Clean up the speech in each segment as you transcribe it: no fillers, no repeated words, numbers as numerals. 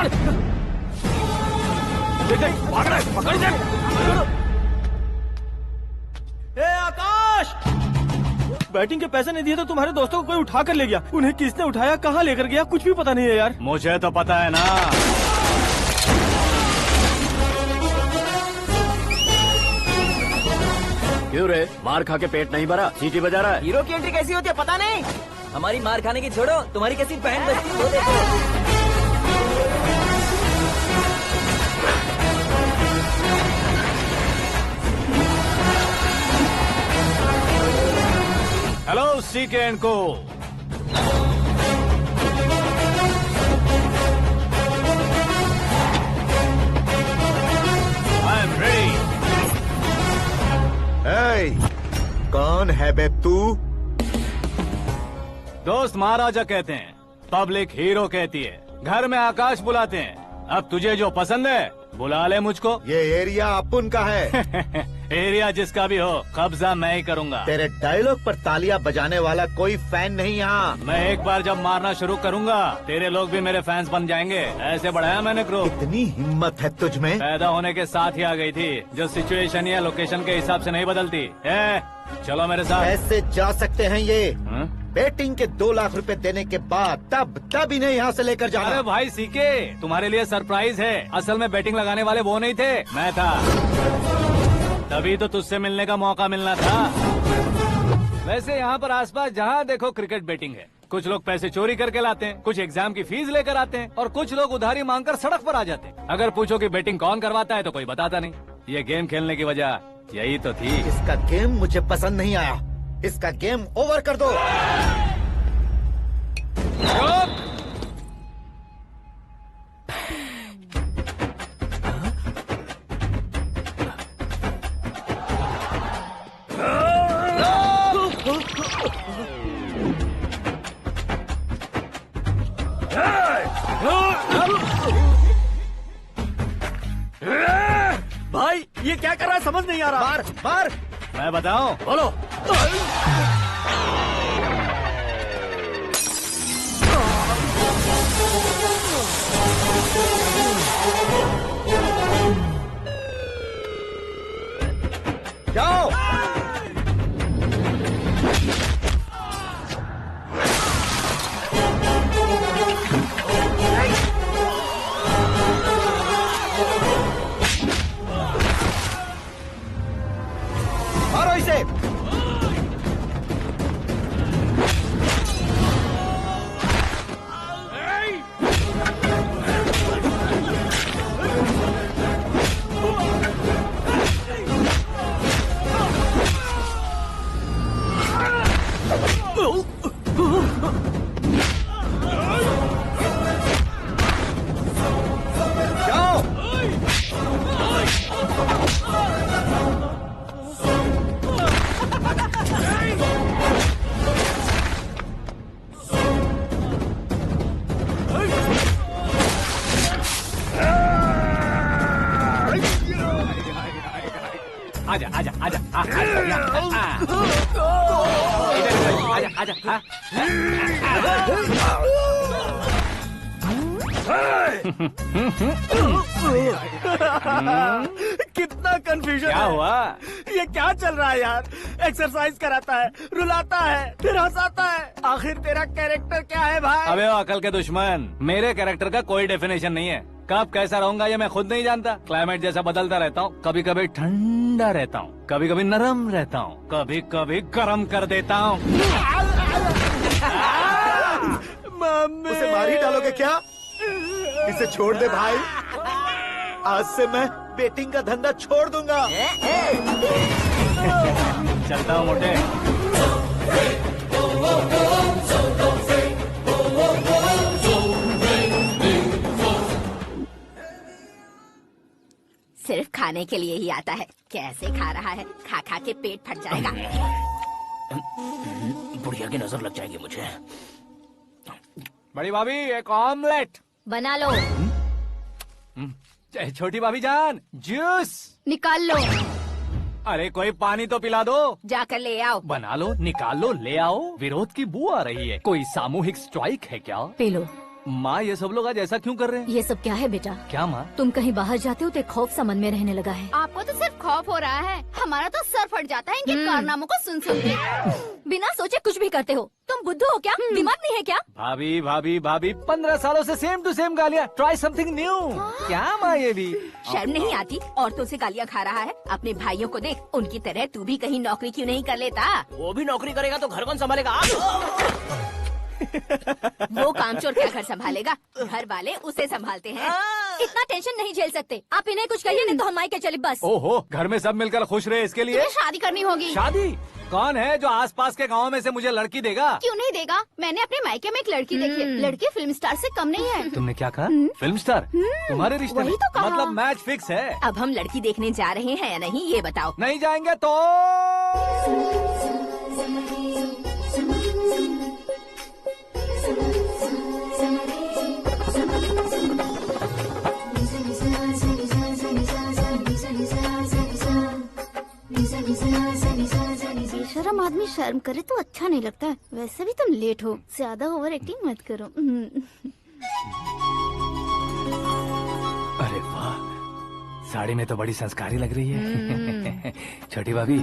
पकड़। भाग रहा है, पकड़ इसे। ए आकाश, बैटिंग के पैसे नहीं दिए तो तुम्हारे दोस्तों को कोई उठा कर ले गया। उन्हें किसने उठाया, कहाँ लेकर गया, कुछ भी पता नहीं है यार। मुझे तो पता है ना। क्यों रे, मार खा के पेट नहीं भरा, सीटी बजा रहा है? हीरो की एंट्री कैसी होती है पता नहीं। हमारी मार खाने की छोड़ो, तुम्हारी कैसी बहन बजती है वो देखो। हेलो सीके एंड को। I am ready. कौन है बे तू? दोस्त महाराजा कहते हैं, पब्लिक हीरो कहती है, घर में आकाश बुलाते हैं। अब तुझे जो पसंद है बुला ले मुझको। ये एरिया अपुन का है। एरिया जिसका भी हो, कब्जा मैं ही करूंगा। तेरे डायलॉग पर तालियां बजाने वाला कोई फैन नहीं यहाँ। मैं एक बार जब मारना शुरू करूंगा, तेरे लोग भी मेरे फैंस बन जाएंगे। ऐसे बढ़ाया मैंने ग्रुप। इतनी हिम्मत है तुझ में? पैदा होने के साथ ही आ गई थी, जो सिचुएशन या लोकेशन के हिसाब से नहीं बदलती। चलो मेरे साथ। कैसे जा सकते हैं ये? हाँ? बेटिंग के 2 लाख रुपए देने के बाद तब इन्हें यहाँ से लेकर जाना। अरे भाई सीके, तुम्हारे लिए सरप्राइज है। असल में बैटिंग लगाने वाले वो नहीं थे, मैं था। तभी तो तुझसे मिलने का मौका मिलना था। वैसे यहाँ पर आसपास जहाँ देखो क्रिकेट बैटिंग है। कुछ लोग पैसे चोरी करके लाते हैं, कुछ एग्जाम की फीस लेकर आते हैं, और कुछ लोग उधारी मांगकर सड़क पर आ जाते हैं। अगर पूछो कि बैटिंग कौन करवाता है तो कोई बताता नहीं। ये गेम खेलने की वजह यही तो थी। इसका गेम मुझे पसंद नहीं आया। इसका गेम ओवर कर दो। भाई ये क्या कर रहा है, समझ नहीं आ रहा। मार मार। मैं बताऊं? बोलो। जाओ। मारो इसे। जाओ। आजा आजा आजा आजा आजा आजा। कितना कंफ्यूजन क्या है। हुआ? ये क्या चल रहा है यार? एक्सरसाइज कराता है, रुलाता है, फिर हंसाता है। आखिर तेरा कैरेक्टर क्या है भाई? अबे ओ अकल के दुश्मन, मेरे कैरेक्टर का कोई डेफिनेशन नहीं है। कब कैसा रहूंगा ये मैं खुद नहीं जानता। क्लाइमेट जैसा बदलता रहता हूँ। कभी कभी ठंडा रहता हूँ, कभी कभी नरम रहता हूँ, कभी कभी गर्म कर देता हूँ। उसे मार ही डालोगे क्या? इसे छोड़ दे भाई। आज से मैं बेटिंग का धंधा छोड़ दूंगा। चलता हूँ मोटे। सिर्फ खाने के लिए ही आता है। कैसे खा रहा है, खा खा के पेट फट जाएगा। बुढ़िया की नजर लग जाएगी मुझे। बड़ी भाभी एक ऑमलेट बना लो। छोटी भाभी जान जूस निकाल लो। अरे कोई पानी तो पिला दो। जाकर ले आओ। बना लो, निकाल लो, ले आओ। विरोध की बू आ रही है। कोई सामूहिक स्ट्राइक है क्या? P low. माँ ये सब लोग आज ऐसा क्यों कर रहे हैं? ये सब क्या है बेटा? क्या माँ? तुम कहीं बाहर जाते हो तो एक खौफ सा मन में रहने लगा है। आपको तो सिर्फ खौफ हो रहा है, हमारा तो सर फट जाता है इनके कारनामों को सुन सुन के। बिना सोचे कुछ भी करते हो। तुम बुद्धू हो क्या? दिमाग नहीं है क्या? भाभी भाभी भाभी 15 सालों से सेम टू सेम गालियाँ। Try something new. क्या माँ ये भी? शर्म नहीं आती? औरतों से गालियाँ खा रहा है। अपने भाइयों को देख, उनकी तरह तू भी कहीं नौकरी क्यों नहीं कर लेता? वो भी नौकरी करेगा तो घर कौन संभालेगा? वो कामचोर क्या घर संभालेगा? घर वाले उसे संभालते हैं। इतना टेंशन नहीं झेल सकते आप। इन्हें कुछ कहिए नहीं तो हम मायके चले बस। ओहो, घर में सब मिलकर खुश रहे इसके लिए। तुम्हें शादी करनी होगी। शादी? कौन है जो आसपास के गाँव में से मुझे लड़की देगा? क्यों नहीं देगा? मैंने अपने मायके में एक लड़की देखी है। लड़की फिल्म स्टार से कम नहीं है। तुमने क्या कहा? Film star? तुम्हारे रिश्ते में? वही तो कहा। मतलब मैच फिक्स है? अब हम लड़की देखने जा रहे हैं या नहीं ये बताओ। नहीं जाएंगे तो? बेशरम आदमी शर्म करे तो अच्छा नहीं लगता है। वैसे भी तुम लेट हो, ज्यादा ओवर एक्टिंग मत करो। अरे वाह, साड़ी में तो बड़ी संस्कारी लग रही है। छोटी भाभी,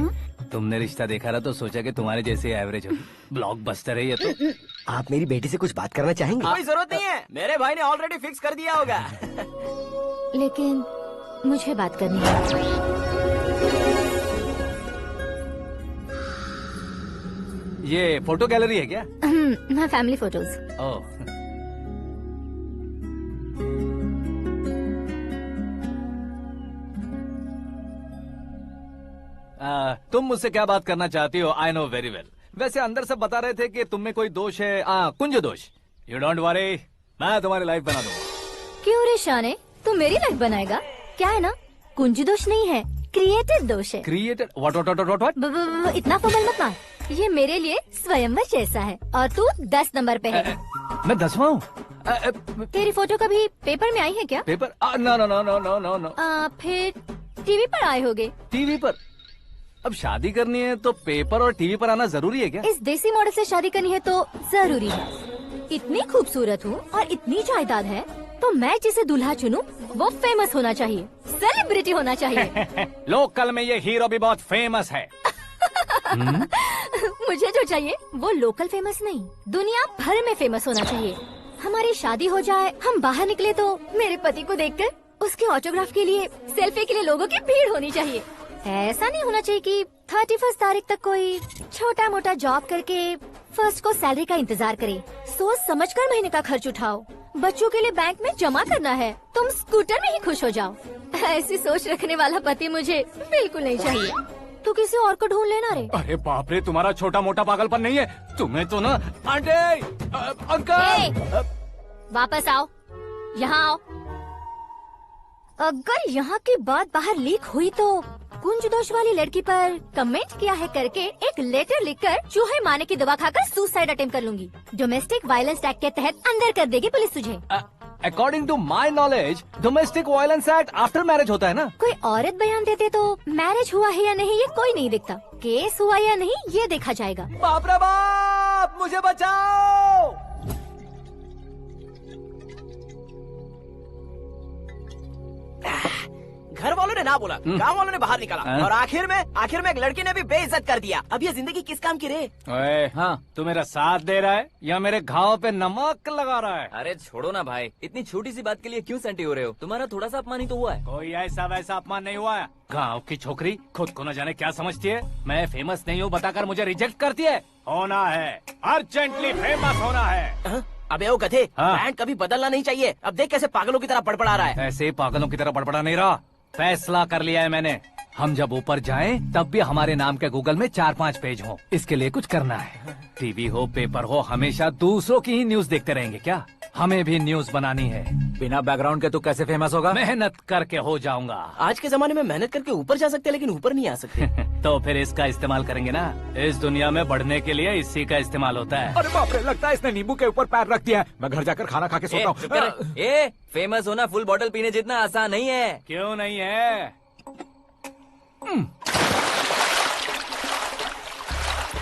तुमने रिश्ता देखा रहा तो सोचा कि तुम्हारे जैसे एवरेज होगी। ब्लॉकबस्टर है ये तो। आप मेरी बेटी से कुछ बात करना चाहेंगे? कोई जरूरत नहीं है, मेरे भाई ने ऑलरेडी फिक्स कर दिया होगा। लेकिन मुझे बात करनी है। ये फोटो गैलरी है क्या? मैं फैमिली फोटोज। ओह, तुम मुझसे क्या बात करना चाहती हो? I know very well. वैसे अंदर से बता रहे थे कि तुम में कोई दोष है। कुंज दोष। यू डोंट वरी, मैं तुम्हारी लाइफ बना दूंगा। क्यों रे शाने, तू मेरी लाइफ बनाएगा? क्या है ना, कुंज दोष नहीं है, क्रिएटिव दोष है। क्रिएटेड? व्हाट? इतना फबल मत मार। ये मेरे लिए स्वयंवर जैसा है और तू 10 नंबर पे है। मैं 10वां हूँ? तेरी फोटो कभी पेपर में आई है क्या? Paper? No no no no no no no. फिर टीवी पर आए होगे। टीवी पर? अब शादी करनी है तो पेपर और टीवी पर आना जरूरी है क्या? इस देसी मॉडल से शादी करनी है तो जरूरी है। इतनी खूबसूरत हूँ और इतनी जायदाद है तो मैं जिसे दूल्हा चुनूं वो फेमस होना चाहिए, सेलिब्रिटी होना चाहिए। लोकल में ये हीरो भी बहुत फेमस है। मुझे जो चाहिए वो लोकल फेमस नहीं, दुनिया भर में फेमस होना चाहिए। हमारी शादी हो जाए, हम बाहर निकले तो मेरे पति को देखकर उसके ऑटोग्राफ के लिए, सेल्फी के लिए लोगों की भीड़ होनी चाहिए। ऐसा नहीं होना चाहिए कि 31 तारीख तक कोई छोटा मोटा जॉब करके फर्स्ट को सैलरी का इंतजार करे। सोच समझकर महीने का खर्च उठाओ। बच्चों के लिए बैंक में जमा करना है, तुम स्कूटर में ही खुश हो जाओ। ऐसी सोच रखने वाला पति मुझे बिल्कुल नहीं चाहिए। तू किसी और को ढूंढ लेना रे। अरे बाप रे, तुम्हारा छोटा मोटा पागलपन नहीं है। तुम्हें तो ना आंटी, अंकल। वापस आओ, यहाँ आओ। अगर यहाँ की बात बाहर लीक हुई तो कुंज दोष वाली लड़की पर कमेंट किया है करके एक लेटर लिखकर चूहे मारने की दवा खाकर सुसाइड अटेम्प्ट कर लूंगी। डोमेस्टिक वायलेंस एक्ट के तहत अंदर कर देगी पुलिस तुझे। According to my knowledge domestic violence act after marriage होता है ना? कोई औरत बयान देते तो मैरिज हुआ है या नहीं ये कोई नहीं देखता, केस हुआ या नहीं ये देखा जाएगा। बाप रे बाप, मुझे बचाओ। घर वालों ने ना बोला, गांव वालों ने बाहर निकाला और आखिर में एक लड़की ने भी बेइज्जत कर दिया। अब ये जिंदगी किस काम की रे? ओए, हाँ, तू मेरा साथ दे रहा है या मेरे घाव पे नमक लगा रहा है? अरे छोड़ो ना भाई, इतनी छोटी सी बात के लिए क्यों सैंटी हो रहे हो? तुम्हारा थोड़ा सा अपमान ही तो हुआ है। कोई ऐसा वैसा अपमान नहीं हुआ है। गाँव की छोकरी खुद को न जाने क्या समझती है। मैं फेमस नहीं हूँ बताकर मुझे रिजेक्ट करती है। होना है, अर्जेंटली फेमस होना है। अबे वो गधे, हाँ। ब्रांड कभी बदलना नहीं चाहिए। अब देख कैसे पागलों की तरह बड़बड़ा रहा है। ऐसे पागलों की तरह बड़बड़ा नहीं रहा। फैसला कर लिया है मैंने। हम जब ऊपर जाएं तब भी हमारे नाम के गूगल में 4-5 पेज हो। इसके लिए कुछ करना है। टीवी हो, पेपर हो, हमेशा दूसरों की ही न्यूज देखते रहेंगे क्या? हमें भी न्यूज बनानी है। बिना बैकग्राउंड के तू कैसे फेमस होगा? मेहनत करके हो जाऊंगा। आज के जमाने में मेहनत करके ऊपर जा सकते हैं लेकिन ऊपर नहीं आ सकते। तो फिर इसका इस्तेमाल करेंगे ना। इस दुनिया में बढ़ने के लिए इसी का इस्तेमाल होता है। अरे बाप रे, लगता है इसने नींबू के ऊपर पैर रख दिया है। मैं घर जाकर खाना खा के सोता चुप कर। हूँ। फेमस होना फुल बॉटल पीने जितना आसान नहीं है। क्यों नहीं है?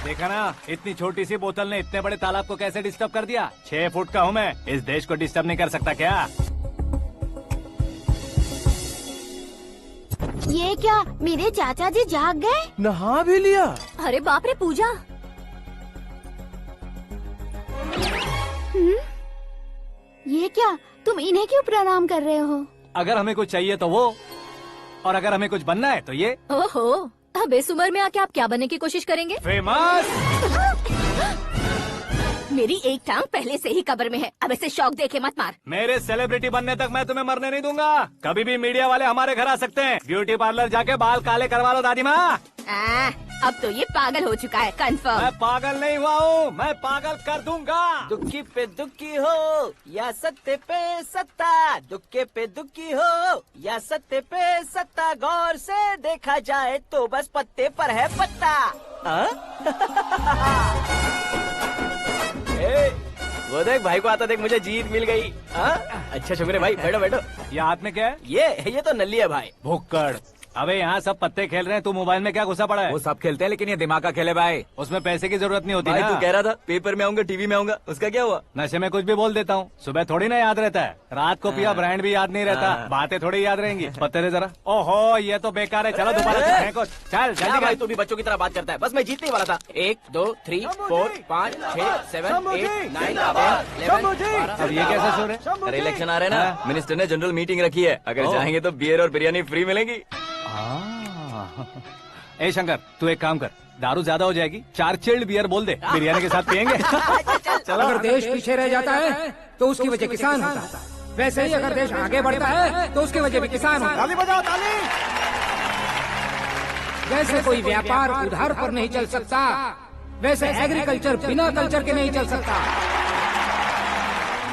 देखा ना, इतनी छोटी सी बोतल ने इतने बड़े तालाब को कैसे डिस्टर्ब कर दिया। 6 फुट का हूँ मैं, इस देश को डिस्टर्ब नहीं कर सकता क्या? ये क्या, मेरे चाचा जी जाग गए? नहा भी लिया? अरे बाप रे पूजा। ये क्या, तुम इन्हें क्यों प्रणाम कर रहे हो? अगर हमें कुछ चाहिए तो वो, और अगर हमें कुछ बनना है तो ये। ओहो, अब इस उम्र में आके आप क्या बनने की कोशिश करेंगे? फेमस। मेरी एक टांग पहले से ही कब्र में है, अब इसे शौक देके मत मार। मेरे सेलिब्रिटी बनने तक मैं तुम्हें मरने नहीं दूंगा। कभी भी मीडिया वाले हमारे घर आ सकते हैं। ब्यूटी पार्लर जाके बाल काले करवा लो दादी माँ। अब तो ये पागल हो चुका है, कंफर्म। मैं पागल नहीं हुआ हूँ, मैं पागल कर दूंगा। दुखी पे दुखी हो या सत्य पे सत्ता, दुखे पे दुखी हो या सत्य पे सत्ता, गौर से देखा जाए तो बस पत्ते पर है पत्ता। वो देख भाई को आता देख, मुझे जीत मिल गई। अच्छा शुक्र भाई, बैठो बैठो। ये हाथ में क्या है? ये तो नल्ली है भाई। भुक्कड़। अबे यहाँ सब पत्ते खेल रहे हैं, तू मोबाइल में क्या घुसा पड़ा है? वो सब खेलते हैं लेकिन ये दिमाग का खेल है भाई। उसमें पैसे की जरूरत नहीं होती भाई ना। तू कह रहा था पेपर में आऊंगा, टीवी में आऊंगा, उसका क्या हुआ? नशे में कुछ भी बोल देता हूँ, सुबह थोड़ी ना याद रहता है। रात को पिया ब्रांड भी याद नहीं रहता, बातें थोड़ी याद रहेंगी। पत्ते दे जरा। ओहो ये तो बेकार है, चलो दोबारा फेंको। चल क्या जल्दी भाई कर। तू भी बच्चों की तरह बात करता है। बस मैं जीतने वाला था। 1 2 3 4 5 6 7 8 9 10 11 अब ये कैसा शोर है? अरे इलेक्शन आ रहे हैं ना, मिनिस्टर ने जनरल मीटिंग रखी है, अगर जाएंगे तो बियर और बिरयानी फ्री मिलेगी। ए शंकर, तू एक काम कर, दारू ज्यादा हो जाएगी, 4 चिल्ड बियर बोल दे, बिरयानी के साथ पियेंगे। अगर देश पीछे रह जाता है तो उसकी वजह किसान होता है, वैसे ही अगर देश आगे बढ़ता है तो उसकी वजह भी किसान होता है। ताली बजाओ ताली। जैसे कोई व्यापार उधार पर नहीं चल सकता, वैसे एग्रीकल्चर बिना कल्चर के नहीं चल सकता।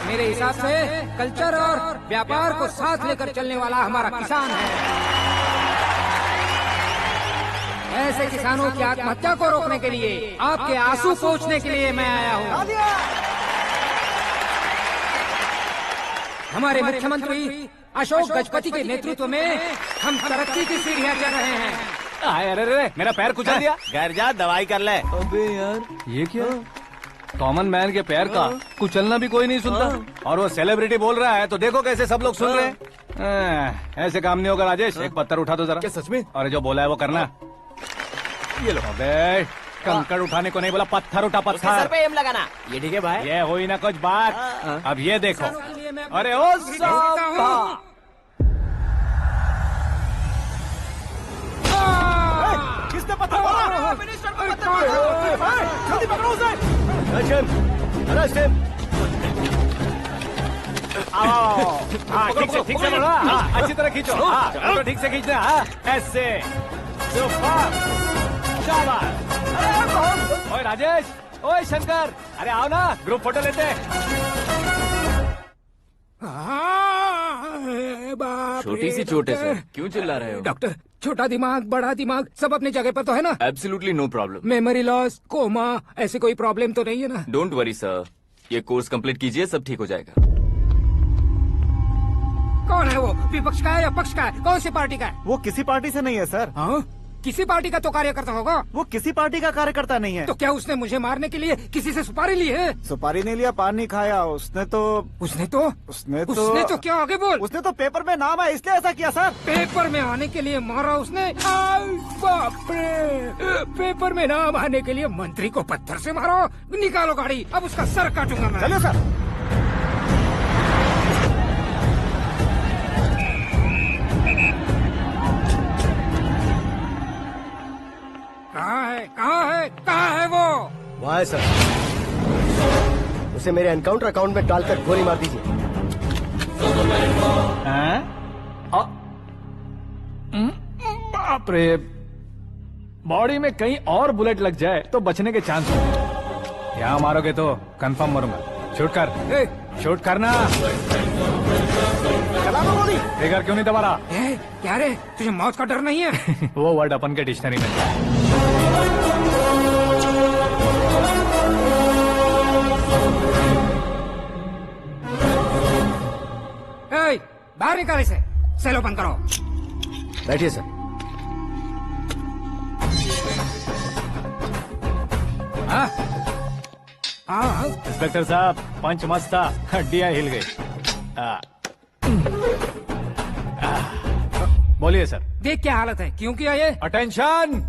मेरे हिसाब से कल्चर और व्यापार को साथ लेकर चलने वाला हमारा किसान है। ऐसे किसानों की आत्महत्या को रोकने के लिए, आपके आंसू पोंछने के लिए मैं आया हूँ। हमारे मुख्यमंत्री अशोक गजपति के नेतृत्व में हम तरक्की की सीढ़ियाँ चढ़ रहे हैं। अरे अरे मेरा पैर कुचल दिया। घर जा दवाई कर ले। अबे यार ये क्या? कॉमन मैन के पैर का कुचलना भी कोई नहीं सुनता, और वो सेलिब्रिटी बोल रहा है तो देखो कैसे सब लोग सुन रहे हैं। ऐसे काम नहीं होगा राजेश, एक पत्थर उठा दो जरा। क्या सच में? और जो बोला है वो करना। ये लो। अबे कंकड़ उठाने को नहीं बोला, पत्थर उठा उसके सर पत्थर। पे एम लगाना। ये ठीक है भाई। ये हुई ना कुछ बात। अब ये देखो। अरे ओ साहब, किसने पत्थर मारा? मिनिस्टर को पत्थर मारा। जल्दी पकड़ो उसे। हाँ ठीक से पकड़ो। हाँ, अच्छी तरह खींचो। हाँ तो ठीक से खींचना। हाँ ऐसे। सुपर। शाबाश। ओए राजेश, ओए शंकर, अरे आओ ना, ग्रुप फोटो लेते हैं। छोटी सी चोट है सर, क्यों चिल्ला रहे हो? डॉक्टर, छोटा दिमाग बड़ा दिमाग सब अपनी जगह पर तो है ना? Absolutely no problem. Memory loss, coma, ऐसी कोई प्रॉब्लम तो नहीं है ना? डोंट वरी सर, ये कोर्स कंप्लीट कीजिए, सब ठीक हो जाएगा। कौन है वो? विपक्ष का है या पक्ष का है? कौन सी पार्टी का है? वो किसी पार्टी से नहीं है सर। हाँ? किसी पार्टी का तो कार्यकर्ता होगा। वो किसी पार्टी का कार्यकर्ता नहीं है। तो क्या उसने मुझे मारने के लिए किसी से सुपारी ली है? सुपारी नहीं लिया, पान नहीं खाया। उसने तो क्या आगे बोल? उसने तो पेपर में नाम है इसलिए ऐसा किया सर। पेपर में आने के लिए मारा उसने? बाप रे! पेपर में नाम आने के लिए मंत्री को पत्थर से मारो? निकालो गाड़ी, अब उसका सर काटूंगा मैं। चलो सर। कहाँ है वो? वहाँ है सर, उसे मेरे एनकाउंटर अकाउंट में डालकर गोली मार दीजिए। बाप रे, बॉडी में कहीं और बुलेट लग जाए तो बचने के चांस हो। यहाँ मारोगे तो कंफर्म मरूंगा। शूट कर, शूट करना। फिगर क्यों नहीं दबा रहा? क्या रे, तुझे मौत का डर नहीं है? वो वर्ड अपन के डिक्शनरी में। बाहर निकाल इसे, सेल ओपन करो। बैठिए सर। हाँ हाँ इंस्पेक्टर साहब पंच मस्त था, हड्डियां हिल गई। बोलिए सर। देख क्या हालत है, क्यों किया ये? अटेंशन,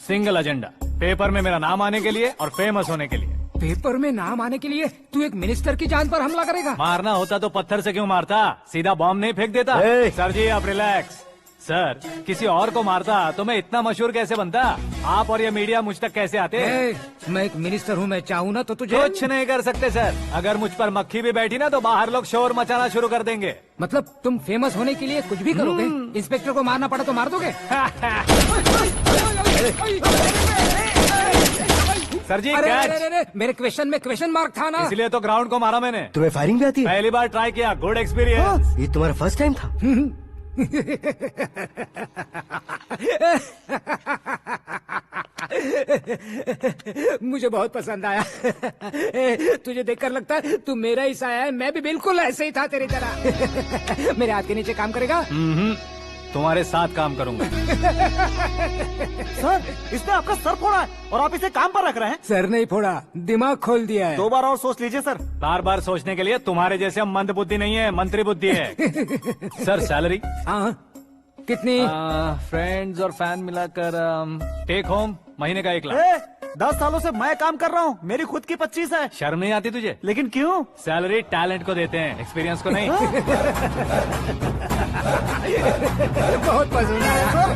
सिंगल एजेंडा, पेपर में मेरा नाम आने के लिए और फेमस होने के लिए। पेपर में नाम आने के लिए तू एक मिनिस्टर की जान पर हमला करेगा? मारना होता तो पत्थर से क्यों मारता, सीधा बॉम्ब नहीं फेंक देता। सर जी आप रिलैक्स। सर किसी और को मारता तो मैं इतना मशहूर कैसे बनता, आप और ये मीडिया मुझ तक कैसे आते? मैं एक मिनिस्टर हूँ, मैं चाहूँ ना तो तुझे कुछ नहीं कर सकते सर। अगर मुझ पर मक्खी भी बैठी ना तो बाहर लोग शोर मचाना शुरू कर देंगे। मतलब तुम फेमस होने के लिए कुछ भी करोगे? इंस्पेक्टर को मारना पड़ा तो मार दोगे? सर जी अरे, कैच। अरे, अरे, मेरे क्वेश्चन में क्वेश्चन मार्क था ना। इसलिए तो ग्राउंड को मारा मैंने। तुम्हें फायरिंग भी आती है? पहली बार ट्राई किया, गुड एक्सपीरियंस। ये तुम्हारा फर्स्ट टाइम था? मुझे बहुत पसंद आया। तुझे देखकर लगता है तू मेरा ही साया है। मैं भी बिल्कुल ऐसे ही था तेरी तरह। मेरे हाथ के नीचे काम करेगा? तुम्हारे साथ काम करूंगा। सर इसने आपका सर फोड़ा है और आप इसे काम पर रख रहे हैं। सर नहीं फोड़ा, दिमाग खोल दिया है। 2 बार और सोच लीजिए सर। बार बार सोचने के लिए तुम्हारे जैसे हम मंद बुद्धि नहीं है, मंत्री बुद्धि है। Sir salary? हाँ कितनी? फ्रेंड्स और फैन मिलाकर टेक होम महीने का 1 लाख। 10 सालों से मैं काम कर रहा हूँ, मेरी खुद की 25 है। शर्म नहीं आती तुझे? लेकिन क्यों? सैलरी टैलेंट को देते हैं, एक्सपीरियंस को नहीं। बहुत पसंद आया।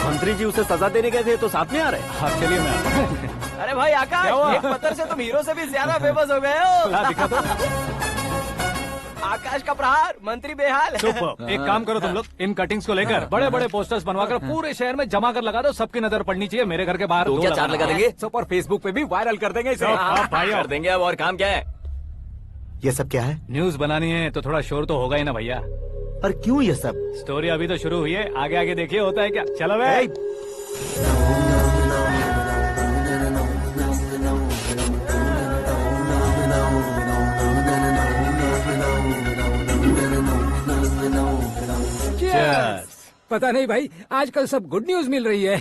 मंत्री जी उसे सजा देने गए थे तो साथ में आ रहे। हाँ चलिए मैं आता हूं। अरे भाई आकाश, एक पत्थर से तुम हीरो से भी ज्यादा फेमस हो गए हो। ला दिखा दो। आकाश का प्रहार, मंत्री बेहाल। सुपर। एक काम करो तुम लोग, इन कटिंग्स को लेकर बड़े बड़े पोस्टर्स बनवाकर पूरे शहर में जमा कर लगा दो। सबकी नजर पड़नी चाहिए। मेरे घर के बाहर तो क्या 4 लगा देंगे? और फेसबुक पे भी वायरल कर देंगे इसे। भाई कर देंगे। अब और काम क्या है? ये सब क्या है? न्यूज बनानी है तो थोड़ा शोर तो होगा ही ना भैया। पर क्यों ये सब? स्टोरी अभी तो शुरू हुई है, आगे आगे देखिए होता है क्या। चलो भाई। पता नहीं भाई, आजकल सब गुड न्यूज मिल रही है।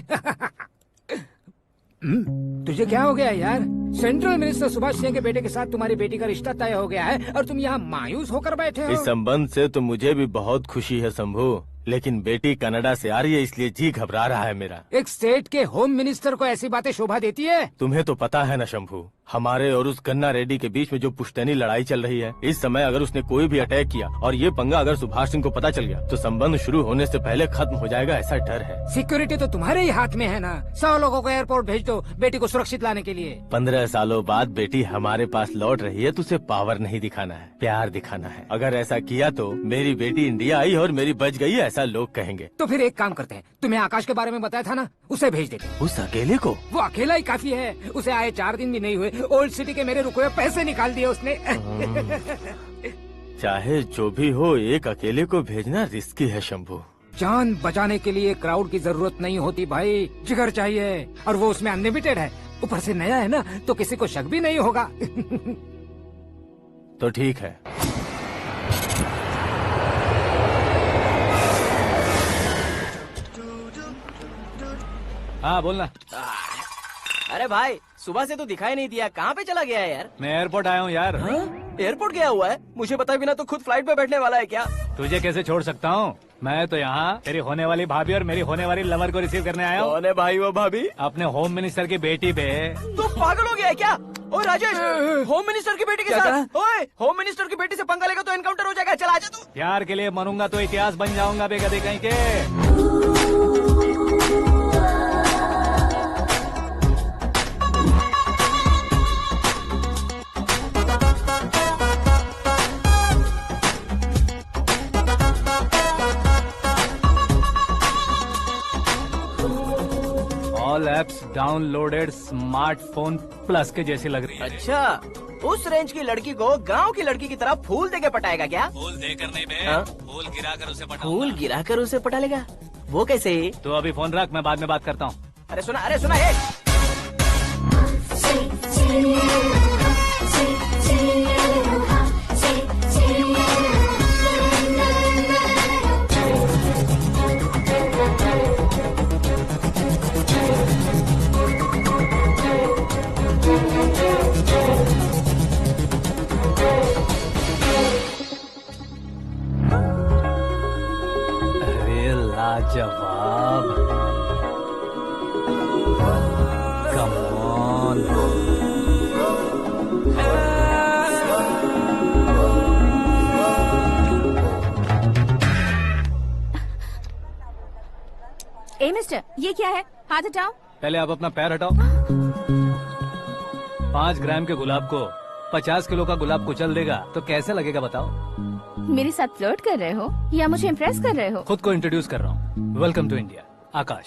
तुझे क्या हो गया यार? सेंट्रल मिनिस्टर सुभाष सिंह के बेटे के साथ तुम्हारी बेटी का रिश्ता तय हो गया है और तुम यहाँ मायूस होकर बैठे हो। इस संबंध से तो मुझे भी बहुत खुशी है शंभू, लेकिन बेटी कनाडा से आ रही है इसलिए जी घबरा रहा है मेरा। एक स्टेट के होम मिनिस्टर को ऐसी बातें शोभा देती है? तुम्हें तो पता है ना शंभू, हमारे और उस गन्ना रेड्डी के बीच में जो पुश्तैनी लड़ाई चल रही है, इस समय अगर उसने कोई भी अटैक किया और ये पंगा अगर सुभाष सिंह को पता चल गया तो संबंध शुरू होने से पहले खत्म हो जाएगा, ऐसा डर है। सिक्योरिटी तो तुम्हारे ही हाथ में है ना। 100 लोगों को एयरपोर्ट भेज दो बेटी को सुरक्षित लाने के लिए। 15 सालों बाद बेटी हमारे पास लौट रही है तो उसे पावर नहीं दिखाना है, प्यार दिखाना है। अगर ऐसा किया तो मेरी बेटी इंडिया आई और मेरी बच गई, ऐसा लोग कहेंगे। तो फिर एक काम करते हैं, तुम्हें आकाश के बारे में बताया था ना, उसे भेज देते। उस अकेले को? वो अकेला ही काफी है। उसे आए 4 दिन भी नहीं हुए, ओल्ड सिटी के मेरे रुके हुए पैसे निकाल दिए उसने। चाहे जो भी हो, एक अकेले को भेजना रिस्की है शंभू। जान बचाने के लिए क्राउड की जरूरत नहीं होती भाई, जिगर चाहिए, और वो उसमें अनलिमिटेड है। ऊपर से नया है ना, तो किसी को शक भी नहीं होगा। तो ठीक है। हाँ बोलना। अरे भाई सुबह से तो दिखाई नहीं दिया, कहाँ पे चला गया है यार? मैं एयरपोर्ट आया हूँ यार। एयरपोर्ट गया हुआ है? मुझे बताए बिना तो खुद फ्लाइट पे बैठने वाला है क्या? तुझे कैसे छोड़ सकता हूँ? मैं तो यहाँ तेरी होने वाली भाभी और मेरी होने वाली लवर को रिसीव करने आया हूँ। कौन है भाई वो भाभी? अपने होम मिनिस्टर की बेटी पे। तू पागल हो गया है क्या? ओए राजेश, होम मिनिस्टर की बेटी के साथ? ओए होम मिनिस्टर की बेटी से पंगा लेगा तो एनकाउंटर हो जाएगा। चल आजा तू। प्यार के लिए मरूंगा तो इतिहास बन जाऊंगा बेगदे कहीं के। All apps downloaded smartphone plus के जैसी लग रही है। अच्छा, उस रेंज की लड़की को गांव की लड़की की तरह फूल देके पटाएगा क्या? फूल देकर नहीं बे, हाँ? फूल गिराकर उसे पटा। फूल गिराकर उसे पटा लेगा? वो कैसे? तो अभी फोन रख, मैं बाद में बात करता हूँ। अरे सुना ये। ए मिस्टर, ये क्या है? हाथ हटाओ। पहले आप अपना पैर हटाओ। 5 ग्राम के गुलाब को 50 किलो का गुलाब कुचल देगा तो कैसे लगेगा बताओ? मेरे साथ फ्लर्ट कर रहे हो या मुझे इम्प्रेस कर रहे हो? खुद को इंट्रोड्यूस कर रहा हूँ। Welcome to India, Akash.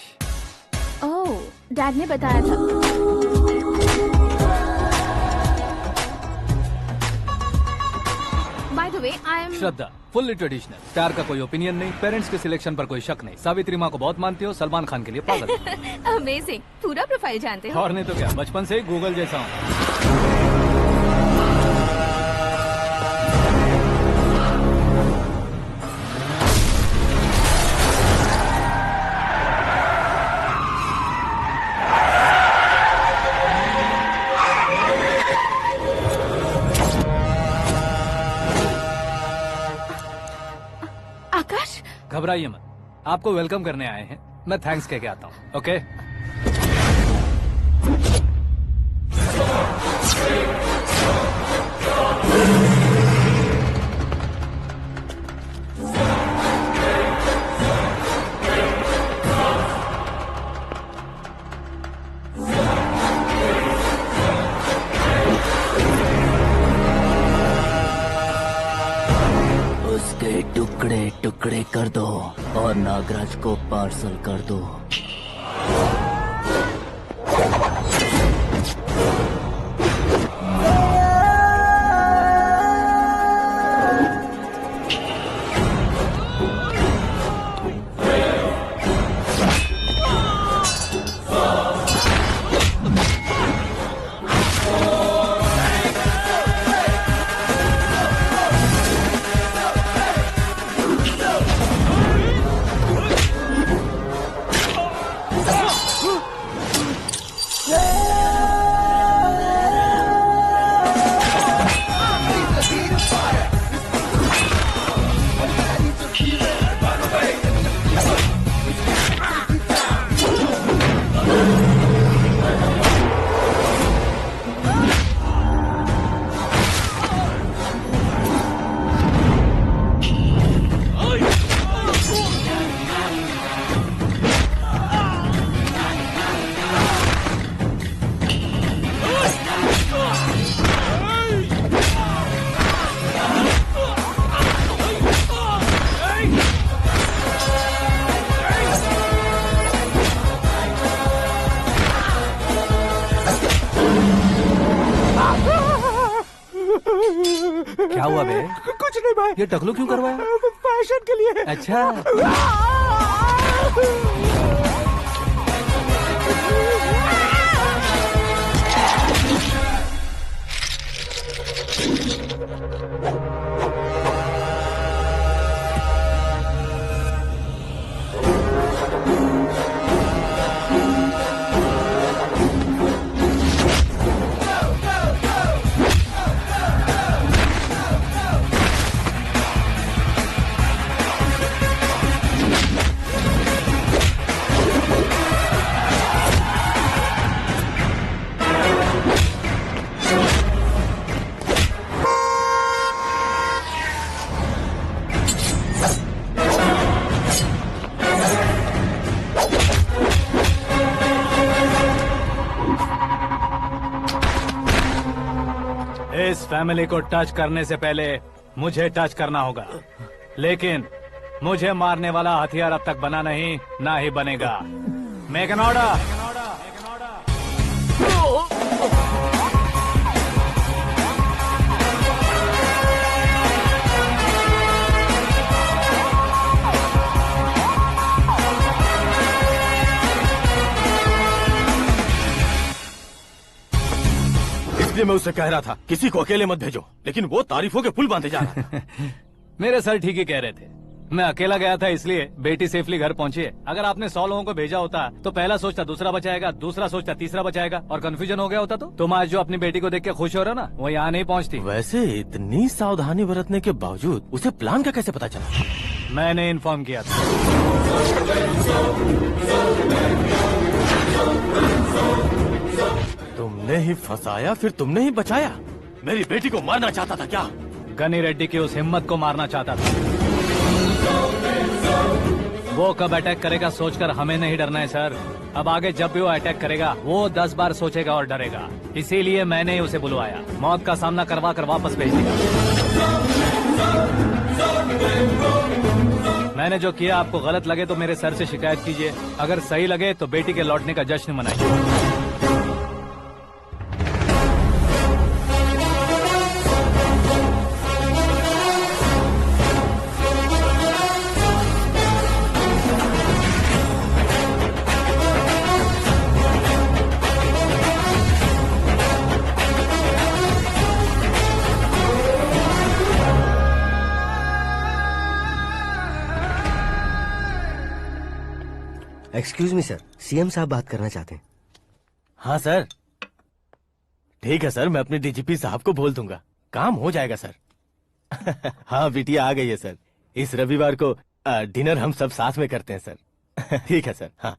Oh, dad ने बताया था। By the way, I am Shraddha, fully traditional. प्यार का कोई ओपिनियन नहीं, पेरेंट्स के सिलेक्शन पर कोई शक नहीं। सावित्री माँ को बहुत मानती हो, सलमान खान के लिए पागल। अमेजिंग, पूरा प्रोफाइल जानते हो। और नहीं तो क्या, बचपन से ही गूगल जैसा हूँ। आकाश, घबराइए मत, आपको वेलकम करने आए हैं। मैं थैंक्स कह के आता हूँ, ओके? उसके टुकड़े टुकड़े कर दो और नागराज को पार्सल कर दो। क्या हुआ बे? कुछ नहीं भाई। ये टकलू क्यों करवाया? फैशन के लिए। अच्छा, इस फैमिली को टच करने से पहले मुझे टच करना होगा, लेकिन मुझे मारने वाला हथियार अब तक बना नहीं, ना ही बनेगा। Make an order. इसलिए मैं उससे कह रहा था किसी को अकेले मत भेजो, लेकिन वो तारीफों के पुल बांधे जा रहा है। मेरे सर ठीक ही कह रहे थे। मैं अकेला गया था इसलिए बेटी सेफली घर पहुंची है। अगर आपने 100 लोगों को भेजा होता तो पहला सोचता दूसरा बचाएगा, दूसरा सोचता तीसरा बचाएगा, और कंफ्यूजन हो गया होता तो तुम आज जो अपनी बेटी को देख के खुश हो रहे हो ना, वो यहाँ नहीं पहुँचती। वैसे इतनी सावधानी बरतने के बावजूद उसे प्लान का कैसे पता चला? मैंने इन्फॉर्म किया था। तुमने ही फंसाया, फिर तुमने ही बचाया। मेरी बेटी को मारना चाहता था क्या? गनी रेड्डी की उस हिम्मत को मारना चाहता था। वो कब अटैक करेगा सोचकर हमें नहीं डरना है सर। अब आगे जब भी वो अटैक करेगा वो 10 बार सोचेगा और डरेगा। इसीलिए मैंने ही उसे बुलवाया। मौत का सामना करवा कर वापस भेज दिया। मैंने जो किया आपको गलत लगे तो मेरे सर से शिकायत कीजिए, अगर सही लगे तो बेटी के लौटने का जश्न मनाइए। एक्सक्यूज मी सर, सीएम साहब बात करना चाहते हैं। हाँ सर, ठीक है सर, मैं अपने डीजीपी साहब को बोल दूंगा, काम हो जाएगा सर। हाँ बिटिया आ गई है सर। इस रविवार को डिनर हम सब साथ में करते हैं सर। ठीक है सर। हाँ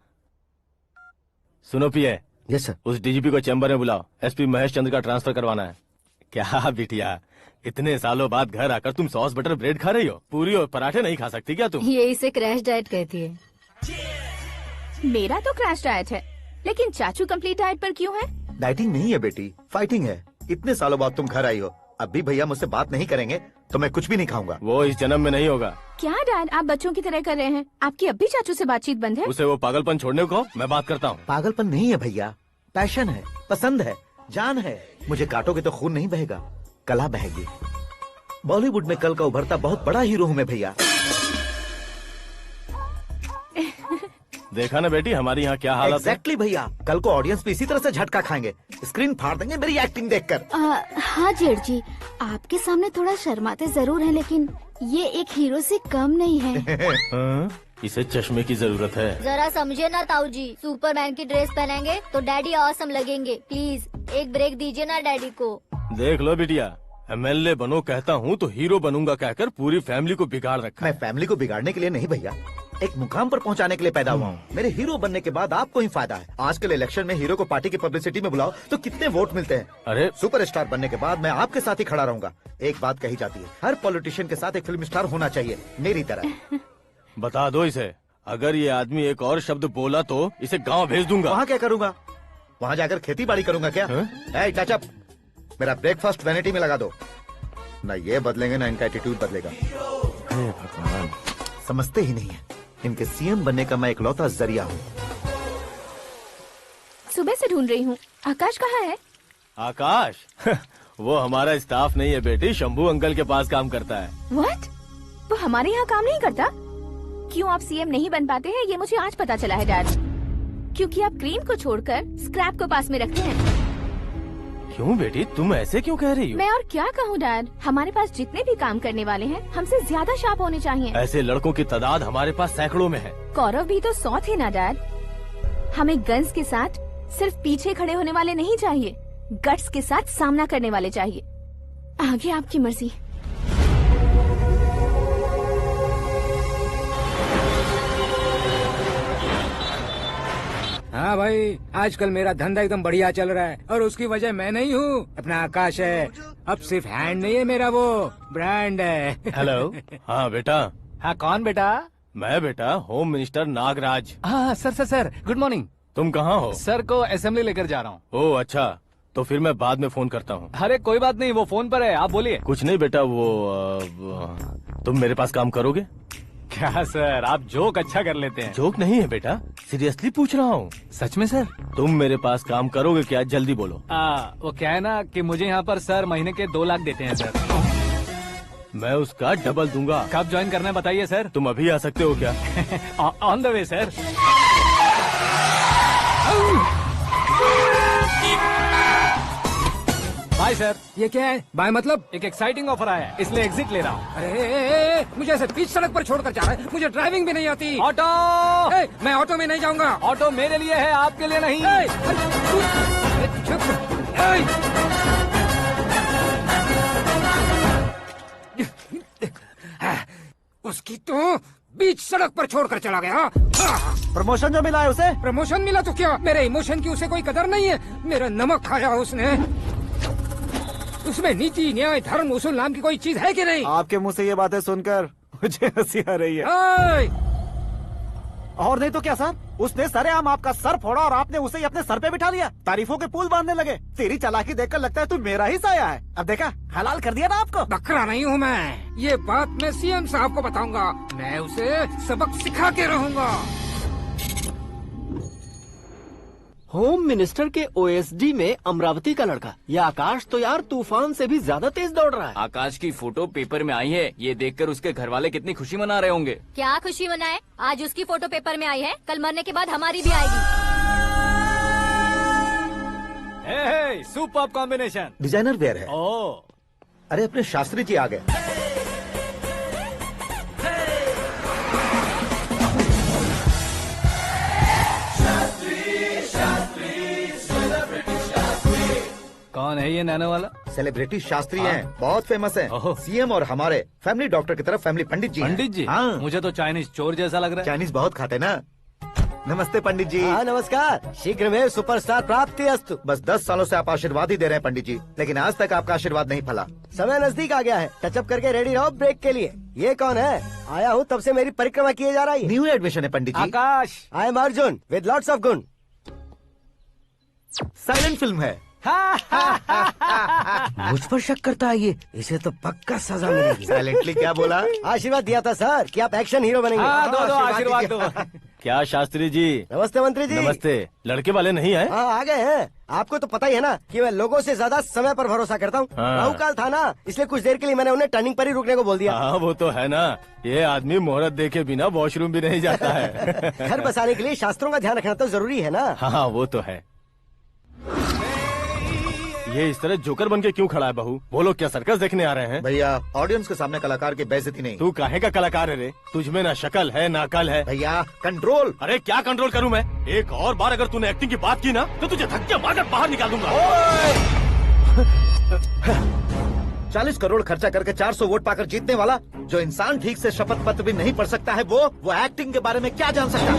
सुनो पिए। Yes sir. उस डीजीपी को चैम्बर में बुलाओ, एसपी महेश चंद्र का ट्रांसफर करवाना है। क्या बिटिया, इतने सालों बाद घर आकर तुम सॉस बटर ब्रेड खा रही हो? पूरी और पराठे नहीं खा सकती क्या तुम? ये इसे क्रैश डाइट कहती है। मेरा तो क्रैश डाइट है, लेकिन चाचू कंप्लीट डाइट पर क्यों है? डाइटिंग नहीं है बेटी, फाइटिंग है। इतने सालों बाद तुम घर आई हो, अब भी भैया मुझसे बात नहीं करेंगे तो मैं कुछ भी नहीं खाऊंगा। वो इस जन्म में नहीं होगा। क्या डैड, आप बच्चों की तरह कर रहे हैं? आपकी अब भी चाचू से बातचीत बंद है? उसे वो पागलपन छोड़ने को, मैं बात करता हूँ। पागलपन नहीं है भैया, पैशन है, पसंद है, जान है। मुझे काटोगे तो खून नहीं बहेगा, कला बहेगी। बॉलीवुड में कल का उभरता बहुत बड़ा हीरो हूँ मैं भैया। देखा ना बेटी हमारी यहाँ क्या हालत है। एग्जैक्टली भैया, कल को ऑडियंस भी इसी तरह से झटका खाएंगे, स्क्रीन फाड़ देंगे मेरी एक्टिंग देखकर। हाँ जेठ जी, आपके सामने थोड़ा शर्माते जरूर हैं, लेकिन ये एक हीरो से कम नहीं है। इसे चश्मे की जरूरत है। जरा समझे ना ताऊ जी, सुपरमैन की ड्रेस पहनेंगे तो डैडी ऑसम लगेंगे। प्लीज एक ब्रेक दीजिए ना डैडी को। देख लो बिटिया, एमएलए बनो कहता हूँ तो हीरो बनूंगा कहकर पूरी फैमिली को बिगाड़ रखा। मैं फैमिली को बिगाड़ने के लिए नहीं भैया, एक मुकाम पर पहुंचाने के लिए पैदा हुआ हूँ। मेरे हीरो बनने के बाद आपको ही फायदा है। आजकल इलेक्शन में हीरो को पार्टी की पब्लिसिटी में बुलाओ तो कितने वोट मिलते हैं। अरे सुपरस्टार बनने के बाद मैं आपके साथ ही खड़ा रहूंगा। एक बात कही जाती है, हर पॉलिटिशियन के साथ एक फिल्म स्टार होना चाहिए, मेरी तरह। बता दो इसे, अगर ये आदमी एक और शब्द बोला तो इसे गाँव भेज दूंगा। वहाँ क्या करूँगा? वहाँ जाकर खेती बाड़ी करूँगा क्या? टच अप, मेरा ब्रेकफास्ट वैनिटी में लगा दो। न ये बदलेंगे न इनका एटीट्यूड बदलेगा। भगवान, समझते ही नहीं है, इनके सीएम बनने का मैं इकलौता जरिया हूँ। सुबह से ढूंढ रही हूँ, आकाश कहाँ है? आकाश? वो हमारा स्टाफ नहीं है बेटी, शंभू अंकल के पास काम करता है। व्हाट? वो हमारे यहाँ काम नहीं करता? क्यों आप सीएम नहीं बन पाते हैं ये मुझे आज पता चला है डैड। क्योंकि आप क्रीम को छोड़कर स्क्रैप को पास में रखते हैं। क्यों बेटी, तुम ऐसे क्यों कह रही हो? मैं और क्या कहूँ डैड, हमारे पास जितने भी काम करने वाले हैं हमसे ज्यादा शार्प होने चाहिए। ऐसे लड़कों की तादाद हमारे पास सैकड़ों में है। कौरव भी तो 100 थे ना डैड। हमें गन्स के साथ सिर्फ पीछे खड़े होने वाले नहीं चाहिए, गट्स के साथ सामना करने वाले चाहिए। आगे आपकी मर्जी। हाँ भाई, आजकल मेरा धंधा एकदम बढ़िया चल रहा है और उसकी वजह मैं नहीं हूँ, अपना आकाश है। अब सिर्फ हैंड नहीं है मेरा, वो ब्रांड है। हेलो। हाँ बेटा। हाँ कौन बेटा? मैं बेटा होम मिनिस्टर नागराज। हाँ सर गुड मॉर्निंग। तुम कहाँ हो? सर को असेंबली लेकर जा रहा हूँ। ओह अच्छा, तो फिर मैं बाद में फोन करता हूँ। अरे कोई बात नहीं, वो फोन पर है, आप बोलिए। कुछ नहीं बेटा, तुम मेरे पास काम करोगे? क्या सर, आप जोक अच्छा कर लेते हैं। जोक नहीं है बेटा, सीरियसली पूछ रहा हूँ। सच में सर? तुम मेरे पास काम करोगे क्या? जल्दी बोलो। वो क्या है ना कि मुझे यहाँ पर सर महीने के 2 लाख देते हैं सर। मैं उसका डबल दूंगा। कब ज्वाइन करना है बताइए सर। तुम अभी आ सकते हो क्या? On the way sir. Bye sir. ये क्या है? बाय मतलब? एक एक्साइटिंग ऑफर आया है, इसलिए एग्जिट ले रहा हूँ। अरे मुझे ऐसे बीच सड़क पर छोड़कर जा रहा है, मुझे ड्राइविंग भी नहीं आती। ऑटो। मैं ऑटो में नहीं जाऊंगा। ऑटो मेरे लिए है, आपके लिए नहीं। उसकी तो बीच सड़क पर छोड़कर चला गया। प्रमोशन जो मिला है उसे? प्रमोशन मिला तो क्या, मेरे इमोशन की उसे कोई कदर नहीं है। मेरा नमक खाया उसने। उसमें नीति न्याय धर्म उसूल नाम की कोई चीज है कि नहीं? आपके मुंह से ये बातें सुनकर मुझे हंसी आ रही है। और नहीं तो क्या सर, उसने सरेआम आपका सर फोड़ा और आपने उसे ही अपने सर पे बिठा लिया। तारीफों के पुल बांधने लगे। तेरी चालाकी देखकर लगता है तू मेरा ही साया है। अब देखा, हलाल कर दिया ना आपको। बकरा नहीं हूँ मैं, ये बात मैं सीएम साहब को बताऊंगा। मैं उसे सबक सिखा के रहूंगा। होम मिनिस्टर के ओएसडी में अमरावती का लड़का, ये आकाश तो यार तूफान से भी ज्यादा तेज दौड़ रहा है। आकाश की फोटो पेपर में आई है, ये देखकर उसके घर वाले कितनी खुशी मना रहे होंगे। क्या खुशी मनाए, आज उसकी फोटो पेपर में आई है, कल मरने के बाद हमारी भी आएगी। हे, सुपर कॉम्बिनेशन। डिजाइनर वेयर है। ओ, अरे अपने शास्त्री जी आ गए। कौन है ये नैनो वाला? सेलिब्रिटी शास्त्री हैं, बहुत फेमस हैं। ओहो। सीएम और हमारे फैमिली डॉक्टर की तरफ फैमिली पंडित जी हैं। पंडित जी? हाँ, मुझे तो चाइनीज चोर जैसा लग रहा है। चाइनीज बहुत खाते ना। नमस्ते पंडित जी। हाँ नमस्कार, शीघ्र में सुपरस्टार प्राप्ति अस्तु। बस 10 सालों से आप आशीर्वाद ही दे रहे हैं पंडित जी, लेकिन आज तक आपका आशीर्वाद नहीं फला। समय नजदीक आ गया है, टचअप करके रेडी रहो ब्रेक के लिए। ये कौन है? आया हूँ तब से मेरी परिक्रमा किए जा रही है। न्यू एडमिशन है Pandit ji. Akash. I am Arjun with lots of गुण। साइलेंट फिल्म है। मुझ पर शक करता है ये, इसे तो पक्का सजा मिलेगी। साइलेंटली क्या बोला? आशीर्वाद दिया था सर कि आप एक्शन हीरो बनेंगे। हाँ, दो आशीर्वाद दो। क्या शास्त्री जी? नमस्ते मंत्री जी। नमस्ते। लड़के वाले नहीं आए? हाँ आ गए हैं। आपको तो पता ही है ना कि मैं लोगों से ज्यादा समय पर भरोसा करता हूँ। हाँ। राहु काल था ना, इसलिए कुछ देर के लिए मैंने उन्हें टर्निंग पर ही रुकने को बोल दिया। हाँ वो तो है ना, ये आदमी मुहूर्त देखे बिना वॉशरूम भी नहीं जाता है। घर बसाने के लिए शास्त्रों का ध्यान रखना तो जरूरी है ना। हाँ वो तो है। ये इस तरह जोकर बन के क्यों खड़ा है बहू? वो लोग क्या सर्कस देखने आ रहे हैं? भैया ऑडियंस के सामने कलाकार की बेइज्जती नहीं। तू काहे का कलाकार है रे? तुझमें ना शक्ल है ना अकल है। भैया कंट्रोल। अरे क्या कंट्रोल करूं मैं? एक और बार अगर तूने एक्टिंग की बात की ना तो तुझे धक्के मारकर बाहर निकाल दूंगा। 40 करोड़ खर्चा करके 400 वोट पाकर जीतने वाला, जो इंसान ठीक से शपथ पत्र भी नहीं पढ़ सकता है, वो एक्टिंग के बारे में क्या जान सकता है?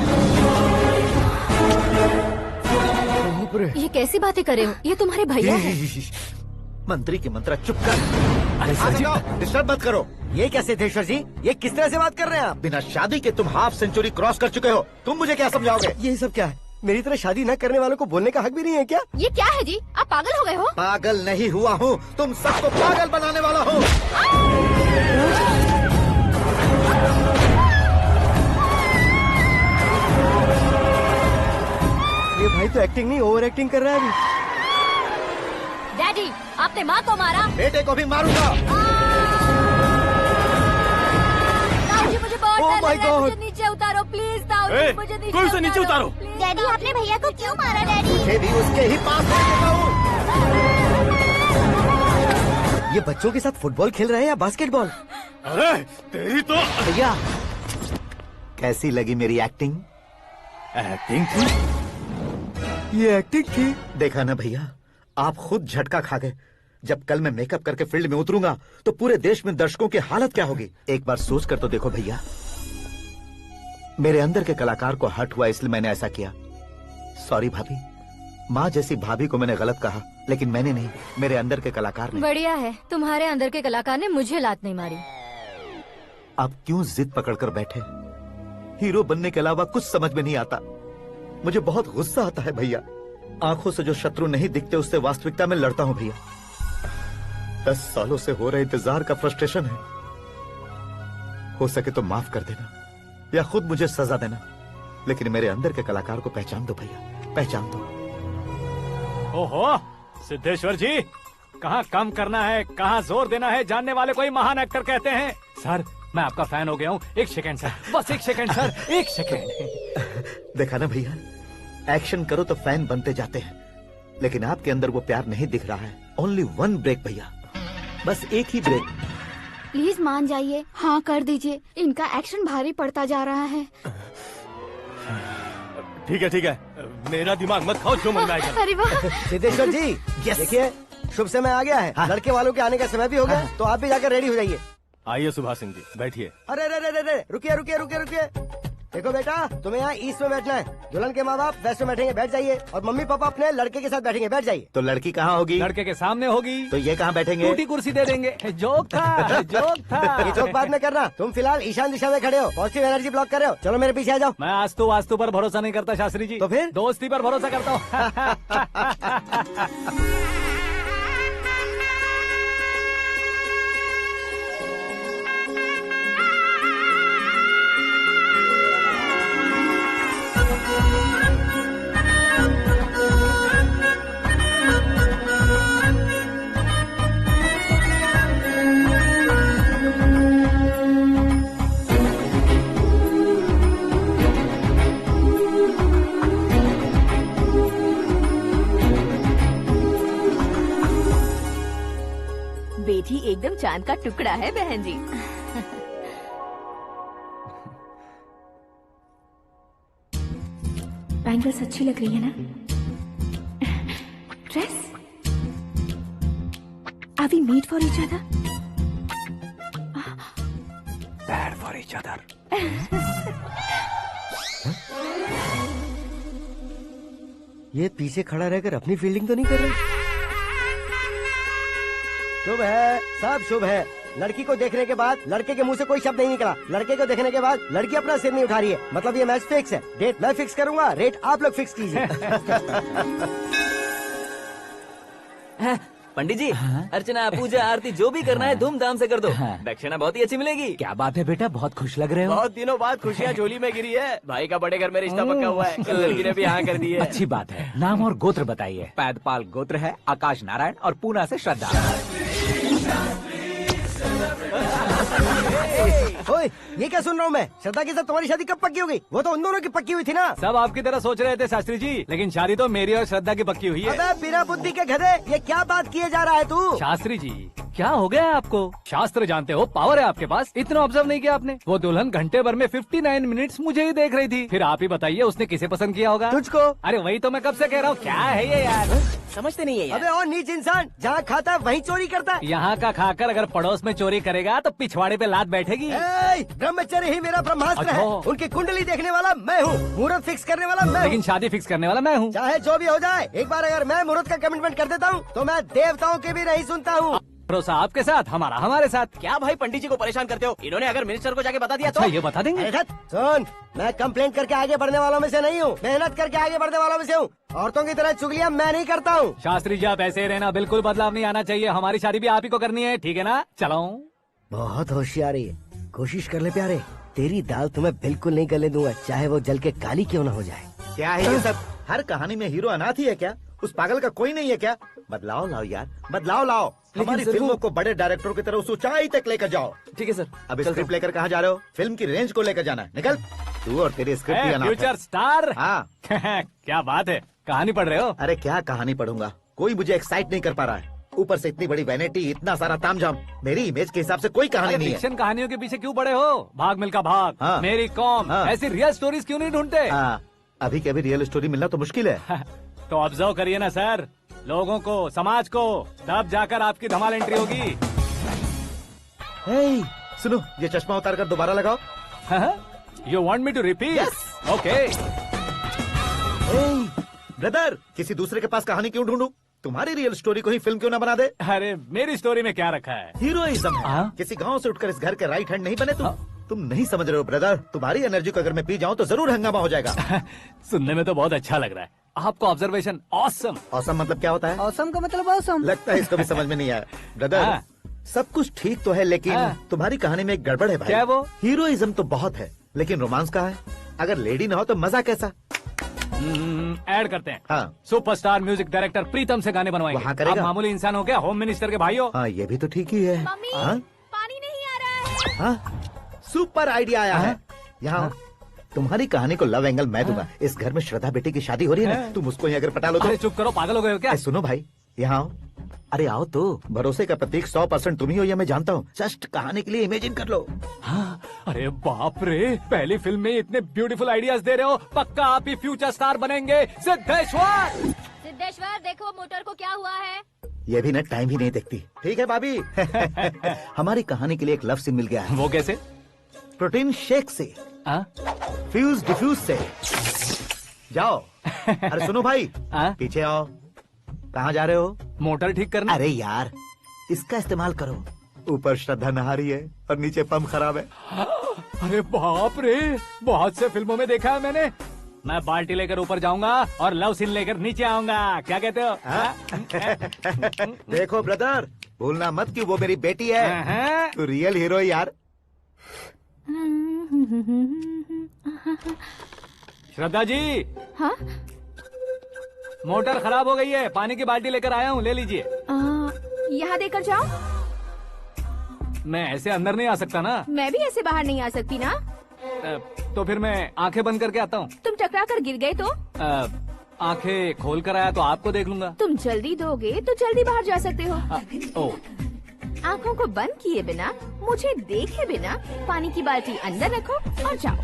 ये कैसी बातें कर रहे हो? ये तुम्हारे भैया हैं। मंत्री की मंत्रा चुप कर। डिस्टर्ब मत करो। ये क्या सिद्धेश्वर जी, ये किस तरह से बात कर रहे हैं आप? बिना शादी के तुम हाफ सेंचुरी क्रॉस कर चुके हो, तुम मुझे क्या समझाओगे? ये सब क्या है? मेरी तरह शादी न करने वालों को बोलने का हक भी नहीं है क्या? ये क्या है जी, आप पागल हो गए हो? पागल नहीं हुआ हूँ, तुम सबको पागल बनाने वाला हूँ। ये भाई तो एक्टिंग नहीं ओवर एक्टिंग कर रहा है अभी। डैडी, आपने माँ को मारा। बेटे को भी मारूंगा। ताऊ जी मुझे बहुत Oh डर my लग रहा है, God! मुझे नीचे उतारो प्लीज। ताऊ जी मुझे नीचे कोई उसे नीचे उतारो। डैडी आपने भैया को क्यों मारा डैडी? मुझे भी उसके ही पास भेजना हूँ। ये बच्चों के साथ फुटबॉल खेल रहे हैं या बास्केटबॉल? अरे तेरी तो भैया कैसी लगी मेरी एक्टिंग? एक्टिंग थी। ये एक्टिंग थी। देखा ना भैया, आप खुद झटका खा गए। जब कल मैं मेकअप करके फील्ड में उतरूंगा तो पूरे देश में दर्शकों की हालत क्या होगी? एक बार सोच कर तो देखो भैया। मेरे अंदर के कलाकार को हर्ट हुआ इसलिए मैंने ऐसा किया। सॉरी भाभी। माँ जैसी भाभी को मैंने गलत कहा, लेकिन मैंने नहीं, मेरे अंदर के कलाकार ने। बढ़िया है, तुम्हारे अंदर के कलाकार ने मुझे लात नहीं मारी। आप क्यों जिद पकड़कर बैठे? हीरो बनने के अलावा कुछ समझ में नहीं आता। मुझे बहुत गुस्सा आता है भैया। आंखों से जो शत्रु नहीं दिखते उससे वास्तविकता में लड़ता हूँ भैया। 10 सालों से हो रहे इंतजार का फ्रस्ट्रेशन है। हो सके तो माफ कर देना या खुद मुझे सजा देना, लेकिन मेरे अंदर के कलाकार को पहचान दो भैया, पहचान दो। ओहो सिद्धेश्वर जी, कहाँ कम करना है कहाँ जोर देना है, जानने वाले को ही महान एक्टर कहते हैं। सर मैं आपका फैन हो गया हूँ। एक सेकंड सर, बस एक सेकंड सर, एक सेकंड। देखा ना भैया, एक्शन करो तो फैन बनते जाते हैं, लेकिन आपके अंदर वो प्यार नहीं दिख रहा है। ओनली 1 ब्रेक भैया, बस एक ही ब्रेक। प्लीज मान जाइए, हाँ कर दीजिए। इनका एक्शन भारी पड़ता जा रहा है। ठीक है, मेरा दिमाग मत खाओ, जो मन में आएगा। अरे वाह सिद्धेश्वर जी, देखिए शुभ समय आ गया है। हाँ। लड़के वालों के आने का समय भी हो गया, तो आप भी जाकर रेडी हो जाइए। आइए सुभाष सिंह जी, बैठिए। अरे रुकिए। देखो बेटा, तुम्हें यहाँ ईस्ट में बैठना है। दुल्हन के माँ बाप वेस्ट में बैठेंगे, बैठ जाइए। और मम्मी पापा अपने लड़के के साथ बैठेंगे, बैठ जाइए। तो लड़की कहाँ होगी? लड़के के सामने होगी। तो ये कहाँ बैठेंगे? टूटी कुर्सी दे देंगे। जोक था, जोक ये था। जोक बाद में करना। तुम फिलहाल ईशान दिशा में खड़े हो, पॉजिटिव एनर्जी ब्लॉक कर रहे हो। चलो मेरे पीछे आ जाओ। मैं आस्तु वास्तु पर भरोसा नहीं करता शास्त्री जी। तो फिर? दोस्ती पर भरोसा करता हूँ। बेटी एकदम चांद का टुकड़ा है बहन जी। बैंगल्स अच्छी लग रही है ना? Dress? Are we made for each other? Bad for each other. ये पीछे खड़ा रहकर अपनी फील्डिंग तो नहीं कर रहा? शुभ है, सब शुभ है। लड़की को देखने के बाद लड़के के मुंह से कोई शब्द नहीं निकला। लड़के को देखने के बाद लड़की अपना सिर नहीं उठा रही है। मतलब ये मैच फिक्स है। डेट मैं फिक्स करूंगा, रेट आप लोग फिक्स कीजिए। पंडित जी, अर्चना पूजा आरती जो भी करना है धूमधाम से कर दो। दक्षिणा बहुत ही अच्छी मिलेगी। क्या बात है बेटा, बहुत खुश लग रहे हो। बहुत दिनों बाद खुशियाँ झोली में गिरी है। भाई का बड़े घर में रिश्ता पक्का हुआ है। कल लड़की ने भी हाँ कर दी है। अच्छी बात है। नाम और गोत्र बताइए। पैदपाल गोत्र है, आकाश नारायण, और पूना से श्रद्धा। ओए, ये क्या सुन रहा हूँ मैं? श्रद्धा के साथ तुम्हारी शादी कब पक्की हो गई? वो तो उन दोनों की पक्की हुई थी ना। सब आपकी तरह सोच रहे थे शास्त्री जी, लेकिन शादी तो मेरी और श्रद्धा की पक्की हुई है। अबे बिना बुद्धि के गधे, ये क्या बात किए जा रहा है तू? शास्त्री जी, क्या हो गया है आपको? शास्त्र जानते हो, पावर है आपके पास। इतना ऑब्जर्व नहीं किया आपने? वो दुल्हन घंटे भर में 59 मिनट्स मुझे ही देख रही थी। फिर आप ही बताइए उसने किसे पसंद किया होगा? तुझको। अरे वही तो मैं कब से कह रहा हूँ। क्या है ये यार, समझते नहीं है यार। अबे और नीच इंसान, जहाँ खाता है वहीं चोरी करता है। यहाँ का खाकर अगर पड़ोस में चोरी करेगा तो पिछवाड़े पे लात बैठेगी। ब्रह्मचर्य ही मेरा ब्रह्मास्त्र है। अच्छा। उनकी कुंडली देखने वाला मैं हूँ, मुहूर्त फिक्स करने वाला मैं हूँ। लेकिन शादी फिक्स करने वाला मैं हूँ। चाहे जो भी हो जाए, एक बार अगर मैं मुहूर्त का कमिटमेंट कर देता हूँ तो मैं देवताओं की भी नहीं सुनता हूँ। भरोसा आपके साथ, हमारा हमारे साथ। क्या भाई पंडित जी को परेशान करते हो? इन्होंने अगर मिनिस्टर को जाके बता दिया अच्छा, तो ये बता देंगे। सुन, मैं कंप्लेंट करके आगे बढ़ने वालों में से नहीं हूँ, मेहनत करके आगे बढ़ने वालों में से हूँ। औरतों की तरह चुगलियाँ मैं नहीं करता हूँ। शास्त्री जी आप ऐसे ही रहना, बिल्कुल बदलाव नहीं आना चाहिए। हमारी शादी भी आप ही को करनी है, ठीक है ना? चलो। बहुत होशियारी है, कोशिश कर ले प्यारे। तेरी दाल तुम्हें बिल्कुल नहीं गलने दूंगा, चाहे वो जल के काली क्यों न हो जाए। क्या है ये सब? हर कहानी में हीरो अनाथ ही है क्या? उस पागल का कोई नहीं है क्या? बदलाव लाओ यार, बदलाव लाओ। हमारी फिल्मों को बड़े डायरेक्टरों की तरह उस ऊंचाई तक लेकर जाओ। ठीक है सर। अब स्क्रिप्ट लेकर कहाँ जा रहे हो? फिल्म की रेंज को लेकर जाना है। निकल तू और तेरी स्क्रिप्ट भी अनाथ है। Future star. हाँ। क्या बात है, कहानी पढ़ रहे हो? अरे क्या कहानी पढ़ूंगा, कोई मुझे एक्साइट नहीं कर पा रहा है। ऊपर से इतनी बड़ी वैनिटी, इतना सारा तामझाम। मेरी इमेज के हिसाब से कोई कहानी नहीं है। फिक्शन कहानियों के पीछे क्यों पड़े हो? भाग मिल्खा भाग, हाँ। मेरी कॉम, हाँ। ऐसी रियल स्टोरीज क्यों नहीं ढूंढते? हाँ, अभी के अभी रियल स्टोरी मिलना तो मुश्किल है। तो ऑब्जर्व करिए ना सर, लोगों को, समाज को, तब जाकर आपकी धमाल एंट्री होगी। सुनो, ये चश्मा उतार कर दोबारा लगाओ। You want me to repeat? Okay. Brother, किसी दूसरे के पास कहानी क्यों ढूंढूं? तुम्हारी रियल स्टोरी को ही फिल्म क्यों ना बना दे? अरे मेरी स्टोरी में क्या रखा है? हीरोइज्म है। किसी गांव से उठकर इस घर के राइट हैंड नहीं बने तुम। तुम नहीं समझ रहे हो ब्रदर, तुम्हारी एनर्जी को अगर मैं पी जाऊं तो जरूर हंगामा हो जाएगा। सुनने में तो बहुत अच्छा लग रहा है आपको। Observation awesome. ऑसम मतलब क्या होता है? औसम का मतलब औसम। लगता है इसको भी समझ में नहीं आया। ब्रदर, सब कुछ ठीक तो है, लेकिन तुम्हारी कहानी में एक गड़बड़ है भाई। क्या वो? हीरोइज्म तो बहुत है, लेकिन रोमांस कहाँ है? अगर लेडी ना हो तो मजा कैसा? ऐड करते हैं। हाँ। सुपरस्टार म्यूजिक डायरेक्टर प्रीतम से गाने बनवाएंगे। वहाँ करेगा? आप मामूली इंसान हो क्या, होम मिनिस्टर के भाई हो? हाँ, ये भी तो ठीक ही है। मम्मी, हाँ? पानी नहीं आ रहा है। हाँ? सुपर आइडिया आया है। यहाँ तुम्हारी कहानी को लव एंगल मैं दूंगा। इस घर में श्रद्धा बेटी की शादी हो रही है ना, तुम उसको ही अगर पटा लो तो। अरे चुप करो, पागल हो गए हो क्या? सुनो भाई, यहाँ आओ। अरे आओ तो, भरोसे का प्रतीक 100% तुम ही हो, ये मैं जानता हूँ। जस्ट कहानी के लिए इमेजिन कर लो। हाँ, अरे बाप रे, पहली फिल्म में इतने ब्यूटीफुल आइडियाज दे रहे हो। पक्का आप ही फ्यूचर स्टार बनेंगे। सिद्धेश्वर, सिद्धेश्वर देखो मोटर को क्या हुआ है। ये भी ना टाइम ही नहीं देखती। ठीक है भाभी। हमारी कहानी के लिए एक लव सीन मिल गया है। वो कैसे? प्रोटीन शेक से। फ्यूज डिफ्यूज से जाओ। अरे सुनो भाई, पीछे आओ। कहाँ जा रहे हो? मोटर ठीक करना। अरे यार, इसका इस्तेमाल करो। ऊपर श्रद्धा नहा रही है और नीचे पंप खराब है। अरे बाप रे, बहुत से फिल्मों में देखा है मैंने। मैं बाल्टी लेकर ऊपर जाऊंगा और लव सीन लेकर नीचे आऊंगा। क्या कहते हो? देखो ब्रदर, भूलना मत कि वो मेरी बेटी है। तू रियल हीरो यार। श्रद्धा जी। हाँ? मोटर खराब हो गई है, पानी की बाल्टी लेकर आया हूँ, ले लीजिए। यहाँ देकर जाओ। मैं ऐसे अंदर नहीं आ सकता ना। मैं भी ऐसे बाहर नहीं आ सकती ना। तो फिर मैं आंखें बंद करके आता हूँ। तुम टकरा कर गिर गए तो? आंखें खोल कर आया तो आपको देख लूंगा। तुम जल्दी दोगे तो जल्दी बाहर जा सकते हो। ओ, आँखों को बंद किए बिना, मुझे देखे बिना पानी की बाल्टी अंदर रखो और जाओ।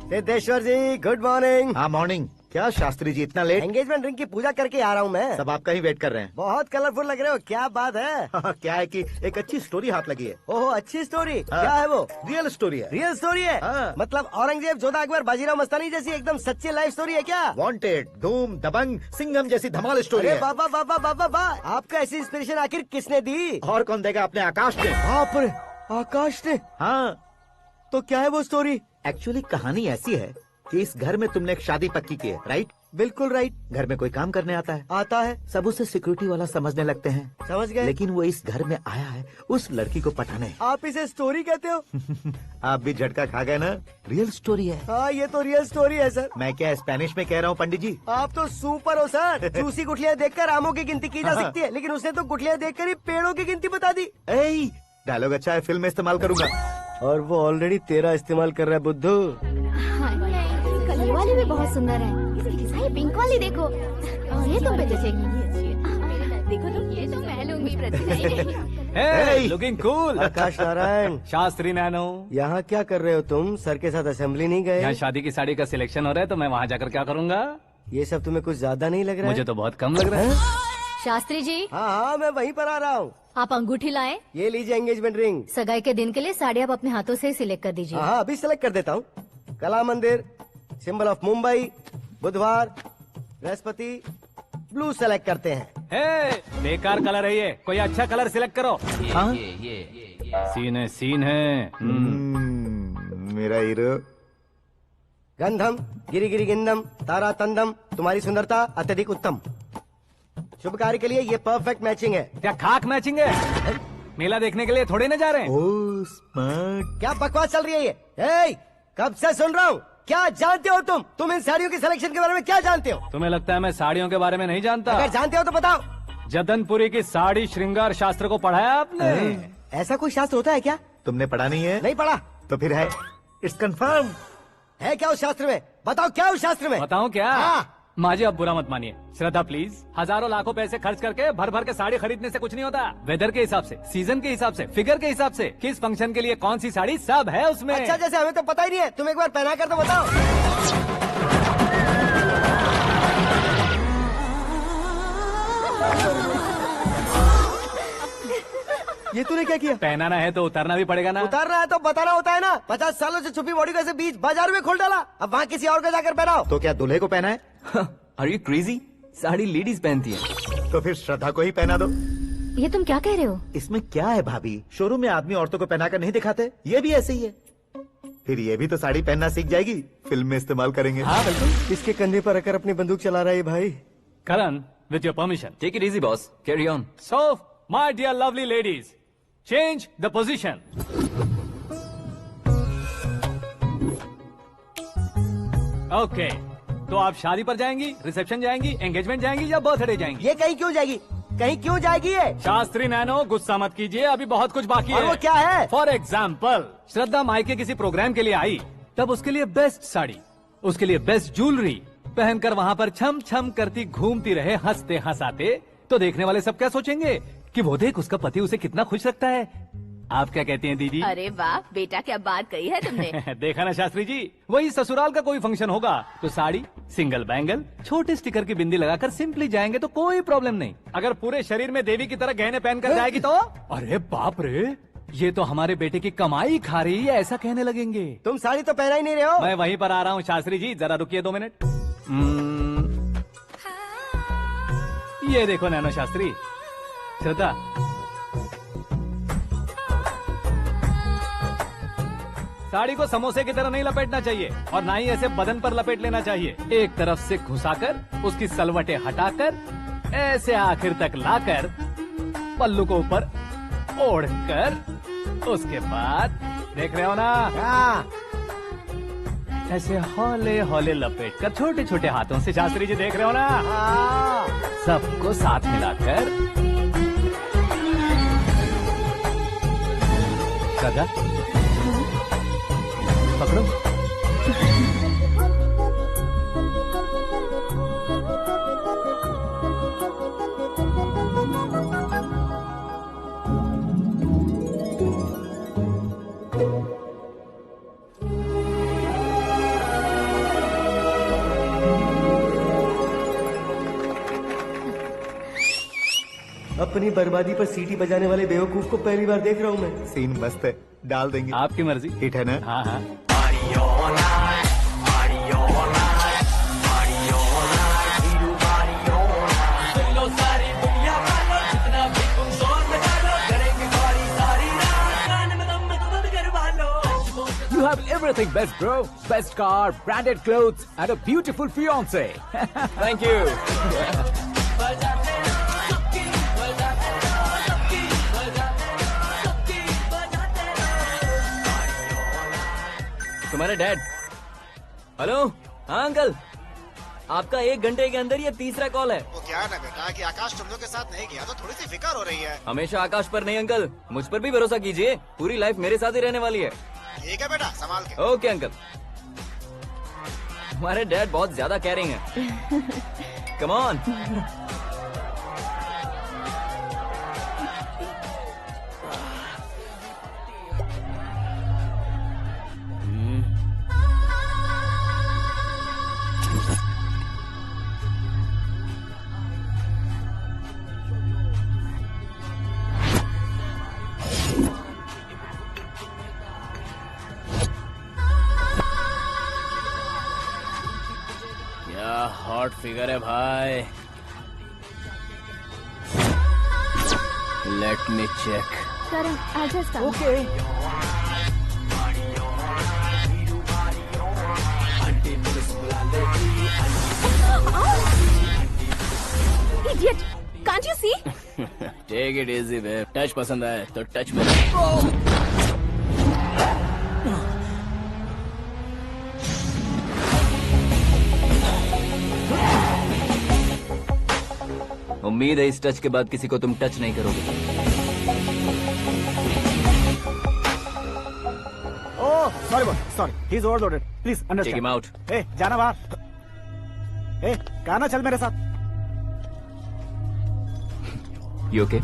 सिद्धेश्वर जी, गुड मॉर्निंग। हाँ मॉर्निंग। क्या शास्त्री जी इतना लेट? एंगेजमेंट रिंग की पूजा करके आ रहा हूँ मैं। सब आपका ही वेट कर रहे हैं। बहुत कलरफुल लग रहे हो, क्या बात है? क्या है कि एक अच्छी स्टोरी हाथ लगी है। ओहो, अच्छी स्टोरी। क्या है वो? रियल स्टोरी है। रियल स्टोरी है? मतलब औरंगजेब, जोधा अकबर, बाजीराव मस्तानी जैसी एकदम सच्ची लाइफ स्टोरी है क्या? वांटेड, धूम, दबंग, सिंघम जैसी धमाल स्टोरी है। बाबा बाबा बाबा बा, आपका ऐसी इंस्पिरेशन आखिर किसने दी? और कौन देगा? अपने आकाश ने। बाप रे, आकाश ने? हाँ। तो क्या है वो स्टोरी? एक्चुअली कहानी ऐसी है कि इस घर में तुमने एक शादी पक्की की है, राइट? बिल्कुल राइट। घर में कोई काम करने आता है? आता है। सब उसे सिक्योरिटी वाला समझने लगते हैं। समझ गए। लेकिन वो इस घर में आया है उस लड़की को पटाने। आप इसे स्टोरी कहते हो? आप भी झटका खा गए ना। रियल स्टोरी है। हाँ, ये तो रियल स्टोरी है सर। मैं क्या स्पेनिश में कह रहा हूँ पंडित जी? आप तो सुपर हो सर। चूसी गुठलियाँ देखकर आमों की गिनती की जा सकती है, लेकिन उसने तो गुठलियाँ देखकर ही पेड़ों की गिनती बता दी। डायलॉग अच्छा है, फिल्म में इस्तेमाल करूंगा। और वो ऑलरेडी तेरा इस्तेमाल कर रहा है बुद्धू। कलर वाली भी बहुत सुंदर है। इसकी डिजाइन पिंक वाली देखो, और ये तुम पे जचेगी। देखो तो, ये तो मैं लूंगी। Looking cool. Akash Narayan. Shastri Nano. यहाँ क्या कर रहे हो तुम? सर के साथ असेंबली नहीं गए? यहाँ शादी की साड़ी का सिलेक्शन हो रहा है, तो मैं वहाँ जाकर क्या करूँगा? ये सब तुम्हें कुछ ज्यादा नहीं लग रहा है? मुझे तो बहुत कम लग रहा है। शास्त्री जी। हाँ हाँ, मैं वहीं पर आ रहा हूँ। आप अंगूठी लाएं। ये लीजिए एंगेजमेंट रिंग। सगाई के दिन के लिए साड़ी आप अपने हाथों से सिलेक्ट कर दीजिए। हाँ, अभी सिलेक्ट कर देता हूँ। कला मंदिर, सिंबल ऑफ मुंबई, बुधवार, बृहस्पति, ब्लू सेलेक्ट करते हैं। बेकार कलर है ये, कोई अच्छा कलर सिलेक्ट करो। सीन है। मेरा हीरो। गंधम, गिरी गिरी गिंदम, तारा तंदम, तुम्हारी सुंदरता अत्यधिक उत्तम। शुभ कार्य के लिए ये परफेक्ट मैचिंग है। क्या खाक मैचिंग है? मेला देखने के लिए थोड़े न जा रहे हैं। Oh smart. क्या बकवास चल रही है ये? कब से सुन रहा हूँ। क्या जानते हो तुम इन साड़ियों की सिलेक्शन के बारे में क्या जानते हो? तुम्हें लगता है मैं साड़ियों के बारे में नहीं जानता? अगर जानते हो तो बताओ। जदनपुरी की साड़ी श्रृंगार शास्त्र को पढ़ा है आपने? ऐसा कोई शास्त्र होता है क्या? तुमने पढ़ा नहीं है? नहीं पढ़ा। तो फिर है। It's confirm. है क्या उस शास्त्र में? बताओ क्या उस शास्त्र में? बताऊं क्या? हाँ। माँ जी, अब बुरा मत मानिए। श्रद्धा प्लीज, हजारों लाखों पैसे खर्च करके भर भर के साड़ी खरीदने से कुछ नहीं होता। वेदर के हिसाब से, सीजन के हिसाब से, फिगर के हिसाब से, किस फंक्शन के लिए कौन सी साड़ी, सब है उसमें। अच्छा, जैसे हमें तो पता ही नहीं है, तुम एक बार पहना कर तो बताओ। ये तूने क्या किया? पहनाना है तो उतारना भी पड़ेगा ना। उतारना है तो बताना होता है ना। 50 सालों से छुपी बॉडी को ऐसे बीच बाजार में खोल डाला, अब वहाँ किसी और को जाकर पहनाओ। तो क्या दूल्हे को पहना है? Are you crazy? Sari ladies पहनती है। तो फिर श्रद्धा को ही पहना दो। ये तुम क्या कह रहे हो? इसमें क्या है भाभी? शोरूम में आदमी औरतों को पहनाकर नहीं दिखाते? ये भी ऐसे ही है। फिर ये भी तो साड़ी पहनना सीख जाएगी, फिल्म में इस्तेमाल करेंगे। हाँ बिल्कुल। इसके कंधे पर रखकर अपनी बंदूक चला रहा है भाई। Karan, with your permission. Take it easy boss, carry on. So my dear lovely ladies, change the position. Okay, तो आप शादी पर जाएंगी, रिसेप्शन जाएंगी, एंगेजमेंट जाएंगी या बर्थडे जाएंगी? ये कहीं क्यों जाएगी? कहीं क्यों जाएगी ये? शास्त्री नैनो, गुस्सा मत कीजिए, अभी बहुत कुछ बाकी है। और वो क्या है? फॉर एग्जाम्पल, श्रद्धा मायके किसी प्रोग्राम के लिए आई, तब उसके लिए बेस्ट साड़ी, उसके लिए बेस्ट ज्वेलरी, पहनकर वहाँ पर छम छम करती घूमती रहे हंसते हंसाते, तो देखने वाले सब क्या सोचेंगे कि वो देख उसका पति उसे कितना खुश रखता है। आप क्या कहती हैं दीदी? अरे वाह बेटा, क्या बात कही है तुमने। देखा ना शास्त्री जी, वही ससुराल का कोई फंक्शन होगा तो साड़ी, सिंगल बैंगल, छोटे स्टिकर की बिंदी लगाकर सिंपली जाएंगे तो कोई प्रॉब्लम नहीं। अगर पूरे शरीर में देवी की तरह गहने पहनकर जाएगी तो अरे बाप रे, ये तो हमारे बेटे की कमाई खा रही है, ऐसा कहने लगेंगे। तुम साड़ी तो पहना ही नहीं रहे हो। मैं वहीं पर आ रहा हूँ शास्त्री जी, जरा रुकिए 2 मिनट। ये देखो नैनो शास्त्री, श्रद्धा, साड़ी को समोसे की तरह नहीं लपेटना चाहिए और ना ही ऐसे बदन पर लपेट लेना चाहिए। एक तरफ से घुसाकर उसकी सलवटें हटाकर ऐसे आखिर तक लाकर पल्लू को ऊपर ओढ़कर, उसके बाद देख रहे हो ना, ऐसे हौले हौले लपेट कर छोटे छोटे हाथों से, शास्त्री जी देख रहे हो ना, सबको साथ मिलाकर श्रद्धा पकड़ो। अपनी बर्बादी पर सीटी बजाने वाले बेवकूफ को पहली बार देख रहा हूँ मैं। सीन मस्त है, डाल देंगे। आपकी मर्जी। हिट है ना? हाँ हाँ। You have everything best, bro. Best car, branded clothes, and a beautiful fiance. Thank you. तुम्हारे डैड। हेलो, हाँ अंकल, आपका 1 घंटे के अंदर ये तीसरा कॉल है। वो क्या है ना बेटा कि आकाश तुम लोग के साथ नहीं गया तो थोड़ी सी फिक्र हो रही है। हमेशा आकाश पर नहीं अंकल, मुझ पर भी भरोसा कीजिए, पूरी लाइफ मेरे साथ ही रहने वाली है। ठीक है बेटा, संभाल के। Okay uncle. हमारे डैड बहुत ज्यादा केयरिंग है। Come on. हॉट फिगर है भाई। Let me check. करण आजा सामने। Okay. Idiot! Can't you see? Take it easy babe. Touch पसंद आए तो टच में। उम्मीद है इस टच के बाद किसी को तुम टच नहीं करोगे। Oh sorry, he is overloaded, please take understand. Him out. ए जाना बाहर। ए गाना चल मेरे साथ। You okay?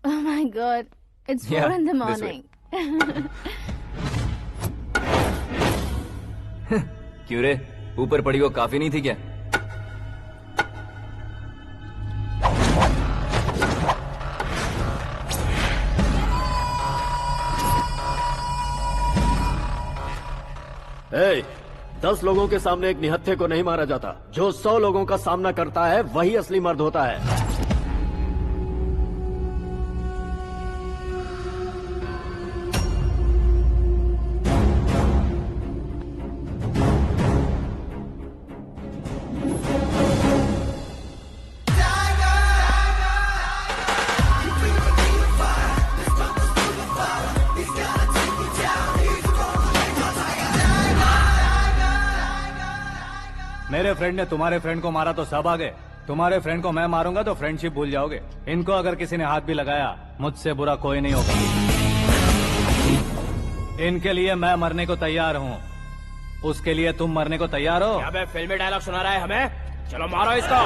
Oh my God! It's 4 Yeah, in the this way. morning. क्यों रे, ऊपर पड़ी वो काफी नहीं थी क्या? ए, 10 लोगों के सामने एक निहत्थे को नहीं मारा जाता। जो 100 लोगों का सामना करता है वही असली मर्द होता है। मेरे फ्रेंड ने तुम्हारे फ्रेंड को मारा तो सब आ गए, तुम्हारे फ्रेंड को मैं मारूंगा तो फ्रेंडशिप भूल जाओगे। इनको अगर किसी ने हाथ भी लगाया, मुझसे बुरा कोई नहीं होगा। इनके लिए मैं मरने को तैयार हूँ, उसके लिए तुम मरने को तैयार हो? क्या फिल्मी डायलॉग सुना रहा है हमें? चलो मारो इसको।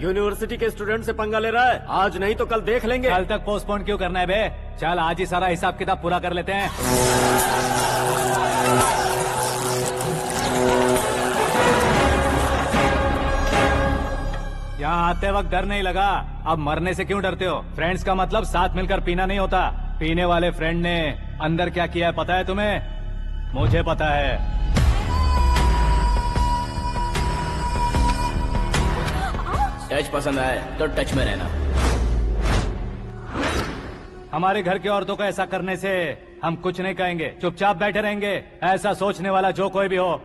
यूनिवर्सिटी के स्टूडेंट से पंगा ले रहा है, आज नहीं तो कल देख लेंगे। कल तक पोस्टपोन क्यों करना है बे? चल आज ही सारा हिसाब किताब पूरा कर लेते हैं। यहाँ आते वक्त डर नहीं लगा, अब मरने से क्यों डरते हो? फ्रेंड्स का मतलब साथ मिलकर पीना नहीं होता। पीने वाले फ्रेंड ने अंदर क्या किया है पता है तुम्हें? मुझे पता है। टच पसंद आए तो टच में रहना। हमारे घर की औरतों को ऐसा करने से हम कुछ नहीं कहेंगे, चुपचाप बैठे रहेंगे। ऐसा सोचने वाला जो कोई भी हो,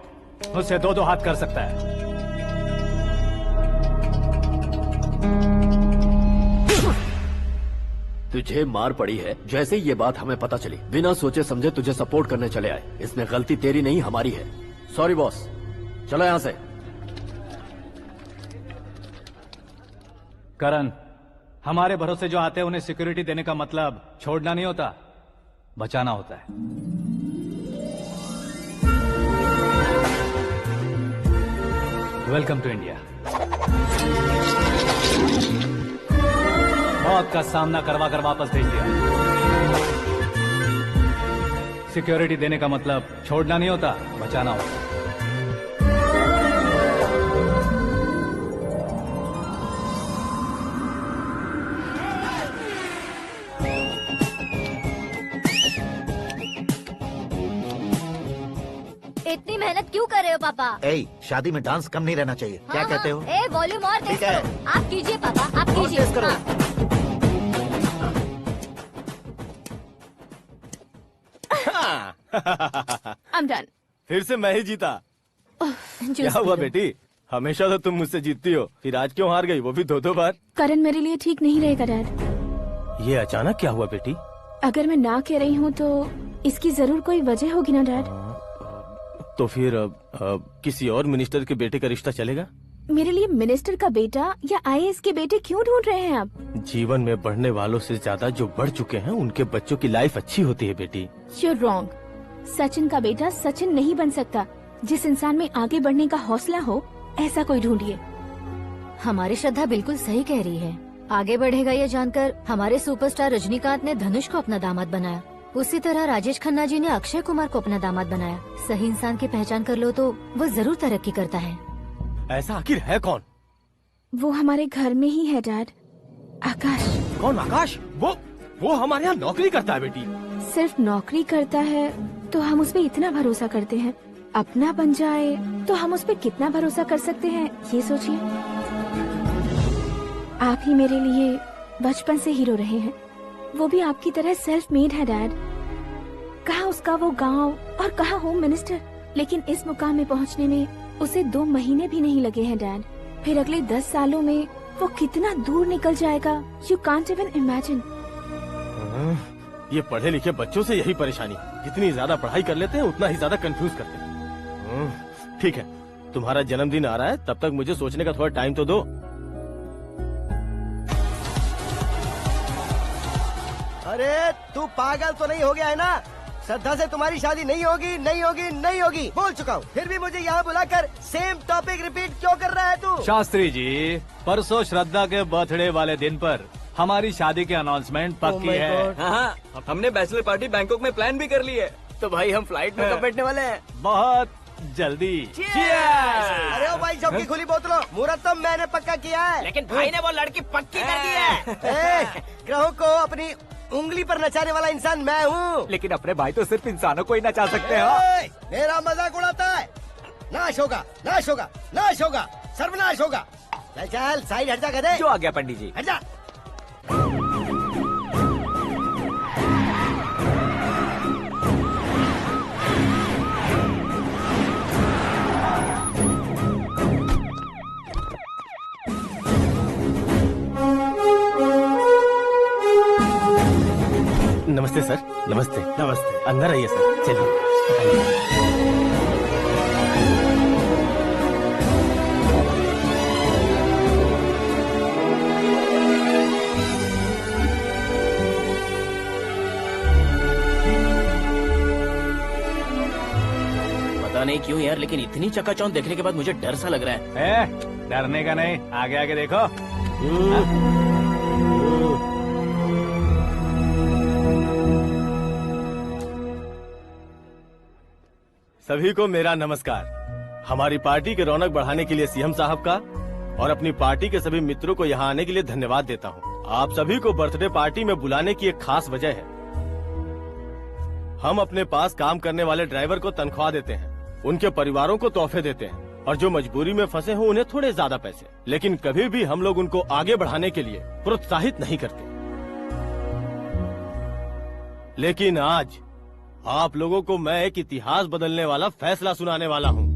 उससे दो हाथ कर सकता है। तुझे मार पड़ी है जैसे ये बात हमें पता चली, बिना सोचे समझे तुझे सपोर्ट करने चले आए। इसमें गलती तेरी नहीं हमारी है। सॉरी बॉस, चलो यहाँ से। करण, हमारे भरोसे जो आते हैं उन्हें सिक्योरिटी देने का मतलब छोड़ना नहीं होता, बचाना होता है। Welcome to India. मौत का सामना करवा कर वापस भेज दिया। सिक्योरिटी देने का मतलब छोड़ना नहीं होता, बचाना होता है। इतनी मेहनत क्यों कर रहे हो पापा? शादी में डांस कम नहीं रहना चाहिए। क्या कहते हो? वॉल्यूम और तेज ठीक है। करो। आप कीजिए पापा, आप कीजिए। तेज करो। I'm done. फिर से मैं ही जीता। क्या हुआ बेटी? हमेशा तो तुम मुझसे जीतती हो, फिर आज क्यों हार गई, वो भी दो बार? करण मेरे लिए ठीक नहीं रहेगा डैड। ये अचानक क्या हुआ बेटी? अगर मैं ना कह रही हूँ तो इसकी जरूर कोई वजह होगी ना डैड। तो फिर किसी और मिनिस्टर के बेटे का रिश्ता चलेगा? मेरे लिए मिनिस्टर का बेटा या आईएएस के बेटे क्यों ढूंढ रहे हैं आप? जीवन में बढ़ने वालों से ज्यादा जो बढ़ चुके हैं उनके बच्चों की लाइफ अच्छी होती है बेटी। You're wrong. सचिन का बेटा सचिन नहीं बन सकता। जिस इंसान में आगे बढ़ने का हौसला हो, ऐसा कोई ढूंढिए। हमारी श्रद्धा बिल्कुल सही कह रही है। आगे बढ़ेगा ये जानकर हमारे सुपरस्टार रजनीकांत ने धनुष को अपना दामाद बनाया। उसी तरह राजेश खन्ना जी ने अक्षय कुमार को अपना दामाद बनाया। सही इंसान की पहचान कर लो तो वो जरूर तरक्की करता है। ऐसा आखिर है कौन? वो हमारे घर में ही है डैड, आकाश। कौन आकाश? वो हमारे यहाँ नौकरी करता है बेटी। सिर्फ नौकरी करता है तो हम उस पर इतना भरोसा करते हैं, अपना बन जाए तो हम उस पर कितना भरोसा कर सकते हैं, ये सोचिए। आप ही मेरे लिए बचपन से हीरो रहे हैं, वो भी आपकी तरह सेल्फ मेड है डैड। कहाँ उसका वो गांव और कहाँ होम मिनिस्टर, लेकिन इस मुकाम में पहुँचने में उसे 2 महीने भी नहीं लगे हैं डैड। फिर अगले 10 सालों में वो कितना दूर निकल जाएगा, यू कांट इवन इमेजिन। ये पढ़े लिखे बच्चों से यही परेशानी, जितनी ज्यादा पढ़ाई कर लेते हैं उतना ही ज्यादा कंफ्यूज करते हैं। ठीक है, तुम्हारा जन्मदिन आ रहा है, तब तक मुझे सोचने का थोड़ा टाइम तो दो। अरे तू पागल तो नहीं हो गया है ना? श्रद्धा से तुम्हारी शादी नहीं होगी, नहीं होगी, नहीं होगी, बोल चुका हूँ। फिर भी मुझे यहाँ बुलाकर सेम टॉपिक रिपीट क्यों कर रहा है तू? शास्त्री जी, परसों श्रद्धा के बर्थडे वाले दिन पर हमारी शादी की अनाउंसमेंट पक्की है। हाँ, हमने बैचलर पार्टी बैंकॉक में प्लान भी कर ली है। तो भाई हम फ्लाइट में कब बैठने वाले हैं? बहुत जल्दी। अरे ओ भाई, सबकी खुली बोतलों, मुहूर्त तो मैंने पक्का किया है। लेकिन भाई ने वो लड़की पक्की कर दी है। ग्रहों को अपनी उंगली पर नचाने वाला इंसान मैं हूँ। लेकिन अपने भाई तो सिर्फ इंसानों को ही नचा सकते हैं। मेरा मजाक उड़ाता है? नाश होगा, नाश होगा, नाश होगा, सर्वनाश होगा। चल चल साइड हट जा गधे। जो आ गया पंडित जी। हट जा। नमस्ते सर। नमस्ते। नमस्ते। अंदर आइए सर, चलिए। पता नहीं क्यों यार, लेकिन इतनी चकाचौंध देखने के बाद मुझे डर सा लग रहा है। डरने का नहीं, आगे आगे देखो। सभी को मेरा नमस्कार। हमारी पार्टी के रौनक बढ़ाने के लिए सीएम साहब का और अपनी पार्टी के सभी मित्रों को यहाँ आने के लिए धन्यवाद देता हूँ। आप सभी को बर्थडे पार्टी में बुलाने की एक खास वजह है। हम अपने पास काम करने वाले ड्राइवर को तनख्वाह देते हैं, उनके परिवारों को तोहफे देते हैं और जो मजबूरी में फंसे हो उन्हें थोड़े ज्यादा पैसे, लेकिन कभी भी हम लोग उनको आगे बढ़ाने के लिए प्रोत्साहित नहीं करते। लेकिन आज आप लोगों को मैं एक इतिहास बदलने वाला फैसला सुनाने वाला हूँ।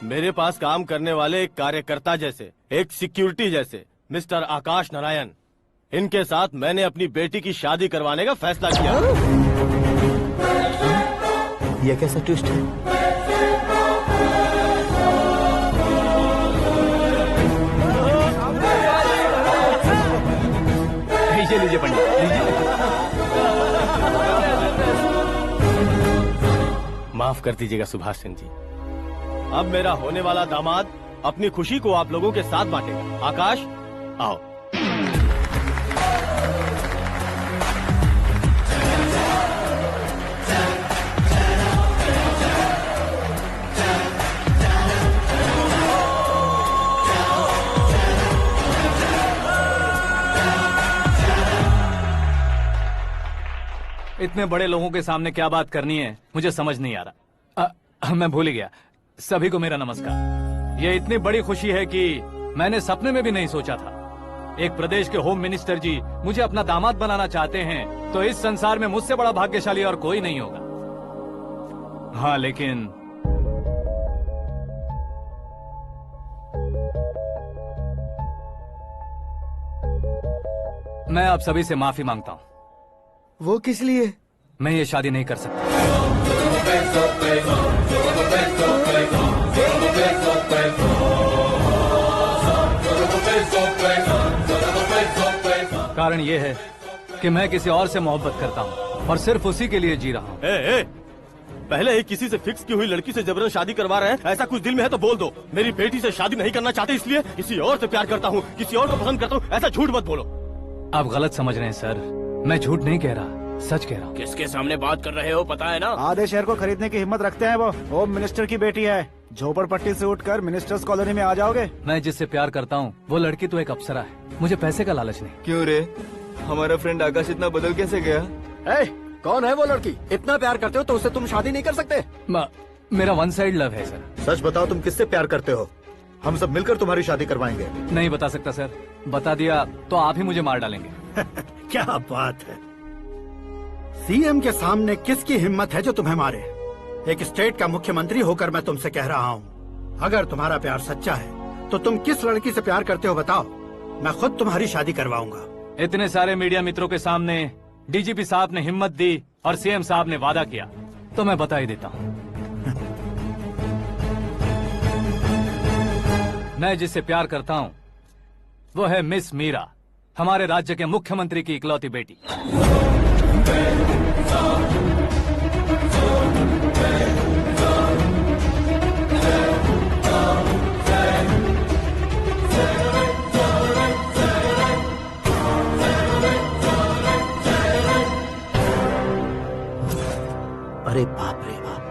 मेरे पास काम करने वाले एक कार्यकर्ता जैसे, एक सिक्योरिटी जैसे मिस्टर आकाश नारायण, इनके साथ मैंने अपनी बेटी की शादी करवाने का फैसला किया। यह कैसा ट्विस्ट है? लीजिए पंडित, लीजिए। माफ कर दीजिएगा सुभाष सिंह जी। अब मेरा होने वाला दामाद अपनी खुशी को आप लोगों के साथ बांटेगा। आकाश, आओ। इतने बड़े लोगों के सामने क्या बात करनी है मुझे समझ नहीं आ रहा। मैं भूल ही गया। सभी को मेरा नमस्कार। ये इतनी बड़ी खुशी है कि मैंने सपने में भी नहीं सोचा था। एक प्रदेश के होम मिनिस्टर जी मुझे अपना दामाद बनाना चाहते हैं तो इस संसार में मुझसे बड़ा भाग्यशाली और कोई नहीं होगा। हाँ, लेकिन मैं आप सभी से माफी मांगता हूँ। वो किस लिए? मैं ये शादी नहीं कर सकता। कारण ये है कि मैं किसी और से मोहब्बत करता हूँ और सिर्फ उसी के लिए जी रहा हूँ। पहले ही किसी से फिक्स की हुई लड़की से जबरन शादी करवा रहे हैं। ऐसा कुछ दिल में है तो बोल दो। मेरी बेटी से शादी नहीं करना चाहते इसलिए किसी और से प्यार करता हूँ, किसी और को पसंद करता हूँ, ऐसा झूठ मत बोलो। आप गलत समझ रहे हैं सर, मैं झूठ नहीं कह रहा, सच कह रहा हूँ। किसके सामने बात कर रहे हो पता है ना? आधे शहर को खरीदने की हिम्मत रखते हैं वो। होम मिनिस्टर की बेटी है। झोपड़पट्टी से उठकर मिनिस्टर्स कॉलोनी में आ जाओगे। मैं जिससे प्यार करता हूँ वो लड़की तो एक अप्सरा है, मुझे पैसे का लालच नहीं। क्यों रे, हमारा फ्रेंड आकाश इतना बदल कैसे गया? कौन है वो लड़की? इतना प्यार करते हो तो उससे तुम शादी नहीं कर सकते? मेरा वन साइड लव है सर। सच बताओ, तुम किससे प्यार करते हो? हम सब मिलकर तुम्हारी शादी करवाएंगे। नहीं बता सकता सर, बता दिया तो आप ही मुझे मार डालेंगे। क्या बात है, सीएम के सामने किसकी हिम्मत है जो तुम्हें मारे? एक स्टेट का मुख्यमंत्री होकर मैं तुमसे कह रहा हूँ, अगर तुम्हारा प्यार सच्चा है तो तुम किस लड़की से प्यार करते हो बताओ, मैं खुद तुम्हारी शादी करवाऊंगा। इतने सारे मीडिया मित्रों के सामने डीजीपी साहब ने हिम्मत दी और सीएम साहब ने वादा किया तो मैं बता ही देता हूँ। मैं जिससे प्यार करता हूँ वो है मिस मीरा, हमारे राज्य के मुख्यमंत्री की इकलौती बेटी। अरे बाप रे बाप,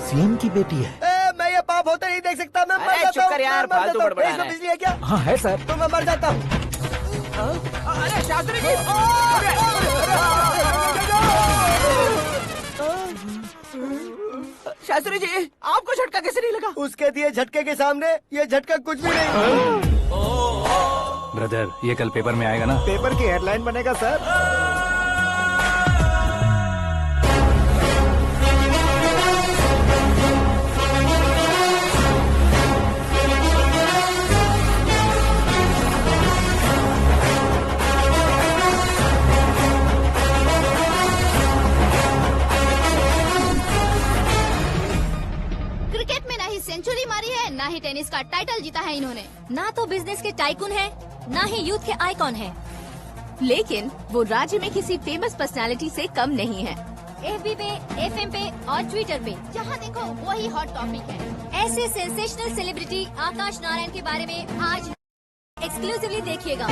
सीएम की बेटी है। मैं ये पाप होते नहीं देख सकता। मैं मर जाता चुप कर यार, फालतू बड़बड़ा रहा है। बिजली है क्या? हाँ है सर। तो मैं मर जाता हूँ। अरे शास्त्री जी, शास्त्री जी आपको झटका कैसे नहीं लगा? उसके दिए झटके के सामने ये झटका कुछ भी नहीं। ब्रदर, ये कल पेपर में आएगा ना? पेपर की हेडलाइन बनेगा सर। टाइटल जीता है इन्होंने। ना तो बिजनेस के टाइकून है, ना ही यूथ के आइकॉन है, लेकिन वो राज्य में किसी फेमस पर्सनालिटी से कम नहीं है। FB पे, FM पे और ट्विटर पे जहाँ देखो वही हॉट टॉपिक है। ऐसे सेंसेशनल सेलिब्रिटी आकाश नारायण के बारे में आज एक्सक्लूसिवली देखिएगा।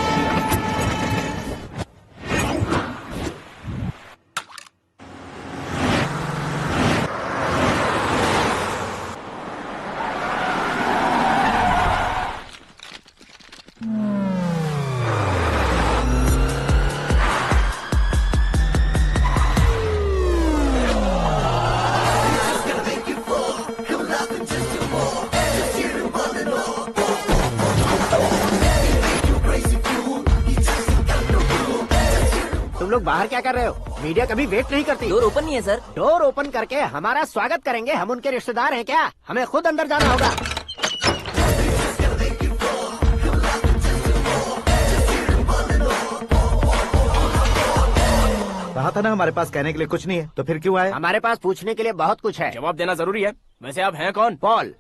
तुम लोग बाहर क्या कर रहे हो? मीडिया कभी वेट नहीं करती। डोर ओपन नहीं है सर। डोर ओपन करके हमारा स्वागत करेंगे? हम उनके रिश्तेदार हैं क्या? हमें खुद अंदर जाना होगा। कहा था ना हमारे पास कहने के लिए कुछ नहीं है, तो फिर क्यों आए? हमारे पास पूछने के लिए बहुत कुछ है। जवाब देना जरूरी है। वैसे आप हैं कौन? पॉल,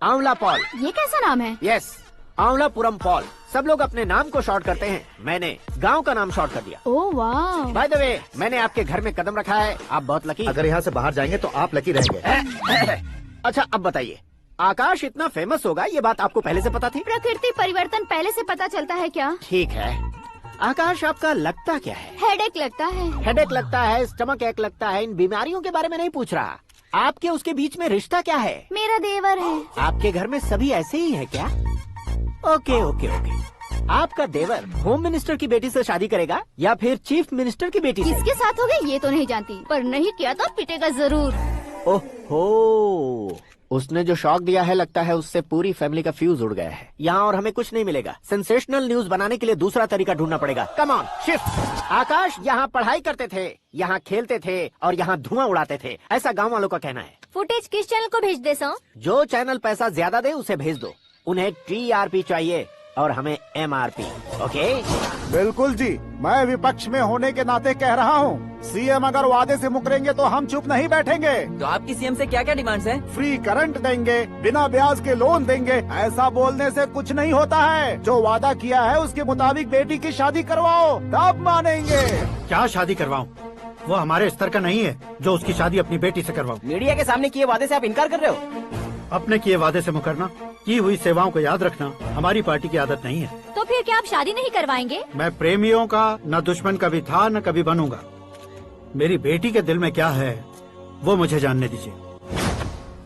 आंवला पॉल। ये कैसा नाम है? Yes, Anwalapuram Paul. सब लोग अपने नाम को शॉर्ट करते हैं, मैंने गांव का नाम शॉर्ट कर दिया। ओह वाह। बाय द वे, मैंने आपके घर में कदम रखा है, आप बहुत लकी। अगर यहाँ से बाहर जाएंगे तो आप लकी रहेंगे। अच्छा अब बताइए, आकाश इतना फेमस होगा ये बात आपको पहले से पता थी? प्रकृति परिवर्तन पहले से पता चलता है क्या? ठीक है, आकाश आपका लगता क्या है? हेडेक लगता है। हेडेक लगता है, स्टमक एक लगता है, इन बीमारियों के बारे में नहीं पूछ रहा। आपके उसके बीच में रिश्ता क्या है? मेरा देवर है। आपके घर में सभी ऐसे ही है क्या? Okay okay okay. आपका देवर होम मिनिस्टर की बेटी से शादी करेगा या फिर चीफ मिनिस्टर की बेटी से? किसके साथ होगा ये तो नहीं जानती, पर नहीं किया तो पिटेगा जरूर। ओहो, उसने जो शॉक दिया है लगता है उससे पूरी फैमिली का फ्यूज उड़ गया है। यहाँ और हमें कुछ नहीं मिलेगा। सेंसेशनल न्यूज बनाने के लिए दूसरा तरीका ढूंढना पड़ेगा। Come on, shift. आकाश यहाँ पढ़ाई करते थे, यहाँ खेलते थे और यहाँ धुआं उड़ाते थे, ऐसा गाँव वालों का कहना है। फुटेज किस चैनल को भेज दे सो? जो चैनल पैसा ज्यादा दे उसे भेज दो। उन्हें TRP चाहिए और हमें MRP। ओके? बिल्कुल जी, मैं विपक्ष में होने के नाते कह रहा हूँ, सीएम अगर वादे से मुकरेंगे तो हम चुप नहीं बैठेंगे। तो आपकी सीएम से क्या क्या डिमांड्स हैं? फ्री करंट देंगे, बिना ब्याज के लोन देंगे। ऐसा बोलने से कुछ नहीं होता है। जो वादा किया है उसके मुताबिक बेटी की शादी करवाओ, तब मानेंगे। क्या शादी करवाऊं? वो हमारे स्तर का नहीं है जो उसकी शादी अपनी बेटी से करवाऊं। मीडिया के सामने किए वादे से आप इनकार कर रहे हो? अपने किए वादे से मुकरना, की हुई सेवाओं को याद रखना हमारी पार्टी की आदत नहीं है। तो फिर क्या आप शादी नहीं करवाएंगे? मैं प्रेमियों का न दुश्मन कभी था न कभी बनूंगा। मेरी बेटी के दिल में क्या है वो मुझे जानने दीजिए।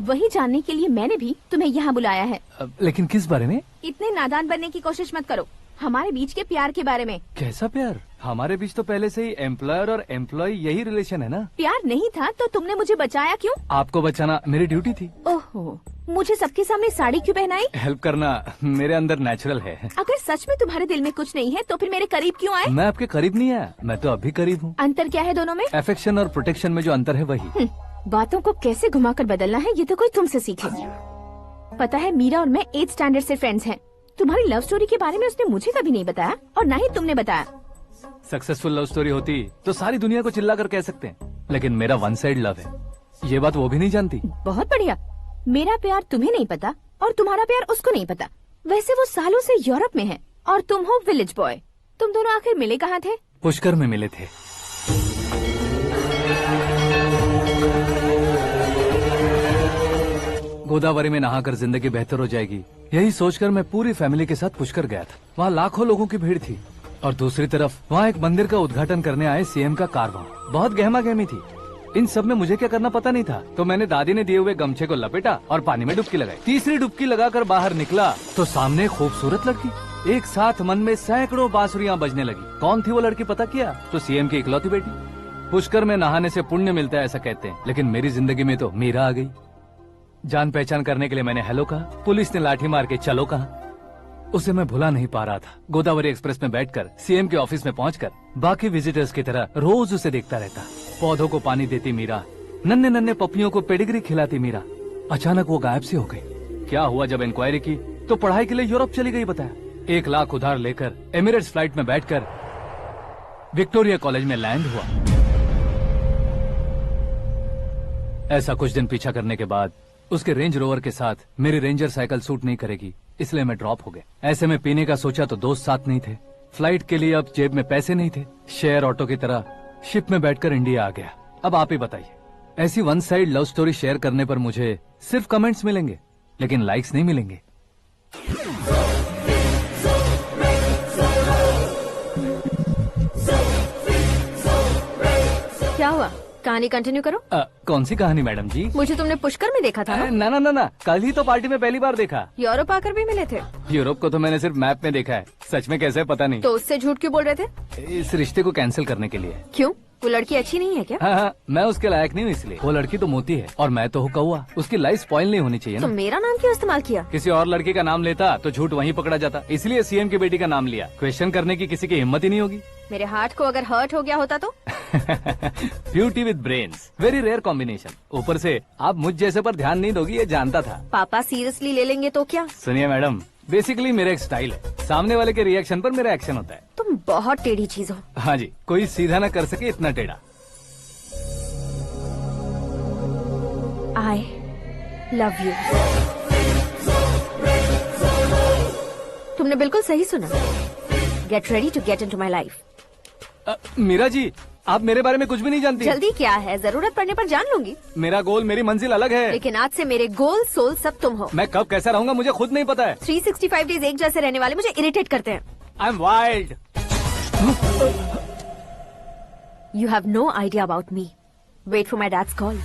वही जानने के लिए मैंने भी तुम्हें यहाँ बुलाया है। लेकिन किस बारे में? इतने नादान बनने की कोशिश मत करो। हमारे बीच के प्यार के बारे में। कैसा प्यार? हमारे बीच तो पहले से ही एम्प्लॉयर और एम्प्लॉय यही रिलेशन है ना। प्यार नहीं था तो तुमने मुझे बचाया क्यों? आपको बचाना मेरी ड्यूटी थी। ओहो, मुझे सबके सामने साड़ी क्यों पहनाई? हेल्प करना मेरे अंदर नेचुरल है। अगर सच में तुम्हारे दिल में कुछ नहीं है तो फिर मेरे करीब क्यों आए? मैं आपके करीब नहीं आया, मैं तो अभी करीब हूँ। अंतर क्या है दोनों में? अफेक्शन और प्रोटेक्शन में जो अंतर है वही। बातों को कैसे घुमाकर बदलना है ये तो कोई तुमसे सीखे। पता है, मीरा और मैं 8th स्टैंडर्ड से फ्रेंड्स हैं। तुम्हारी लव स्टोरी के बारे में उसने मुझे कभी नहीं बताया और ना ही तुमने बताया। सक्सेसफुल लव स्टोरी होती तो सारी दुनिया को चिल्ला कर कह सकते हैं, लेकिन मेरा वन साइड लव है, ये बात वो भी नहीं जानती। बहुत बढ़िया। मेरा प्यार तुम्हें नहीं पता और तुम्हारा प्यार उसको नहीं पता। वैसे वो सालों से यूरोप में है और तुम हो विलेज बॉय। तुम दोनों आखिर मिले कहाँ थे? पुष्कर में मिले थे। गोदावरी में नहाकर जिंदगी बेहतर हो जाएगी, यही सोचकर मैं पूरी फैमिली के साथ पुष्कर गया था। वहाँ लाखों लोगों की भीड़ थी और दूसरी तरफ वहाँ एक मंदिर का उद्घाटन करने आए सीएम का कारवां। बहुत गहमा गहमी थी। इन सब में मुझे क्या करना पता नहीं था, तो मैंने दादी ने दिए हुए गमछे को लपेटा और पानी में डुबकी लगाई। तीसरी डुबकी लगाकर बाहर निकला तो सामने खूबसूरत लड़की। एक साथ मन में सैकड़ों बांसुरियां बजने लगी। कौन थी वो लड़की पता किया? तो सीएम की इकलौती बेटी। पुष्कर में नहाने से पुण्य मिलता है ऐसा कहते हैं, लेकिन मेरी जिंदगी में तो मीरा आ गई। जान पहचान करने के लिए मैंने हेलो कहा, पुलिस ने लाठी मार के चलो कहा। उसे मैं भुला नहीं पा रहा था। गोदावरी एक्सप्रेस में बैठकर सीएम के ऑफिस में पहुंचकर बाकी विजिटर्स की तरह रोज उसे देखता रहता। पौधों को पानी देती मीरा, नन्हे नन्हे पपियों को पेडिग्री खिलाती मीरा। अचानक वो गायब सी हो गई। क्या हुआ? जब इंक्वायरी की तो पढ़ाई के लिए यूरोप चली गई बताया। 1 लाख उधार लेकर एमिरेट्स फ्लाइट में बैठकर विक्टोरिया कॉलेज में लैंड हुआ। ऐसा कुछ दिन पीछा करने के बाद उसके रेंज रोवर के साथ मेरी रेंजर साइकिल सूट नहीं करेगी, इसलिए मैं ड्रॉप हो गया। ऐसे में पीने का सोचा तो दोस्त साथ नहीं थे, फ्लाइट के लिए अब जेब में पैसे नहीं थे, शेयर ऑटो की तरह शिप में बैठकर इंडिया आ गया। अब आप ही बताइए, ऐसी one side love story share करने पर मुझे सिर्फ कमेंट्स मिलेंगे लेकिन लाइक्स नहीं मिलेंगे। क्या हुआ, कहानी कंटिन्यू करो। कौन सी कहानी मैडम जी? मुझे तुमने पुष्कर में देखा था ना? ना ना ना ना, कल ही तो पार्टी में पहली बार देखा। यूरोप आकर भी मिले थे? यूरोप को तो मैंने सिर्फ मैप में देखा है, सच में कैसे पता नहीं। तो उससे झूठ क्यों बोल रहे थे? इस रिश्ते को कैंसिल करने के लिए। क्यों, वो लड़की अच्छी नहीं है क्या? हाँ, मैं उसके लायक नहीं हूँ इसलिए। वो लड़की तो मोती है और मैं तो हूँ कौवा, उसकी लाइफ स्पॉइल नहीं होनी चाहिए ना। तो मेरा नाम क्यों इस्तेमाल किया? किसी और लड़की का नाम लेता तो झूठ वहीं पकड़ा जाता, इसलिए सीएम की बेटी का नाम लिया। क्वेश्चन करने की किसी की हिम्मत ही नहीं होगी। मेरे हार्ट को अगर हर्ट हो गया होता तो? Beauty with brains, very rare combination. ऊपर से आप मुझ जैसे पर ध्यान नहीं दोगी ये जानता था। पापा सीरियसली ले लेंगे तो क्या? सुनिए मैडम, बेसिकली मेरा एक स्टाइल है, सामने वाले के रिएक्शन पर मेरा एक्शन होता है। तुम बहुत टेढ़ी चीज हो। हाँ जी, कोई सीधा न कर सके इतना टेढ़ा। I love you. तुमने बिल्कुल सही सुना। Get ready to get into my life. Meera ji, आप मेरे बारे में कुछ भी नहीं जानती। जल्दी क्या है, जरूरत पड़ने पर जान लूंगी। मेरा गोल, मेरी मंजिल अलग है। लेकिन आज से मेरे गोल सोल सब तुम हो। मैं कब कैसा रहूंगा मुझे खुद नहीं पता है। 365 डेज एक जैसे रहने वाले मुझे इरिटेट करते हैं। I'm wild. You have no idea about me. Wait for my dad's call.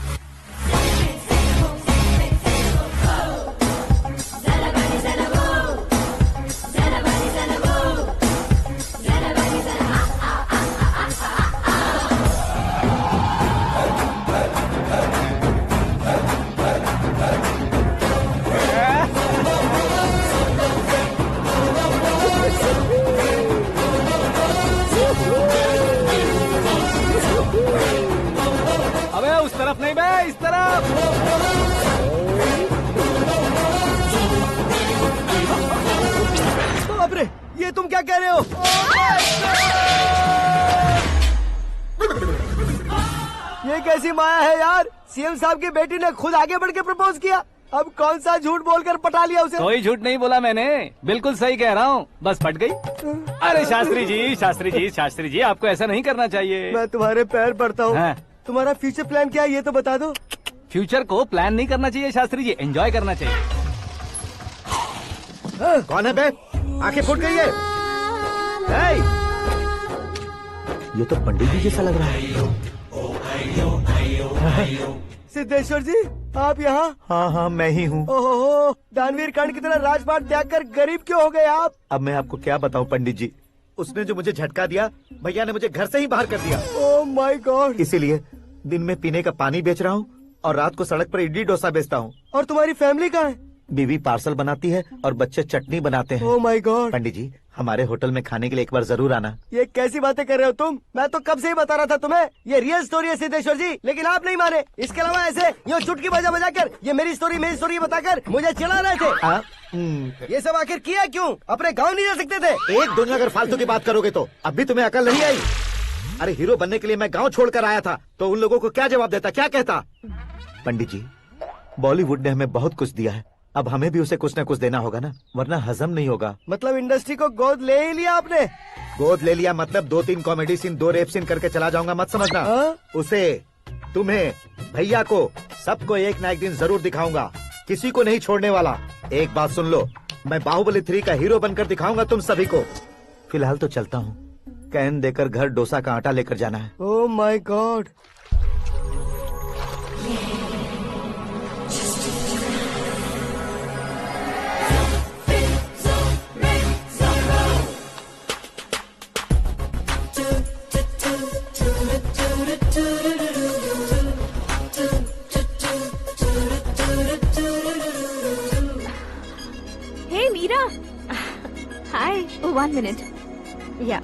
तरफ नहीं बे, इस तरफ। बाप रे, ये तुम क्या कह रहे हो? ये कैसी माया है यार? सीएम साहब की बेटी ने खुद आगे बढ़ के प्रपोज किया, अब कौन सा झूठ बोलकर पटा लिया उसे? कोई झूठ नहीं बोला मैंने, बिल्कुल सही कह रहा हूँ, बस पट गई। अरे शास्त्री जी, शास्त्री जी, शास्त्री जी, आपको ऐसा नहीं करना चाहिए। मैं तुम्हारे पैर पड़ता हूँ। हाँ। तुम्हारा फ्यूचर प्लान क्या है ये तो बता दो। फ्यूचर को प्लान नहीं करना चाहिए शास्त्री जी, एंजॉय करना चाहिए। कौन है बे? आंखें फूट गई है। ये तो पंडित जी जैसा लग रहा है। सिद्धेश्वर जी, आप यहाँ? हाँ हाँ, मैं ही हूँ। ओहो, दानवीर कांड की तरह राजपाट त्याग कर गरीब क्यों हो गए आप? अब मैं आपको क्या बताऊँ पंडित जी, उसने जो मुझे झटका दिया, भैया ने मुझे घर से ही बाहर कर दिया। Oh my God. इसीलिए दिन में पीने का पानी बेच रहा हूँ और रात को सड़क पर इडली डोसा बेचता हूँ। और तुम्हारी फैमिली कहाँ है? बीवी पार्सल बनाती है और बच्चे चटनी बनाते हैं। Oh my God. पंडित जी, हमारे होटल में खाने के लिए एक बार जरूर आना। ये कैसी बातें कर रहे हो तुम? मैं तो कब से ही बता रहा था तुम्हें, ये रियल स्टोरी है सिद्धेश्वर जी, लेकिन आप नहीं माने। इसके अलावा ऐसे यूँ चुटकी बजा कर ये मेरी स्टोरी बताकर मुझे चिढ़ा रहे थे। ये सब आखिर किया क्यों? अपने गाँव नहीं जा सकते थे? एक दिन अगर फालतू की बात करोगे तो अब भी तुम्हें अकल नहीं आई। अरे हीरो बनने के लिए मैं गाँव छोड़कर आया था तो उन लोगों को क्या जवाब देता, क्या कहता? पंडित जी, बॉलीवुड ने हमें बहुत कुछ दिया है, अब हमें भी उसे कुछ न कुछ देना होगा ना, वरना हजम नहीं होगा। मतलब इंडस्ट्री को गोद ले ही लिया आपने? गोद ले लिया मतलब 2-3 कॉमेडी सीन, 2 रेप सीन करके चला जाऊंगा मत समझना। उसे, तुम्हें, भैया को, सबको एक ना एक दिन जरूर दिखाऊंगा, किसी को नहीं छोड़ने वाला। एक बात सुन लो, मैं बाहुबली 3 का हीरो बनकर दिखाऊंगा तुम सभी को। फिलहाल तो चलता हूँ, कैन देकर घर डोसा का आटा लेकर जाना है। Oh my God. Hey Meera. Hi. Oh, 1 minute. Yeah.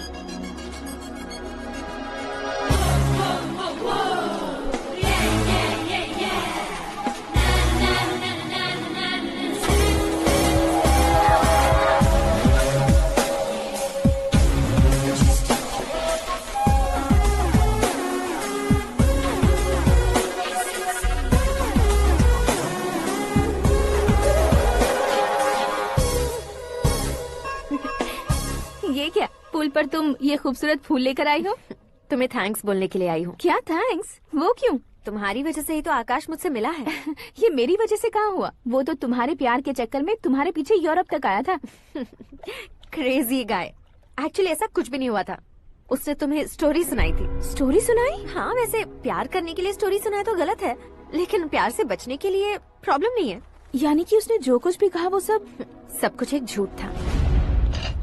पुल पर तुम ये खूबसूरत फूल लेकर आई हो? तुम्हें थैंक्स बोलने के लिए आई हूँ। क्या थैंक्स? वो क्यों? तुम्हारी वजह से ही तो आकाश मुझसे मिला है। ये मेरी वजह से कहाँ हुआ? वो तो तुम्हारे प्यार के चक्कर में तुम्हारे पीछे यूरोप तक आया था। Crazy guy. एक्चुअली ऐसा कुछ भी नहीं हुआ था। उसने तुम्हें स्टोरी सुनाई थी। स्टोरी सुनाई? हाँ, वैसे प्यार करने के लिए स्टोरी सुनाए तो गलत है, लेकिन प्यार से बचने के लिए प्रॉब्लम नहीं है। यानी कि उसने जो कुछ भी कहा वो सब कुछ एक झूठ था।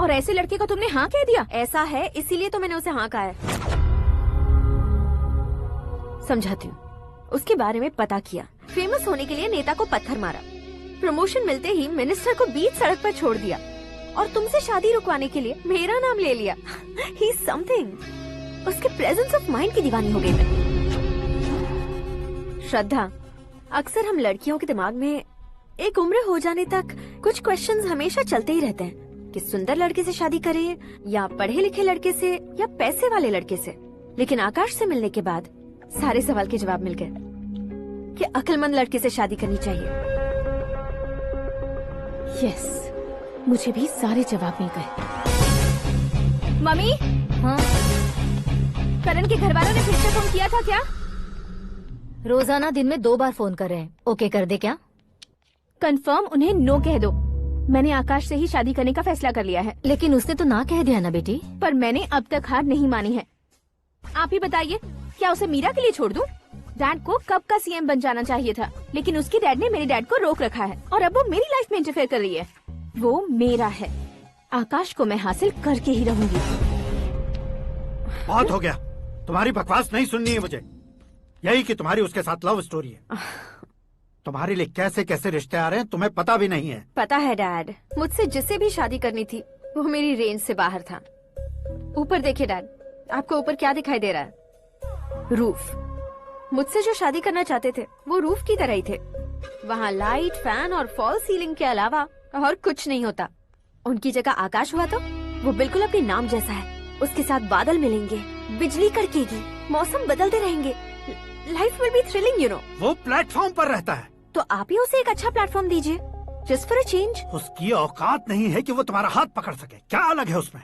और ऐसे लड़के को तुमने हाँ कह दिया? ऐसा है, इसीलिए तो मैंने उसे हाँ कहा है। समझाती हूँ। उसके बारे में पता किया, फेमस होने के लिए नेता को पत्थर मारा, प्रमोशन मिलते ही मिनिस्टर को बीच सड़क पर छोड़ दिया और तुमसे शादी रुकवाने के लिए मेरा नाम ले लिया। ही समथिंग। उसके प्रेजेंस ऑफ माइंड की दीवानी हो गई मैं। श्रद्धा, अक्सर हम लड़कियों के दिमाग में एक उम्र हो जाने तक कुछ क्वेश्चंस हमेशा चलते ही रहते हैं कि सुंदर लड़के से शादी करें या पढ़े लिखे लड़के से या पैसे वाले लड़के से। लेकिन आकाश से मिलने के बाद सारे सवाल के जवाब मिल गए कि अक्लमंद लड़के से शादी करनी चाहिए। यस, मुझे भी सारे जवाब मिल गए। मम्मी, हाँ? करण के घर वालों ने फिर से फोन किया था क्या? रोजाना दिन में 2 बार फोन कर रहे हैं। ओके कर दे क्या? कंफर्म उन्हें नो कह दो। मैंने आकाश से ही शादी करने का फैसला कर लिया है। लेकिन उसने तो ना कह दिया ना बेटी। पर मैंने अब तक हार नहीं मानी है। आप ही बताइए, क्या उसे मीरा के लिए छोड़ दूं? डैड को कब का सीएम बन जाना चाहिए था, लेकिन उसकी डैड ने मेरे डैड को रोक रखा है और अब वो मेरी लाइफ में इंटरफेयर कर रही है। वो मेरा है। आकाश को मैं हासिल करके ही रहूंगी। बहुत हो गया, तुम्हारी बकवास नहीं सुननी है मुझे। यही कि तुम्हारी उसके साथ लव स्टोरी है। तुम्हारे लिए कैसे कैसे रिश्ते आ रहे हैं तुम्हें पता भी नहीं है। पता है डैड, मुझसे जिसे भी शादी करनी थी वो मेरी रेंज से बाहर था। ऊपर देखिए डैड, आपको ऊपर क्या दिखाई दे रहा है? रूफ। मुझसे जो शादी करना चाहते थे वो रूफ की तरह ही थे। वहाँ लाइट, फैन और फॉल सीलिंग के अलावा और कुछ नहीं होता। उनकी जगह आकाश हुआ तो वो बिल्कुल अपने नाम जैसा है। उसके साथ बादल मिलेंगे, बिजली कड़केगी, मौसम बदलते रहेंगे। Life will be thrilling, you know. वो प्लेटफॉर्म पर रहता है तो आप ही उसे एक अच्छा प्लेटफॉर्म दीजिए, जस्ट फॉर अ चेंज। उसकी औकात नहीं है कि वो तुम्हारा हाथ पकड़ सके। क्या अलग है उसमें?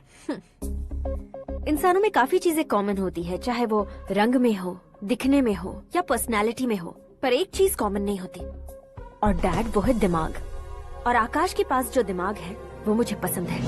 इंसानों में काफी चीजें कॉमन होती है, चाहे वो रंग में हो, दिखने में हो या पर्सनालिटी में हो, पर एक चीज कॉमन नहीं होती, और डैड वो है दिमाग। और आकाश के पास जो दिमाग है वो मुझे पसंद है।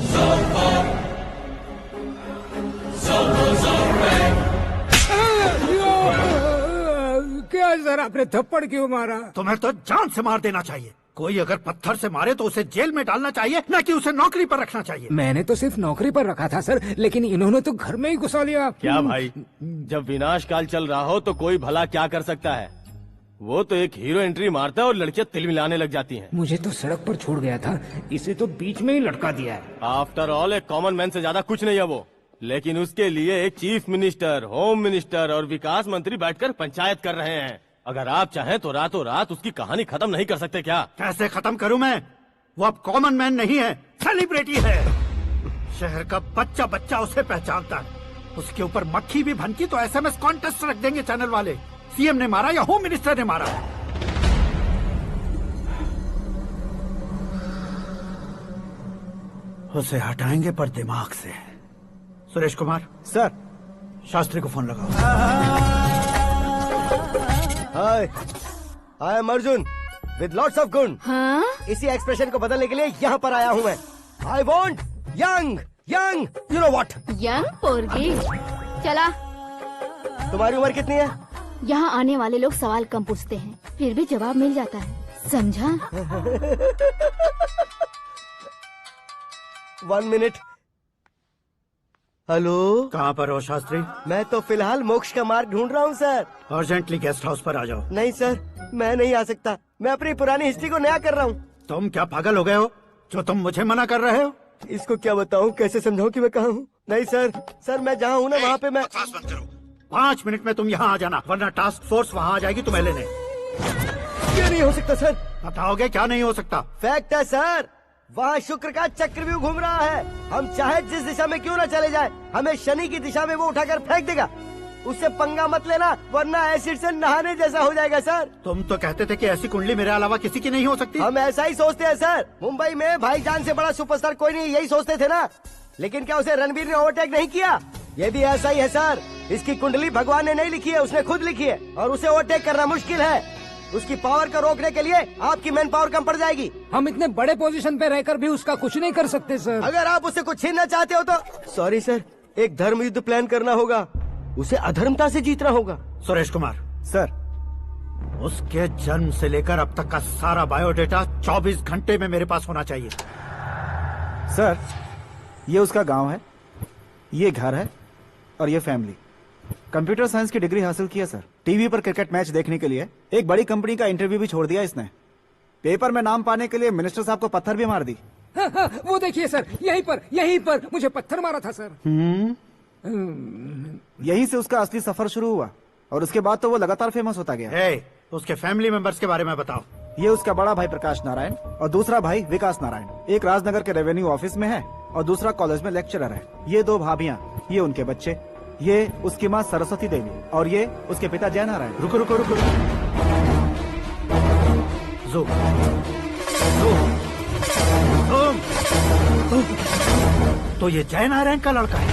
क्या सर, आपने थप्पड़ क्यों मारा? तुम्हें तो जान से मार देना चाहिए। कोई अगर पत्थर से मारे तो उसे जेल में डालना चाहिए, न कि उसे नौकरी पर रखना चाहिए। मैंने तो सिर्फ नौकरी पर रखा था सर, लेकिन इन्होंने तो घर में ही घुसा लिया। क्या भाई, जब विनाश काल चल रहा हो तो कोई भला क्या कर सकता है? वो तो एक हीरो एंट्री मारता है और लड़कियां तिल मिलाने लग जाती हैं। मुझे तो सड़क पर छोड़ गया था, इसे तो बीच में ही लटका दिया है। आफ्टर ऑल एक कॉमन मैन से ज्यादा कुछ नहीं है वो, लेकिन उसके लिए एक चीफ मिनिस्टर, होम मिनिस्टर और विकास मंत्री बैठकर पंचायत कर रहे हैं। अगर आप चाहें तो रातों रात उसकी कहानी खत्म नहीं कर सकते क्या? कैसे खत्म करूं मैं? वो अब कॉमन मैन नहीं है, सेलिब्रिटी है। शहर का बच्चा बच्चा उसे पहचानता है। उसके ऊपर मक्खी भी भनकी तो एसएमएस कॉन्टेस्ट रख देंगे चैनल वाले। सीएम ने मारा या होम मिनिस्टर ने मारा। उसे हटाएंगे पर दिमाग से। सुरेश कुमार सर, शास्त्री को फोन लगाओ। Hi, I am Arjun with lots of गुण। हाँ? इसी एक्सप्रेशन को बदलने के लिए यहाँ पर आया हूँ मैं। I want young young, you know what? Young पोरगी। चला। तुम्हारी उम्र कितनी है? यहाँ आने वाले लोग सवाल कम पूछते हैं, फिर भी जवाब मिल जाता है, समझा? 1 मिनट। हेलो, कहाँ पर हो शास्त्री? मैं तो फिलहाल मोक्ष का मार्ग ढूंढ रहा हूँ सर। अर्जेंटली गेस्ट हाउस पर आ जाओ। नहीं सर, मैं नहीं आ सकता। मैं अपनी पुरानी हिस्ट्री को नया कर रहा हूँ। तुम क्या पागल हो गए हो जो तुम मुझे मना कर रहे हो? इसको क्या बताऊँ, कैसे समझाऊँ कि मैं कहाँ हूँ? नहीं सर, मैं जहाँ हूँ ना वहाँ पे मैं। 5 मिनट में तुम यहाँ आ जाना, वरना टास्क फोर्स वहाँ आ जाएगी तुम्हें लेने। क्या नहीं हो सकता सर? बताओगे क्या नहीं हो सकता? फैक्ट है सर, वहाँ शुक्र का चक्रव्यूह घूम रहा है। हम चाहे जिस दिशा में क्यों न चले जाए, हमें शनि की दिशा में वो उठाकर फेंक देगा। उससे पंगा मत लेना, वरना एसिड से नहाने जैसा हो जाएगा सर। तुम तो कहते थे कि ऐसी कुंडली मेरे अलावा किसी की नहीं हो सकती। हम ऐसा ही सोचते हैं सर। मुंबई में भाईजान से बड़ा सुपरस्टार कोई नहीं, यही सोचते थे ना। लेकिन क्या उसे रणवीर ने ओवरटेक नहीं किया? ये भी ऐसा ही है सर। इसकी कुंडली भगवान ने नहीं लिखी है, उसने खुद लिखी है और उसे ओवरटेक करना मुश्किल है। उसकी पावर को रोकने के लिए आपकी मैन पावर कम पड़ जाएगी। हम इतने बड़े पोजीशन पे रहकर भी उसका कुछ नहीं कर सकते सर। अगर आप उससे कुछ छीनना चाहते हो तो सॉरी सर, एक धर्म युद्ध प्लान करना होगा। उसे अधर्मता से जीतना होगा। सुरेश कुमार सर, उसके जन्म से लेकर अब तक का सारा बायोडेटा 24 घंटे में मेरे पास होना चाहिए। सर, ये उसका गांव है, ये घर है और ये फैमिली। कंप्यूटर साइंस की डिग्री हासिल की है सर। टीवी पर क्रिकेट मैच देखने के लिए एक बड़ी कंपनी का इंटरव्यू भी छोड़ दिया इसने। पेपर में नाम पाने के लिए मिनिस्टर साहब को पत्थर भी मार दी। हाँ, वो देखिए सर, यहीं पर मुझे पत्थर मारा था सर। यहीं से उसका असली सफर शुरू हुआ और उसके बाद तो वो लगातार फेमस होता गया। उसके फैमिली मेंबर्स के बारे में बताओ। ये उसका बड़ा भाई प्रकाश नारायण और दूसरा भाई विकास नारायण। एक राजनगर के रेवेन्यू ऑफिस में है और दूसरा कॉलेज में लेक्चरर है। ये 2 भाभियाँ, ये उनके बच्चे, ये उसकी माँ सरस्वती देवी और ये उसके पिता जय नारायण। रुको रुको रुको, तो ये जय नारायण का लड़का है।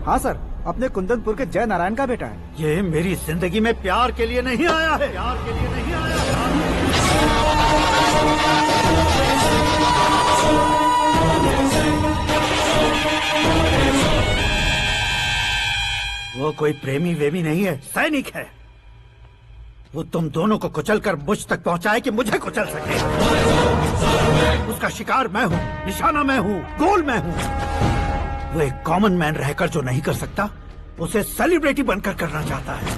हाँ सर, अपने कुंदनपुर के जय नारायण का बेटा है। ये मेरी जिंदगी में प्यार के लिए नहीं आया है। प्यार के लिए नहीं आया है। वो कोई प्रेमी वेमी नहीं है, सैनिक है। वो तुम दोनों को कुचलकर मुझ तक पहुंचाए कि मुझे कुचल सके। उसका शिकार मैं हूँ, निशाना मैं हूँ, गोल मैं हूँ। वो एक कॉमन मैन रहकर जो नहीं कर सकता, उसे सेलिब्रिटी बनकर करना चाहता है।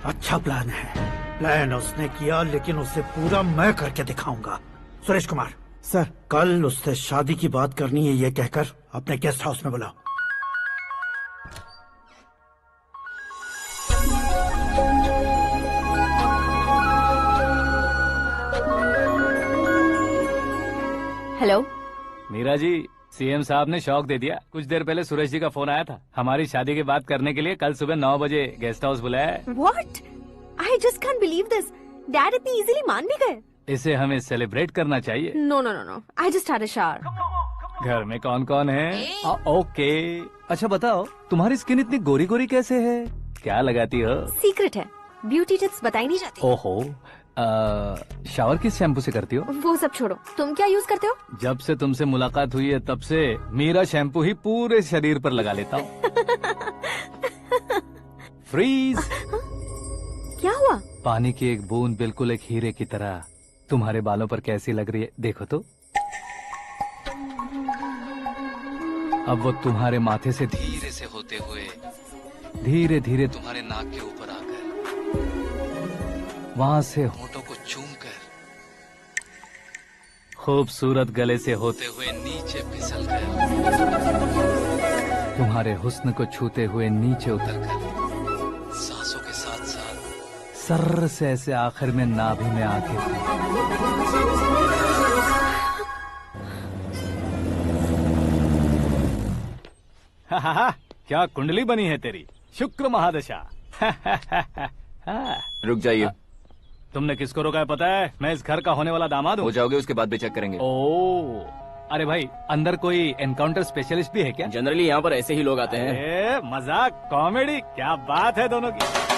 अच्छा प्लान है। प्लान उसने किया, लेकिन उसे पूरा मैं करके दिखाऊंगा। सुरेश कुमार सर, कल उससे शादी की बात करनी है, ये कहकर अपने गेस्ट हाउस में बुलाओ। हेलो मीरा जी, सीएम साहब ने शौक दे दिया। कुछ देर पहले सुरेश जी का फोन आया था, हमारी शादी की बात करने के लिए कल सुबह 9 बजे गेस्ट हाउस बुलाया है। What? I just can't believe this. Dad इतनी इजीली मान भी गए। इसे हमें सेलिब्रेट करना चाहिए। No, no, no, no. I just had a shower. घर में कौन कौन है? ओके, अच्छा बताओ, तुम्हारी स्किन इतनी गोरी गोरी कैसे है? क्या लगाती हो? सीक्रेट है, ब्यूटी टिप्स बताई नहीं जाती। ओहो, शावर किस शैम्पू से करती हो? वो सब छोड़ो, तुम क्या यूज करते हो? जब से तुमसे मुलाकात हुई है तब से मेरा शैम्पू ही पूरे शरीर पर लगा लेता हूँ। फ्रीज। क्या हुआ? पानी की एक बूंद बिल्कुल एक हीरे की तरह तुम्हारे बालों पर कैसी लग रही है, देखो तो। अब वो तुम्हारे माथे से धीरे से होते हुए धीरे धीरे तुम्हारे नाक के ऊपर आकर वहां से होठों को चूमकर खूबसूरत गले से होते हुए नीचे फिसलकर तुम्हारे हुस्न को छूते हुए नीचे उतरकर सांसों के साथ साथ सर्र से ऐसे आखिर में नाभि में आके क्या कुंडली बनी है तेरी, शुक्र महादशा। रुक जाइए। तुमने किसको रोका है पता है? मैं इस घर का होने वाला दामाद हूँ। हो जाओगे उसके बाद भी चेक करेंगे। ओ, अरे भाई, अंदर कोई एनकाउंटर स्पेशलिस्ट भी है क्या? जनरली यहाँ पर ऐसे ही लोग आते हैं। मजाक, कॉमेडी, क्या बात है दोनों की।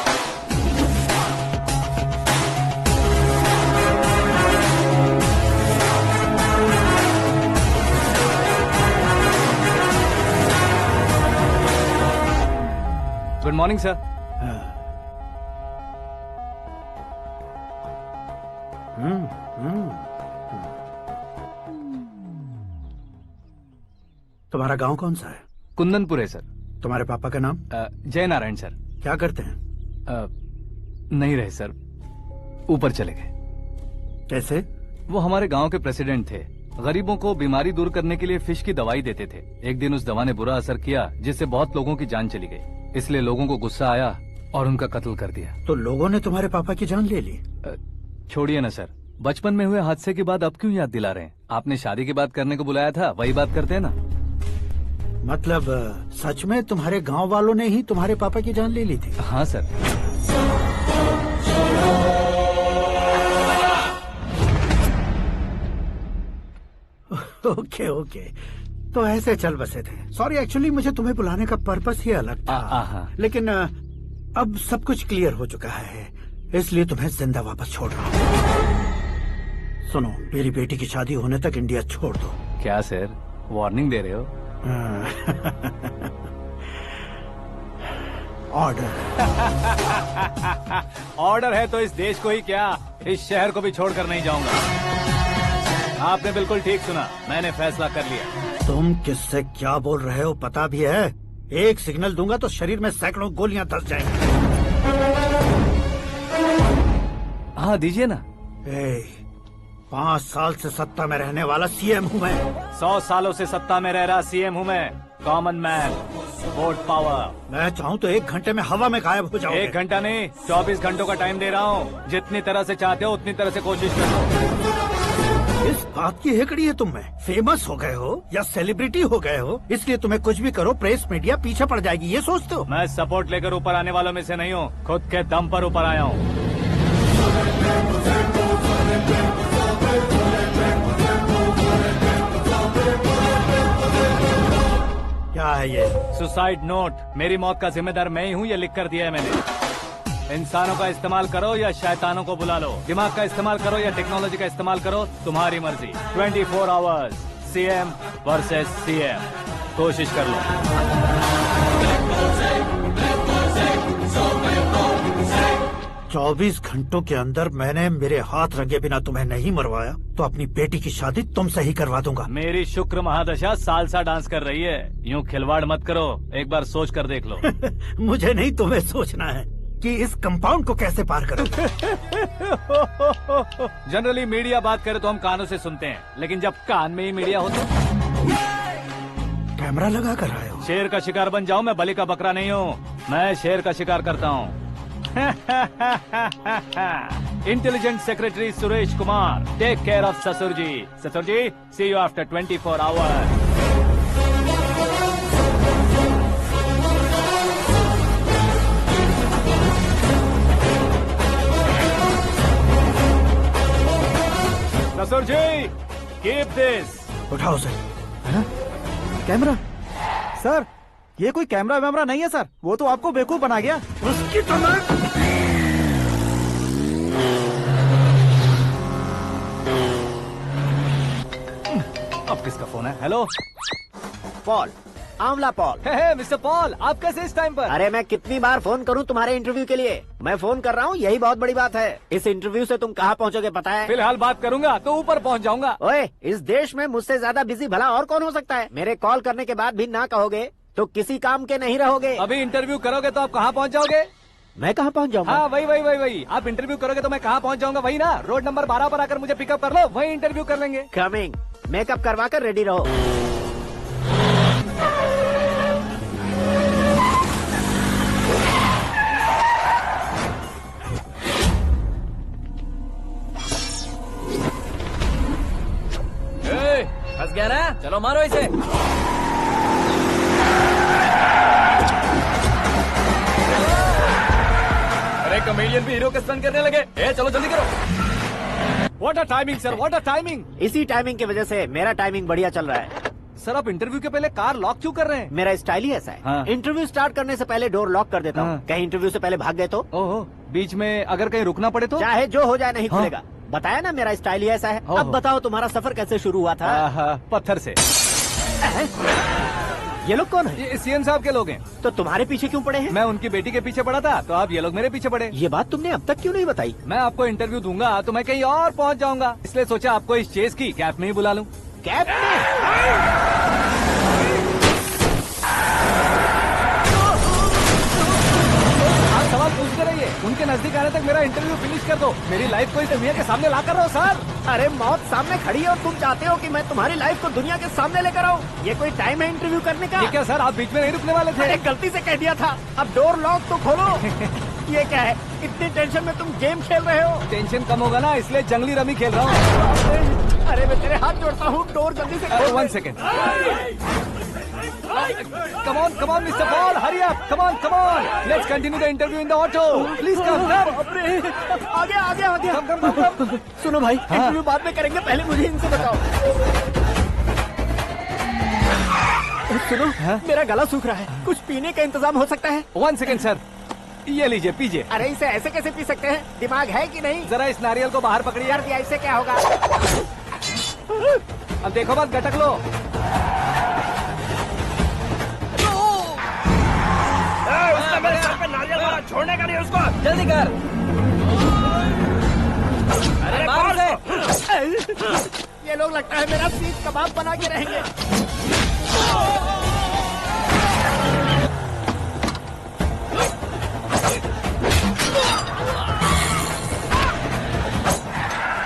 Good morning sir. तुम्हारा गांव कौन सा है? कुंदनपुर है सर। तुम्हारे पापा का नाम? जय नारायण सर। क्या करते हैं? नहीं रहे सर, ऊपर चले गए। कैसे? वो हमारे गांव के प्रेसिडेंट थे। गरीबों को बीमारी दूर करने के लिए फिश की दवाई देते थे। एक दिन उस दवा ने बुरा असर किया जिससे बहुत लोगों की जान चली गई। इसलिए लोगों को गुस्सा आया और उनका कत्ल कर दिया। तो लोगों ने तुम्हारे पापा की जान ले ली? छोड़िए ना सर, बचपन में हुए हादसे की बात अब क्यों याद दिला रहे हैं? आपने शादी की बात करने को बुलाया था, वही बात करते हैं ना। मतलब सच में तुम्हारे गांव वालों ने ही तुम्हारे पापा की जान ले ली थी? हाँ सर। ओके ओके, तो ऐसे चल बसे थे। सॉरी, एक्चुअली मुझे तुम्हें बुलाने का पर्पस ही अलग था, लेकिन अब सब कुछ क्लियर हो चुका है, इसलिए तुम्हें जिंदा वापस छोड़ रहा हूँ। सुनो, मेरी बेटी की शादी होने तक इंडिया छोड़ दो। क्या सर, वार्निंग दे रहे हो? ऑर्डर। ऑर्डर है तो इस देश को ही क्या, इस शहर को भी छोड़कर नहीं जाऊंगा। आपने बिल्कुल ठीक सुना, मैंने फैसला कर लिया। तुम किससे क्या बोल रहे हो पता भी है? एक सिग्नल दूंगा तो शरीर में सैकड़ों गोलियां धस जाएंगी। हाँ दीजिए ना। 5 साल से सत्ता में रहने वाला सीएम हूँ मैं। 100 सालों से सत्ता में रह रहा सीएम हूँ मैं। Common man, vote power. मैं चाहूँ तो 1 घंटे में हवा में गायब हो जाऊँ। 1 घंटा नहीं, 24 घंटों का टाइम दे रहा हूँ। जितनी तरह से चाहते हो उतनी तरह से कोशिश कर लो। इस बात की हेकड़ी है तुम में। फेमस हो गए हो या सेलिब्रिटी हो गए हो, इसलिए तुम्हें कुछ भी करो प्रेस मीडिया पीछे पड़ जाएगी, ये सोचते हो? मैं सपोर्ट लेकर ऊपर आने वालों में से नहीं हूँ, खुद के दम पर ऊपर आया हूँ। क्या है ये? Suicide note. मेरी मौत का जिम्मेदार मैं ही हूँ, ये लिख कर दिया है मैंने। इंसानों का इस्तेमाल करो या शैतानों को बुला लो, दिमाग का इस्तेमाल करो या टेक्नोलॉजी का इस्तेमाल करो, तुम्हारी मर्जी। 24 आवर्स, सीएम वर्सेस सीएम, कोशिश कर लो। 24 घंटों के अंदर मैंने मेरे हाथ रंगे बिना तुम्हें नहीं मरवाया तो अपनी बेटी की शादी तुमसे ही करवा दूंगा। मेरी शुक्र महादशा सालसा डांस कर रही है, यूँ खिलवाड़ मत करो, एक बार सोच कर देख लो। मुझे नहीं, तुम्हें सोचना है कि इस कंपाउंड को कैसे पार करो। जनरली मीडिया बात करे तो हम कानों से सुनते हैं, लेकिन जब कान में ही मीडिया हो तो कैमरा लगा कर आए हो। शेर का शिकार बन जाऊं, मैं बलि का बकरा नहीं हूँ, मैं शेर का शिकार करता हूँ। Intelligent secretary Suresh Kumar, take care of ससुर जी। ससुर जी, सी यू आफ्टर 24 आवर्स। ससुर जी, कीप दिस। उठाओ सर। कैमरा? सर, ये कोई कैमरा वैमरा नहीं है सर, वो तो आपको बेवकूफ बना गया। उसकी तो मैं... अब किसका फोन है? हेलो पॉल, आंवला पॉल। हे मिस्टर पॉल, आप कैसे इस टाइम पर? अरे मैं कितनी बार फोन करूं तुम्हारे इंटरव्यू के लिए? मैं फोन कर रहा हूं, यही बहुत बड़ी बात है। इस इंटरव्यू से तुम कहां पहुंचोगे पता है? फिलहाल बात करूंगा तो ऊपर पहुंच जाऊंगा। ओए, इस देश में मुझसे ज्यादा बिजी भला और कौन हो सकता है? मेरे कॉल करने के बाद भी ना कहोगे तो किसी काम के नहीं रहोगे। अभी इंटरव्यू करोगे तो आप कहाँ पहुँच जाओगे? मैं कहाँ पहुँच जाऊंगा? हाँ वही। आप इंटरव्यू करोगे तो मैं कहाँ पहुँच जाऊंगा? वही ना, रोड नंबर 12 पर आकर मुझे पिकअप कर लो, वही इंटरव्यू कर लेंगे। कमिंग। मेकअप करवा कर रेडी रहो। फंस गया ना? चलो मारो इसे। अरे कमेडियन भी हीरो का स्टंट करने लगे। चलो जल्दी करो। What a timing sir, what a timing. इसी टाइमिंग की वजह से मेरा टाइमिंग बढ़िया चल रहा है। सर, आप इंटरव्यू के पहले कार लॉक क्यों कर रहे हैं? मेरा स्टाइल ही ऐसा है। हाँ। इंटरव्यू स्टार्ट करने से पहले डोर लॉक कर देता हूँ। कहीं इंटरव्यू से पहले भाग गए तो? ओहो, बीच में अगर कहीं रुकना पड़े तो? चाहे जो हो जाए नहीं खुलेगा। बताया ना, मेरा स्टाइल ही ऐसा है। अब बताओ तुम्हारा सफर कैसे शुरू हुआ था? पत्थर से। ये लोग कौन है? ये सीएम साहब के लोग हैं। तो तुम्हारे पीछे क्यों पड़े हैं? मैं उनकी बेटी के पीछे पड़ा था, तो आप ये लोग मेरे पीछे पड़े। ये बात तुमने अब तक क्यों नहीं बताई? मैं आपको इंटरव्यू दूंगा तो मैं कहीं और पहुंच जाऊंगा, इसलिए सोचा आपको इस चेस की कैब में ही बुला लूं। कैब में? सवाल पूछते रहिए, उनके नजदीक आने तक मेरा इंटरव्यू फिनिश कर दो। मेरी लाइफ को इस दुनिया के सामने ला कर रहो सर। अरे मौत सामने खड़ी है और तुम चाहते हो कि मैं तुम्हारी लाइफ को दुनिया के सामने लेकर आऊं? ये कोई टाइम है इंटरव्यू करने का? ये क्या सर, आप बीच में नहीं रुकने वाले थे? अरे गलती से कह दिया था, अब डोर लॉक तो खोलो। ये क्या है, इतनी टेंशन में तुम गेम खेल रहे हो? टेंशन कम होगा ना, इसलिए जंगली रमी खेल रहा हूँ। अरे मैं तेरे हाथ जोड़ता हूँ, डोर जल्दी से खोलो। 1 second. Come on, Mr. Paul, hurry up. Come on. Let's continue the interview in the auto. Please come. आगे। Come. सुनो भाई, इंटरव्यू बाद में करेंगे, पहले मुझे इनसे बताओ। सुनो, मेरा गला सूख रहा है, कुछ पीने का इंतजाम हो सकता है? 1 सेकेंड सर, ये लीजिए पीजिए। अरे इसे ऐसे कैसे पी सकते हैं? दिमाग है कि नहीं? जरा इस नारियल को बाहर पकड़िए। यार दिया, इससे क्या होगा? अब देखो मत, गटक लो। उसने मेरे सर पे नारियल मारा, छोड़ने का नहीं उसको। जल्दी कर। अरे मार उसे। ये लोग लगता है मेरा सीख कबाब बना के रहेंगे।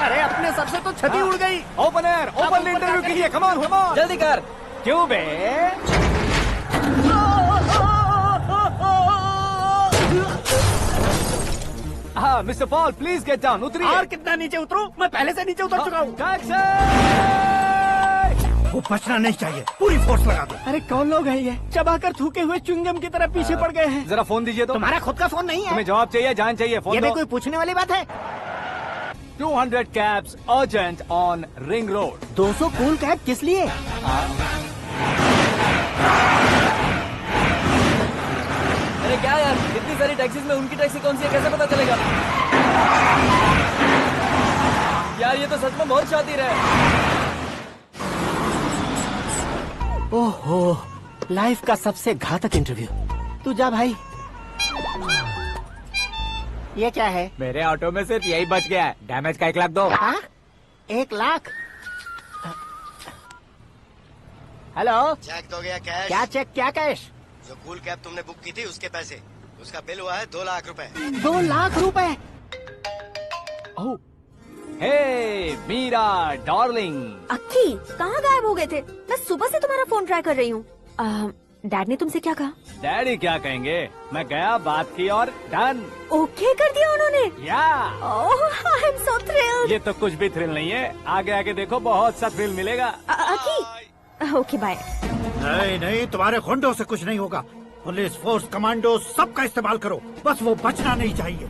अरे अपने सबसे तो छती उड़ गई। ओपन एयर, ओपन इंटरव्यू कीजिए। कम ऑन, कम ऑन, जल्दी कर। क्यों बे? हाँ mister Paul, please get down. उतरिए। और कितना नीचे उतरूं? मैं पहले से नीचे उतर चुका हूँ। वो बचना नहीं चाहिए, पूरी फोर्स लगा दो। अरे कौन लोग हैं ये? चबाकर थूके हुए च्युइंगम की तरह पीछे पड़ गए हैं। जरा फोन दीजिए तो। तुम्हारा खुद का फोन नहीं है? तुम्हें जवाब चाहिए, जान चाहिए, फोन ये भी दो। कोई पूछने वाली बात है? 200 cabs urgent on Ring Road। 200 cool cab किस लिए? अरे क्या यार, इतनी सारी टैक्सीज में उनकी टैक्सी कौन सी है, कैसे पता चलेगा? यार ये तो सच में बहुत शातिर है। ओहो, लाइफ का सबसे घातक इंटरव्यू। तू जा भाई। ये क्या है? मेरे ऑटो में सिर्फ यही बच गया है, डैमेज का 1 लाख दो। 1 लाख? हेलो, चेक तो गया कैश। क्या चेक, क्या कैश? जो कूल कैब तुमने बुक की थी उसके पैसे, उसका बिल हुआ है 2 लाख रुपए। 2 लाख रुपए? हे मीरा डार्लिंग। अक्की, कहाँ गायब हो गए थे? मैं सुबह से तुम्हारा फोन ट्राई कर रही हूँ। डैड ने तुमसे क्या कहा? डैडी क्या कहेंगे, मैं गया, बात की और डन। ओके कर दिया उन्होंने? या। ओह, आई एम सो थ्रिल्ड। ये तो कुछ भी थ्रिल नहीं है, आगे आगे देखो बहुत सा थ्रिल मिलेगा। अक्की, ओके बाय। नहीं नहीं, तुम्हारे गुंडों से कुछ नहीं होगा। पुलिस फोर्स, कमांडो, सबका इस्तेमाल करो, बस वो बचना नहीं चाहिए।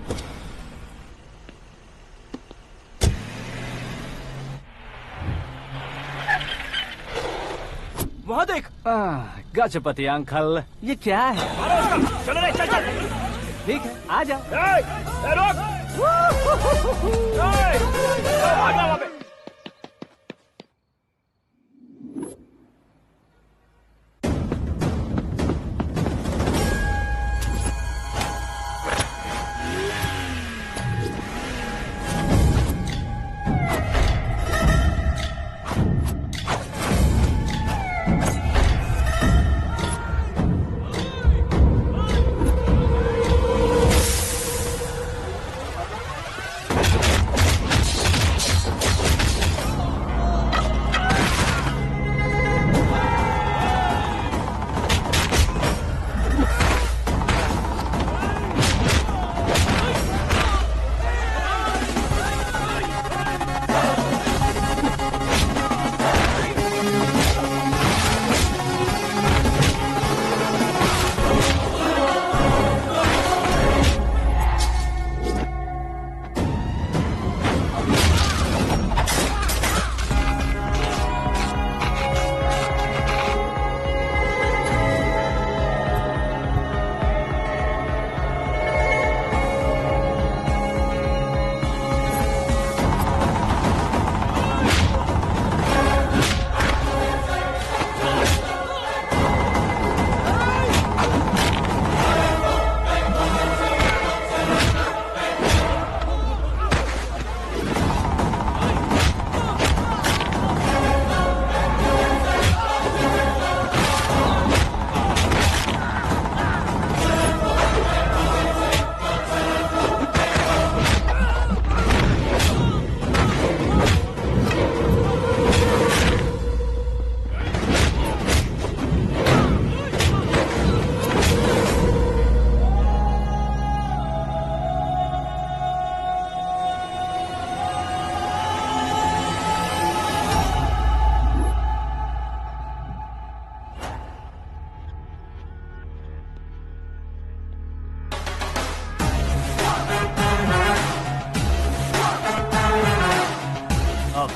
वहाँ देख। गजपति अंकल, ये क्या है? चलो रे, चल चल। ठीक है, आ जा।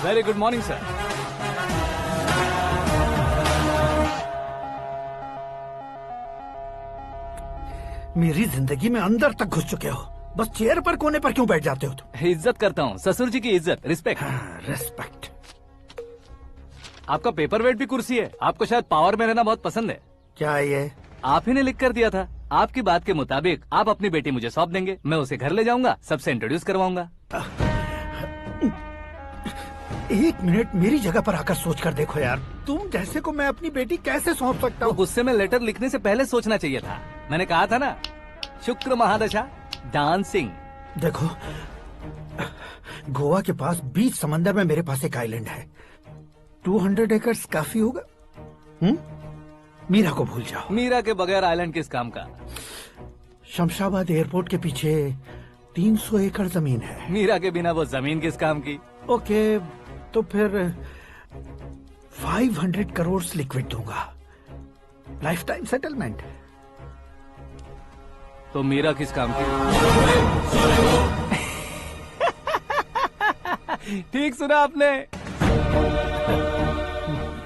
Very good morning sir. मेरी जिंदगी में अंदर तक घुस चुके हो, बस चेयर पर कोने पर क्यों बैठ जाते हो तुम? इज्जत करता हूँ, ससुर जी की इज्जत, रिस्पेक्ट। रिस्पेक्ट। आपका पेपर वेट भी कुर्सी है। आपको शायद पावर में रहना बहुत पसंद है। क्या ये? आप ही ने लिख कर दिया था। आपकी बात के मुताबिक आप अपनी बेटी मुझे सौंप देंगे, मैं उसे घर ले जाऊंगा, सबसे इंट्रोड्यूस करवाऊंगा। एक मिनट मेरी जगह पर आकर सोच कर देखो यार, तुम जैसे को मैं अपनी बेटी कैसे सौंप सकता हूँ? गुस्से में लेटर लिखने से पहले सोचना चाहिए था। मैंने कहा था ना, शुक्र महादशा डांसिंग। देखो, गोवा के पास बीच समंदर में मेरे पास एक आइलैंड है, 200 एकर्स काफी होगा। मीरा को भूल जाओ। मीरा के बगैर आइलैंड किस काम का? शमशाबाद एयरपोर्ट के पीछे 300 एकड़ जमीन है। मीरा के बिना वो जमीन किस काम की? ओके, तो फिर 500 करोड़ लिक्विड दूंगा, लाइफ टाइम सेटलमेंट। तो मीरा किस काम की? ठीक सुना आपने,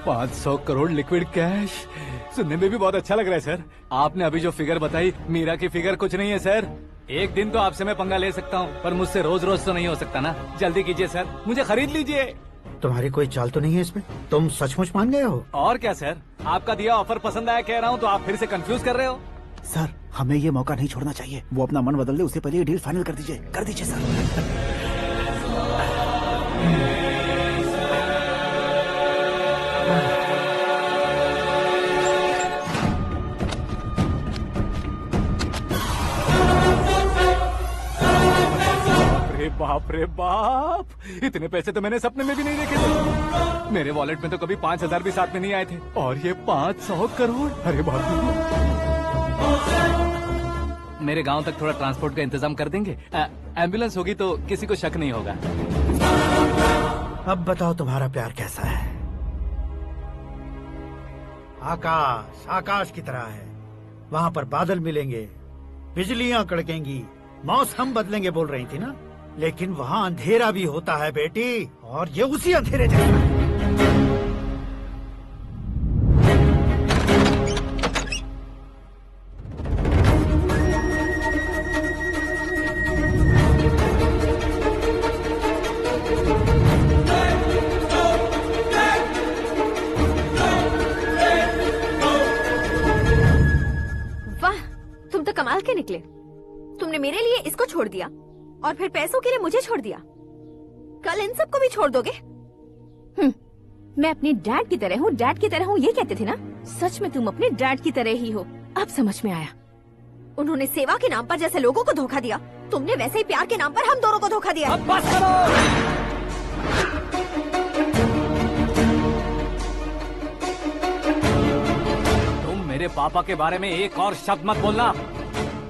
500 करोड़ लिक्विड कैश। सुनने में भी बहुत अच्छा लग रहा है सर। आपने अभी जो फिगर बताई, मीरा की फिगर कुछ नहीं है सर। एक दिन तो आपसे मैं पंगा ले सकता हूँ, पर मुझसे रोज रोज तो नहीं हो सकता ना। जल्दी कीजिए सर, मुझे खरीद लीजिए। तुम्हारी कोई चाल तो नहीं है इसमें? तुम सचमुच मान गए हो? और क्या सर, आपका दिया ऑफर पसंद आया कह रहा हूँ, तो आप फिर से कंफ्यूज कर रहे हो। सर, हमें ये मौका नहीं छोड़ना चाहिए। वो अपना मन बदल दे, उससे पहले ये डील फाइनल कर दीजिए। कर दीजिए सर। बाप रे बाप, इतने पैसे तो मैंने सपने में भी नहीं देखे थे। मेरे वॉलेट में तो कभी 5,000 भी साथ में नहीं आए थे, और ये 500 करोड़। अरे बाप रे। मेरे गांव तक थोड़ा ट्रांसपोर्ट का इंतजाम कर देंगे? एम्बुलेंस होगी तो किसी को शक नहीं होगा। अब बताओ तुम्हारा प्यार कैसा है? आकाश आकाश की तरह है, वहाँ पर बादल मिलेंगे, बिजलियाँ कड़केंगी, मौसम बदलेंगे बोल रही थी ना, लेकिन वहाँ अंधेरा भी होता है बेटी, और ये उसी अंधेरे जैसा है। वाह, तुम तो कमाल के निकले। तुमने मेरे लिए इसको छोड़ दिया और फिर पैसों के लिए मुझे छोड़ दिया। कल इन सबको भी छोड़ दोगे? मैं अपने डैड की तरह हूँ, डैड की तरह हूँ, ये कहते थे ना। सच में तुम अपने डैड की तरह ही हो, अब समझ में आया। उन्होंने सेवा के नाम पर जैसे लोगों को धोखा दिया, तुमने वैसे ही प्यार के नाम पर हम दोनों को धोखा दिया। अब बस करो। तुम मेरे पापा के बारे में एक और शब्द मत बोलना।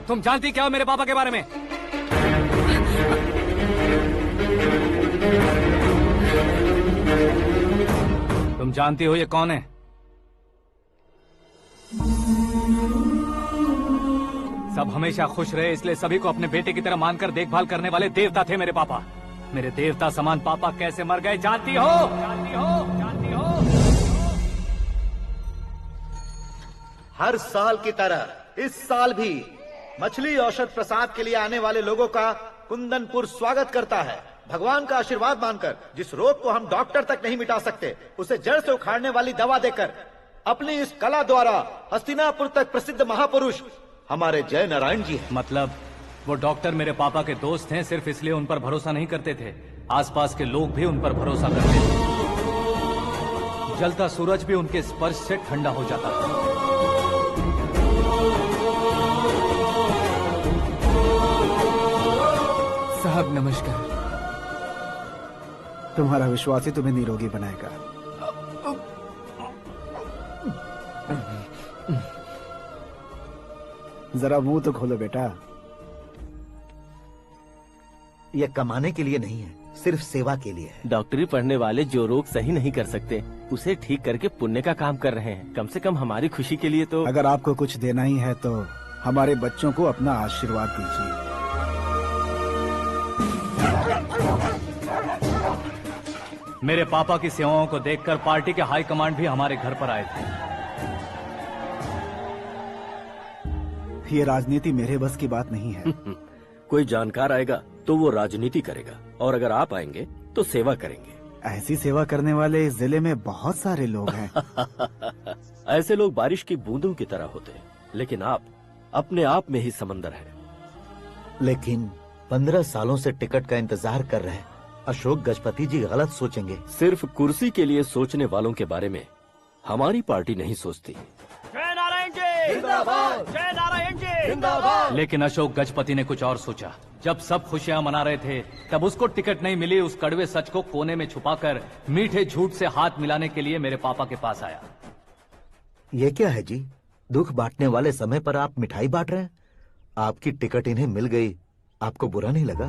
तुम जानती क्या हो मेरे पापा के बारे में? तुम जानती हो ये कौन है? सब हमेशा खुश रहे, इसलिए सभी को अपने बेटे की तरह मानकर देखभाल करने वाले देवता थे मेरे पापा। मेरे देवता समान पापा कैसे मर गए जानती हो? जानती हो? जानती हो? हर साल की तरह इस साल भी मछली औषध प्रसाद के लिए आने वाले लोगों का कुंदनपुर स्वागत करता है। भगवान का आशीर्वाद मानकर जिस रोग को हम डॉक्टर तक नहीं मिटा सकते, उसे जड़ से उखाड़ने वाली दवा देकर अपनी इस कला द्वारा हस्तिनापुर तक प्रसिद्ध महापुरुष हमारे जय नारायण जी हैं। मतलब वो डॉक्टर मेरे पापा के दोस्त हैं, सिर्फ इसलिए उन पर भरोसा नहीं करते थे, आसपास के लोग भी उन पर भरोसा करते थे। जलता सूरज भी उनके स्पर्श से ठंडा हो जाता था। साहब नमस्कार। तुम्हारा विश्वास ही तुम्हें निरोगी बनाएगा। जरा मुंह तो खोलो बेटा। यह कमाने के लिए नहीं है, सिर्फ सेवा के लिए है। डॉक्टरी पढ़ने वाले जो रोग सही नहीं कर सकते, उसे ठीक करके पुण्य का काम कर रहे हैं। कम से कम हमारी खुशी के लिए तो। अगर आपको कुछ देना ही है तो हमारे बच्चों को अपना आशीर्वाद दीजिए। मेरे पापा की सेवाओं को देखकर पार्टी के हाई कमांड भी हमारे घर पर आए थे। ये राजनीति मेरे बस की बात नहीं है। कोई जानकार आएगा तो वो राजनीति करेगा, और अगर आप आएंगे तो सेवा करेंगे। ऐसी सेवा करने वाले इस जिले में बहुत सारे लोग हैं। ऐसे लोग बारिश की बूंदों की तरह होते हैं, लेकिन आप अपने आप में ही समंदर हैं। लेकिन 15 सालों से टिकट का इंतजार कर रहे अशोक गजपति जी गलत सोचेंगे। सिर्फ कुर्सी के लिए सोचने वालों के बारे में हमारी पार्टी नहीं सोचती। जय नारायण जी जिंदाबाद, जय नारायण जी जिंदाबाद। लेकिन अशोक गजपति ने कुछ और सोचा। जब सब खुशियां मना रहे थे तब उसको टिकट नहीं मिली। उस कड़वे सच को कोने में छुपाकर मीठे झूठ से हाथ मिलाने के लिए मेरे पापा के पास आया। ये क्या है जी? दुख बांटने वाले समय पर आप मिठाई बांट रहे हैं। आपकी टिकट इन्हें मिल गई, आपको बुरा नहीं लगा?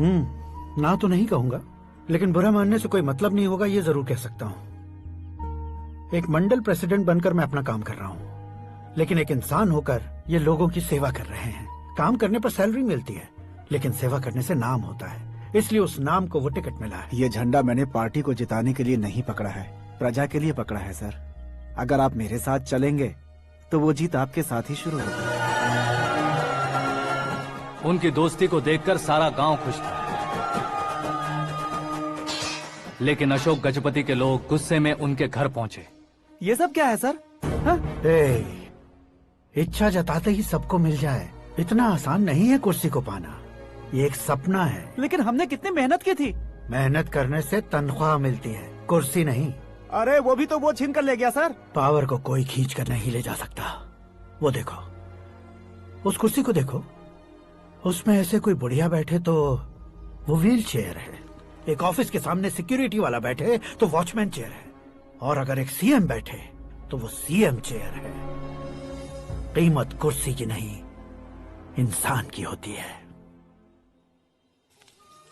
ना तो नहीं कहूंगा, लेकिन बुरा मानने से कोई मतलब नहीं होगा, ये जरूर कह सकता हूँ। एक मंडल प्रेसिडेंट बनकर मैं अपना काम कर रहा हूँ, लेकिन एक इंसान होकर ये लोगों की सेवा कर रहे हैं। काम करने पर सैलरी मिलती है, लेकिन सेवा करने से नाम होता है, इसलिए उस नाम को वो टिकट मिला है। ये झंडा मैंने पार्टी को जिताने के लिए नहीं पकड़ा है, प्रजा के लिए पकड़ा है सर। अगर आप मेरे साथ चलेंगे तो वो जीत आपके साथ ही शुरू होगी। उनकी दोस्ती को देखकर सारा गांव खुश था, लेकिन अशोक गजपति के लोग गुस्से में उनके घर पहुंचे। ये सब क्या है सर? इच्छा जताते ही सबको मिल जाए, इतना आसान नहीं है कुर्सी को पाना। ये एक सपना है। लेकिन हमने कितनी मेहनत की थी। मेहनत करने से तनख्वाह मिलती है, कुर्सी नहीं। अरे वो भी तो वो छीन कर ले गया सर। पावर को कोई खींच कर नहीं ले जा सकता। वो देखो, उस कुर्सी को देखो, उसमें ऐसे कोई बुढ़िया बैठे तो वो व्हील चेयर है। एक ऑफिस के सामने सिक्योरिटी वाला बैठे तो वॉचमैन चेयर है, और अगर एक सीएम बैठे तो वो सीएम चेयर है। कीमत कुर्सी की नहीं, इंसान की होती है।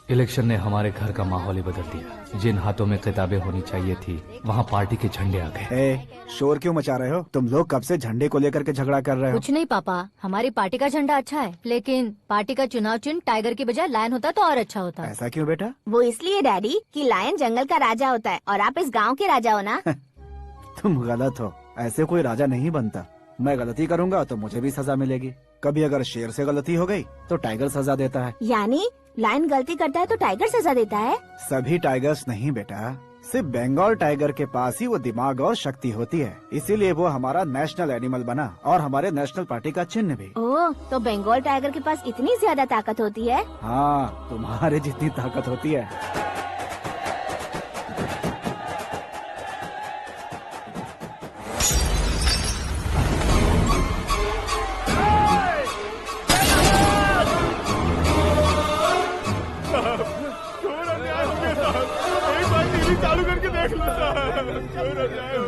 इलेक्शन ने हमारे घर का माहौल ही बदल दिया। जिन हाथों में किताबें होनी चाहिए थी, वहाँ पार्टी के झंडे आ गए। शोर क्यों मचा रहे हो? तुम लोग कब से झंडे को लेकर के झगड़ा कर रहे हो? कुछ नहीं पापा, हमारी पार्टी का झंडा अच्छा है, लेकिन पार्टी का चुनाव चिन्ह टाइगर की बजाय लायन होता तो और अच्छा होता। ऐसा क्यों बेटा? वो इसलिए डैडी कि लायन जंगल का राजा होता है और आप इस गांव के राजा हो ना। तुम गलत हो, ऐसे कोई राजा नहीं बनता। मैं गलती करूंगा तो मुझे भी सजा मिलेगी। कभी अगर शेर से गलती हो गई तो टाइगर सजा देता है। यानी लायन गलती करता है तो टाइगर सजा देता है? सभी टाइगर्स नहीं बेटा, सिर्फ बंगाल टाइगर के पास ही वो दिमाग और शक्ति होती है, इसीलिए वो हमारा नेशनल एनिमल बना और हमारे नेशनल पार्टी का चिन्ह भी। ओह, तो बंगाल टाइगर के पास इतनी ज्यादा ताकत होती है? हाँ, तुम्हारे जितनी ताकत होती है।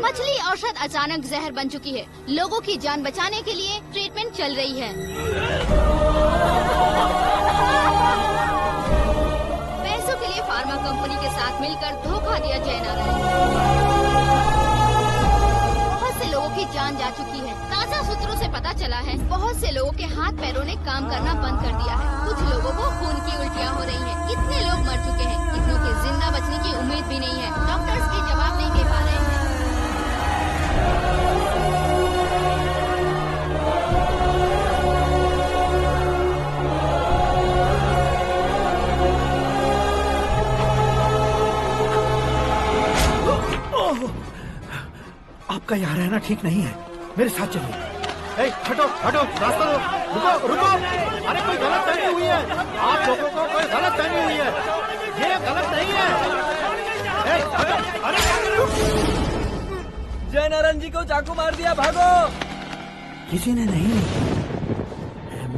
मछली औषध अचानक जहर बन चुकी है। लोगों की जान बचाने के लिए ट्रीटमेंट चल रही है। पैसों के लिए फार्मा कंपनी के साथ मिलकर धोखा दिया जय नारायण। बहुत से लोगों की जान जा चुकी है। ताज़ा सूत्रों से पता चला है बहुत से लोगों के हाथ पैरों ने काम करना बंद कर दिया है। कुछ लोगों को खून की उल्टियाँ हो रही हैं। कितने लोग मर चुके हैं, कितनों के जिंदा बचने की उम्मीद भी नहीं है। डॉक्टर्स के जवाब नहीं दे पा रहे हैं। आपका यहाँ रहना ठीक नहीं है, मेरे साथ चलिए। हटो हटो, रास्ता दो। रुको रुको, अरे कोई गलत फहमी हुई है। आप लोगों को कोई गलत फहमी हुई है, ये गलत नहीं है। जय नारायण जी को चाकू मार दिया, भागो। किसी ने नहीं,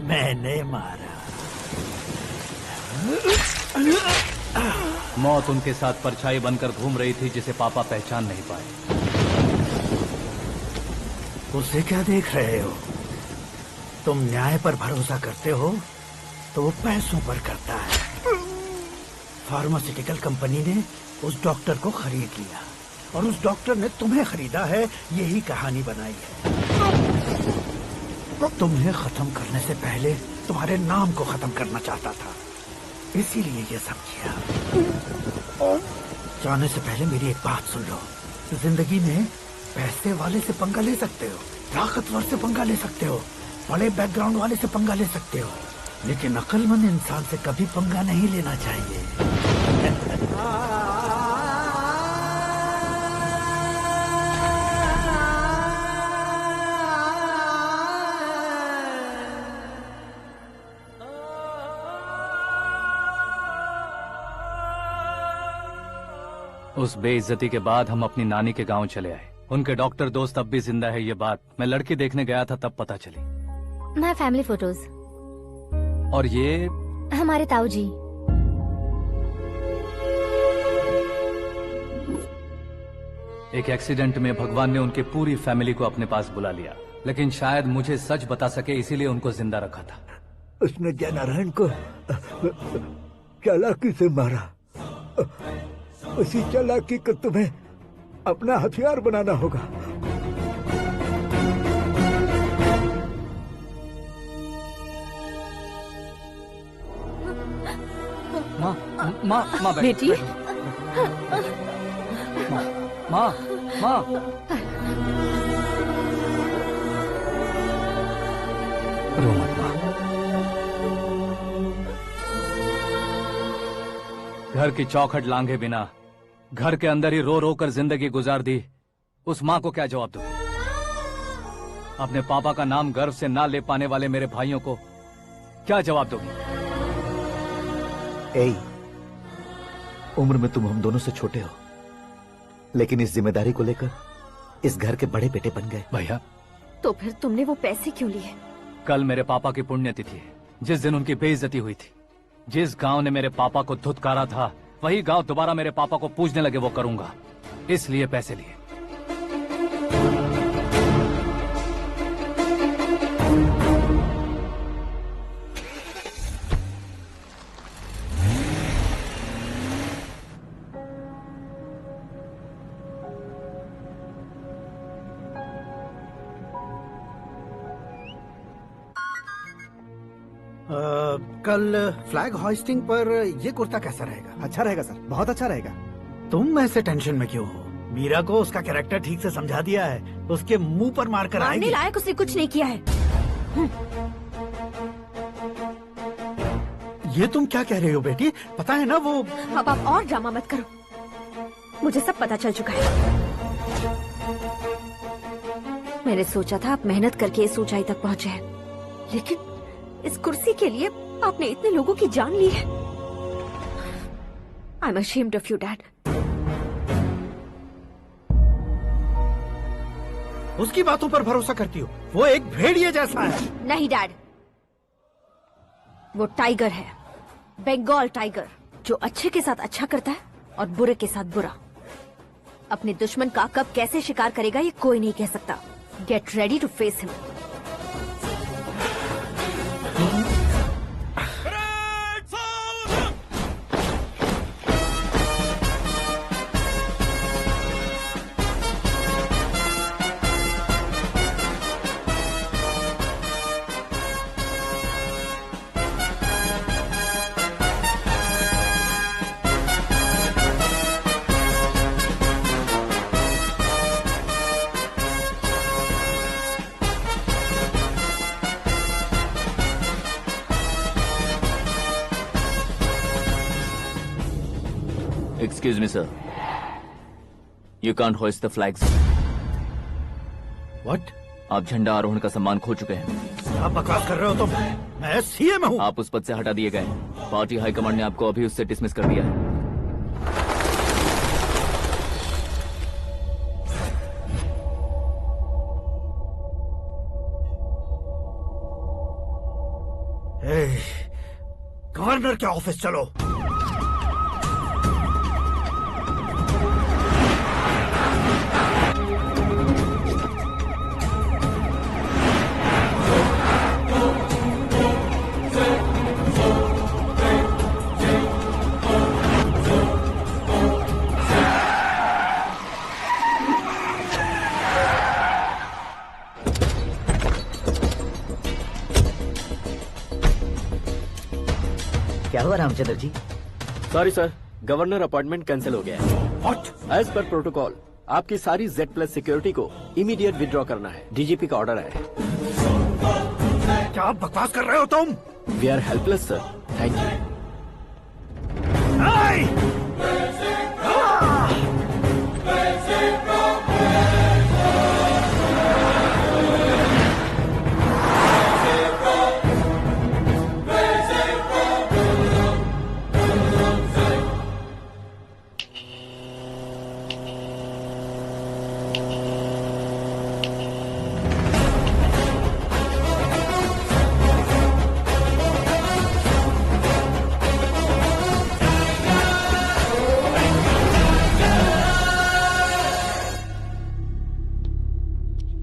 मैंने मारा। मौत उनके साथ परछाई बनकर घूम रही थी, जिसे पापा पहचान नहीं पाए। उसे क्या देख रहे हो? तुम न्याय पर भरोसा करते हो तो वो पैसों पर करता है। फार्मास्यूटिकल कंपनी ने उस डॉक्टर को खरीद लिया और उस डॉक्टर ने तुम्हें खरीदा है, यही कहानी बनाई है। तुम्हें खत्म करने से पहले तुम्हारे नाम को खत्म करना चाहता था, इसीलिए ये सब किया। जाने से पहले मेरी एक बात सुन लो। जिंदगी में पैसे वाले से पंगा ले सकते हो, ताकतवर से पंगा ले सकते हो, बड़े बैकग्राउंड वाले से पंगा ले सकते हो, लेकिन अक्लमंद इंसान से कभी पंगा नहीं लेना चाहिए। उस बेइज्जती के बाद हम अपनी नानी के गांव चले आए। उनके डॉक्टर दोस्त अब भी जिंदा है, ये बात मैं लड़की देखने गया था तब पता चली। My family photos. और ये हमारे ताऊ जी। एक एक्सीडेंट में भगवान ने उनकी पूरी फैमिली को अपने पास बुला लिया, लेकिन शायद मुझे सच बता सके इसीलिए उनको जिंदा रखा था। उसने जयनारायण को चालाकी से मारा। उसी चालाकी को तुम्हें अपना हथियार बनाना होगा। माँ बेटी। माँ रो मत माँ। घर की चौखट लांघे बिना घर के अंदर ही रो रो कर जिंदगी गुजार दी उस माँ को क्या जवाब दूं? अपने पापा का नाम गर्व से ना ले पाने वाले मेरे भाइयों को क्या जवाब दोगी? उम्र में तुम हम दोनों से छोटे हो, लेकिन इस जिम्मेदारी को लेकर इस घर के बड़े बेटे बन गए। भैया, तो फिर तुमने वो पैसे क्यों लिए? कल मेरे पापा की पुण्यतिथि है, जिस दिन उनकी बेइज्जती हुई थी। जिस गांव ने मेरे पापा को धुतकारा था, वही गांव दोबारा मेरे पापा को पूजने लगे वो करूंगा, इसलिए पैसे लिए। कल फ्लैग होइस्टिंग पर ये कुर्ता कैसा रहेगा? अच्छा रहेगा सर, बहुत अच्छा रहेगा। तुम ऐसे टेंशन में क्यों हो? मीरा को उसका कैरेक्टर ठीक से समझा दिया है, उसके मुंह पर मारकर आएगी। मारने लायक उसने कुछ नहीं किया है। ये तुम क्या कह रहे हो बेटी? पता है ना वो। अब आप और ड्रामा मत करो, मुझे सब पता चल चुका है। मैंने सोचा था आप मेहनत करके इस ऊंचाई तक पहुंचे हैं, लेकिन इस कुर्सी के लिए आपने इतने लोगों की जान ली है। I am ashamed of you, Dad. उसकी बातों पर भरोसा करती हो? वो एक भेड़िए जैसा है। नहीं डैड, वो टाइगर है, बंगाल टाइगर, जो अच्छे के साथ अच्छा करता है और बुरे के साथ बुरा। अपने दुश्मन का कब कैसे शिकार करेगा ये कोई नहीं कह सकता। Get ready to face him. Excuse me, sir. You can't hoist the flags. What? आप झंडा आरोहण का सम्मान खो चुके हैं। आप बकवास कर रहे हो तुम? मैं सीएम हूँ। आप उस पद से हटा दिए गए। पार्टी हाईकमांड ने आपको अभी उससे डिसमिस कर दिया है। गवर्नर के ऑफिस चलो। क्या हुआ Ramchandra ji? Sorry sir, governor appointment cancel हो गया है। What? एज पर प्रोटोकॉल आपकी सारी Z+ सिक्योरिटी को इमीडिएट विड्रॉ करना है। डीजीपी का ऑर्डर है। क्या बकवास कर रहे हो तुम? We are helpless sir, thank you.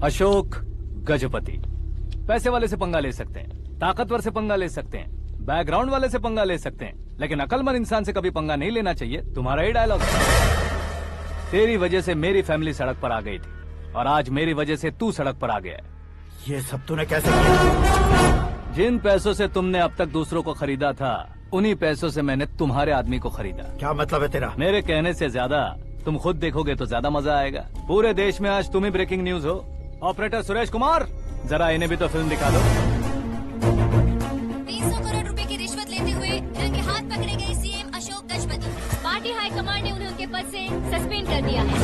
Ashok Gajapati पैसे वाले से पंगा ले सकते हैं, ताकतवर से पंगा ले सकते हैं, बैकग्राउंड वाले से पंगा ले सकते हैं, लेकिन अकलमंद इंसान से कभी पंगा नहीं लेना चाहिए। तुम्हारा ही डायलॉग। तेरी वजह से मेरी फैमिली सड़क पर आ गई थी और आज मेरी वजह से तू सड़क पर आ गया है। ये सब तूने कैसे किया? जिन पैसों से तुमने अब तक दूसरों को खरीदा था, उन्हीं पैसों से मैंने तुम्हारे आदमी को खरीदा। क्या मतलब है तेरा? मेरे कहने से ज्यादा तुम खुद देखोगे तो ज्यादा मजा आएगा। पूरे देश में आज तुम ही ब्रेकिंग न्यूज हो। ऑपरेटर सुरेश कुमार, जरा इन्हें भी तो फिल्म दिखा दो। 300 करोड़ रुपए की रिश्वत लेते हुए रंगे हाथ पकड़े गए CM Ashok Gajapati. Party high command ने उन्हें उनके पद से सस्पेंड कर दिया है।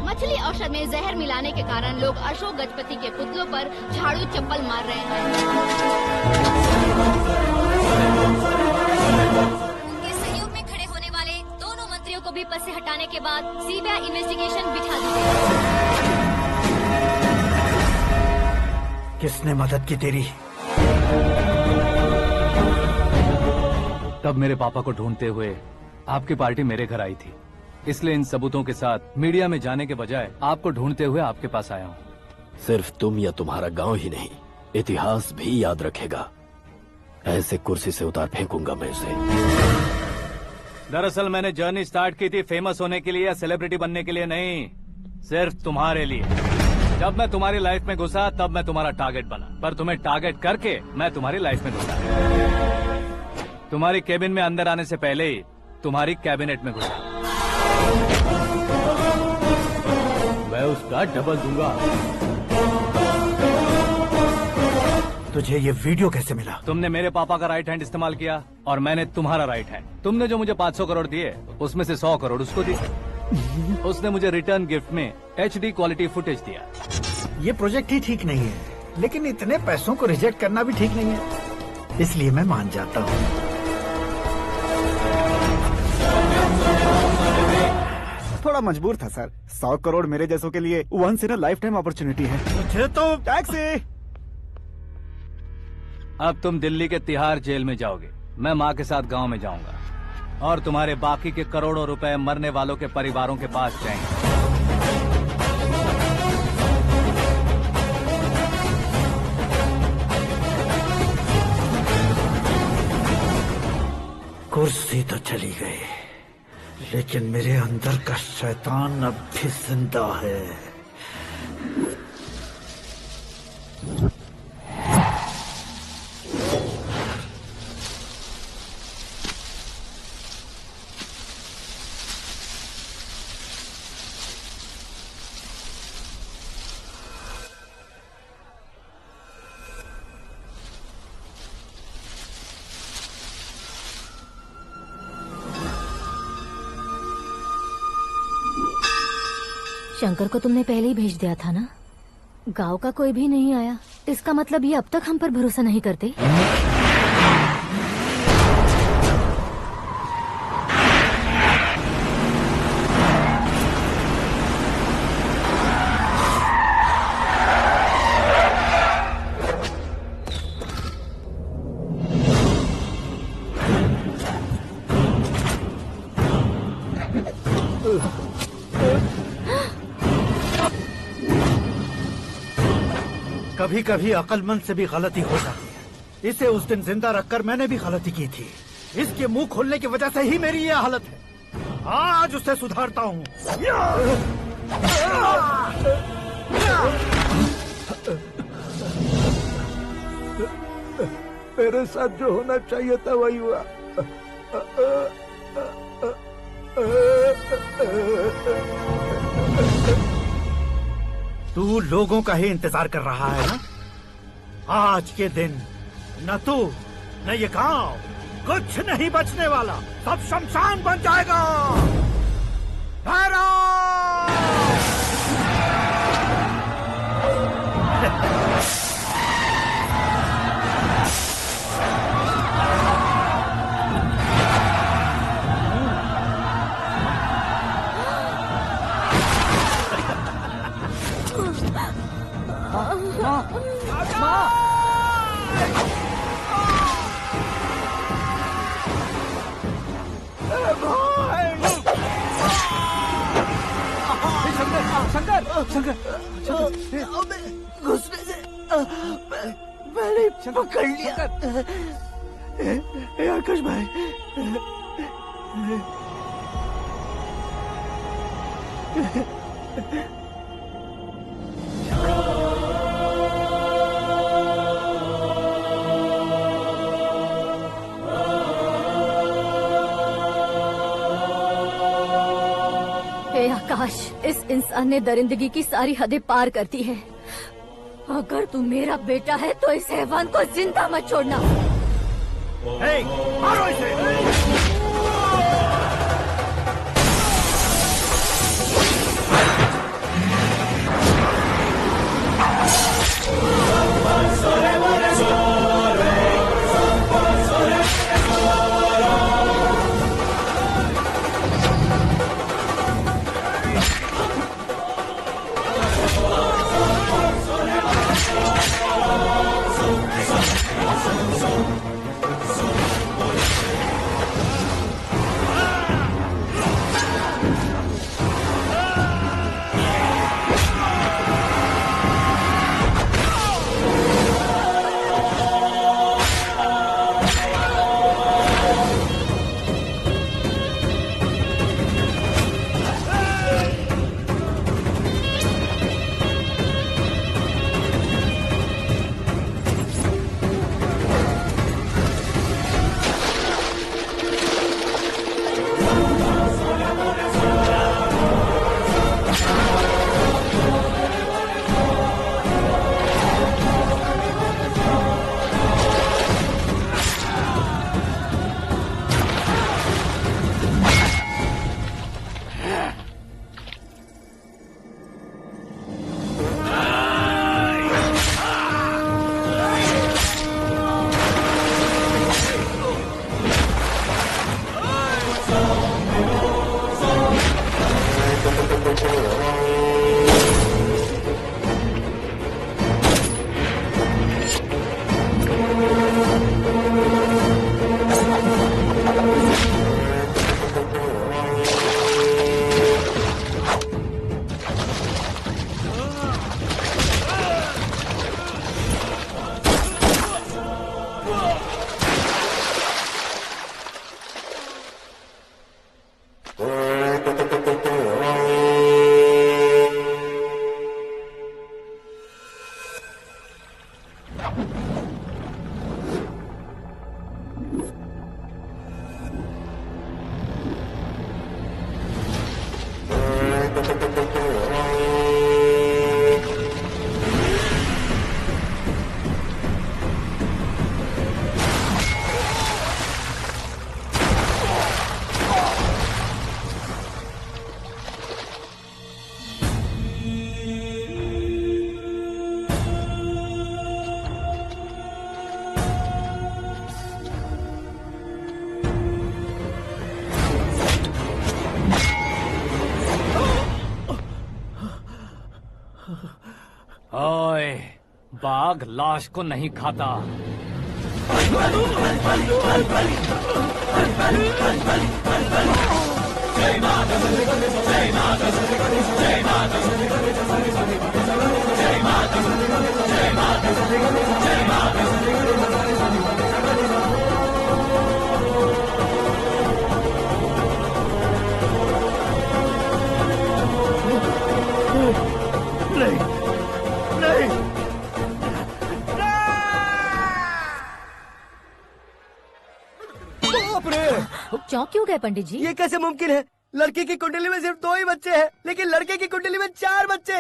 मछली औषध में जहर मिलाने के कारण लोग अशोक गजपति के पुतलों पर झाड़ू चप्पल मार रहे हैं। उनके सहयोग में खड़े होने वाले दोनों मंत्रियों को भी पद से हटाने के बाद सीबीआई इन्वेस्टिगेशन बिठा दी गई। किसने मदद की तेरी? तब मेरे पापा को ढूंढते हुए आपकी पार्टी मेरे घर आई थी, इसलिए इन सबूतों के साथ मीडिया में जाने के बजाय आपको ढूंढते हुए आपके पास आया हूँ। सिर्फ तुम या तुम्हारा गांव ही नहीं, इतिहास भी याद रखेगा। ऐसे कुर्सी से उतार फेंकूंगा मैं उसे। दरअसल मैंने जर्नी स्टार्ट की थी फेमस होने के लिए या सेलिब्रिटी बनने के लिए नहीं, सिर्फ तुम्हारे लिए। जब मैं तुम्हारी लाइफ में घुसा तब मैं तुम्हारा टारगेट बना, पर तुम्हें टारगेट करके मैं तुम्हारी लाइफ में घुसा। तुम्हारी केबिन में अंदर आने से पहले ही तुम्हारी कैबिनेट में घुसा। मैं उसका डबल दूंगा। तुझे ये वीडियो कैसे मिला? तुमने मेरे पापा का राइट हैंड इस्तेमाल किया और मैंने तुम्हारा राइट हैंड। तुमने जो मुझे 500 करोड़ दिए उसमें से 100 करोड़ उसको दिए। उसने मुझे रिटर्न गिफ्ट में HD क्वालिटी फुटेज दिया। ये प्रोजेक्ट ही ठीक नहीं है, लेकिन इतने पैसों को रिजेक्ट करना भी ठीक नहीं है, इसलिए मैं मान जाता हूँ। थोड़ा मजबूर था सर। 100 करोड़ मेरे जैसों के लिए once in a life time opportunity है। मुझे तो टैक्सी। अब तुम दिल्ली के तिहाड़ जेल में जाओगे, मैं माँ के साथ गांव में जाऊंगा और तुम्हारे बाकी के करोड़ों रुपए मरने वालों के परिवारों के पास जाएंगे। कुर्सी तो चली गई, लेकिन मेरे अंदर का शैतान अब भी जिंदा है। शंकर को तुमने पहले ही भेज दिया था ना? गांव का कोई भी नहीं आया, इसका मतलब ये अब तक हम पर भरोसा नहीं करते। कभी कभी अक्लमंद से भी गलती हो जाती है। इसे उस दिन जिंदा रखकर मैंने भी गलती की थी। इसके मुंह खोलने की वजह से ही मेरी ये हालत है। आज उसे सुधारता हूँ। मेरे साथ जो होना चाहिए था वही हुआ। तू लोगों का ही इंतजार कर रहा है ना? आज के दिन न तू न ये गांव कुछ नहीं बचने वाला, सब शमशान बन जाएगा। घुसने से मैंने पकड़ लिया। आकाश भाई, हे आकाश, इस इंसान ने दरिंदगी की सारी हदें पार कर दी है। अगर तू मेरा बेटा है तो इस हैवान को जिंदा मत छोड़ना। मारो इसे। ओए, बाघ लाश को नहीं खाता। नहीं, नहीं। बाप रे! चौंक क्यों गए पंडित जी? ये कैसे मुमकिन है? लड़की की कुंडली में सिर्फ 2 ही बच्चे हैं, लेकिन लड़के की कुंडली में 4 बच्चे।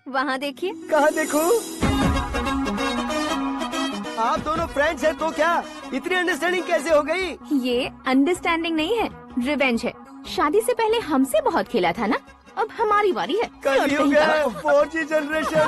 वहाँ देखिए। कहाँ देखूं? आप दोनों फ्रेंड्स हैं तो क्या इतनी अंडरस्टैंडिंग कैसे हो गई? ये अंडरस्टैंडिंग नहीं है, रिवेंज है। शादी से पहले हमसे बहुत खेला था ना, अब हमारी बारी है। कल ही हो गया 4G जनरेशन।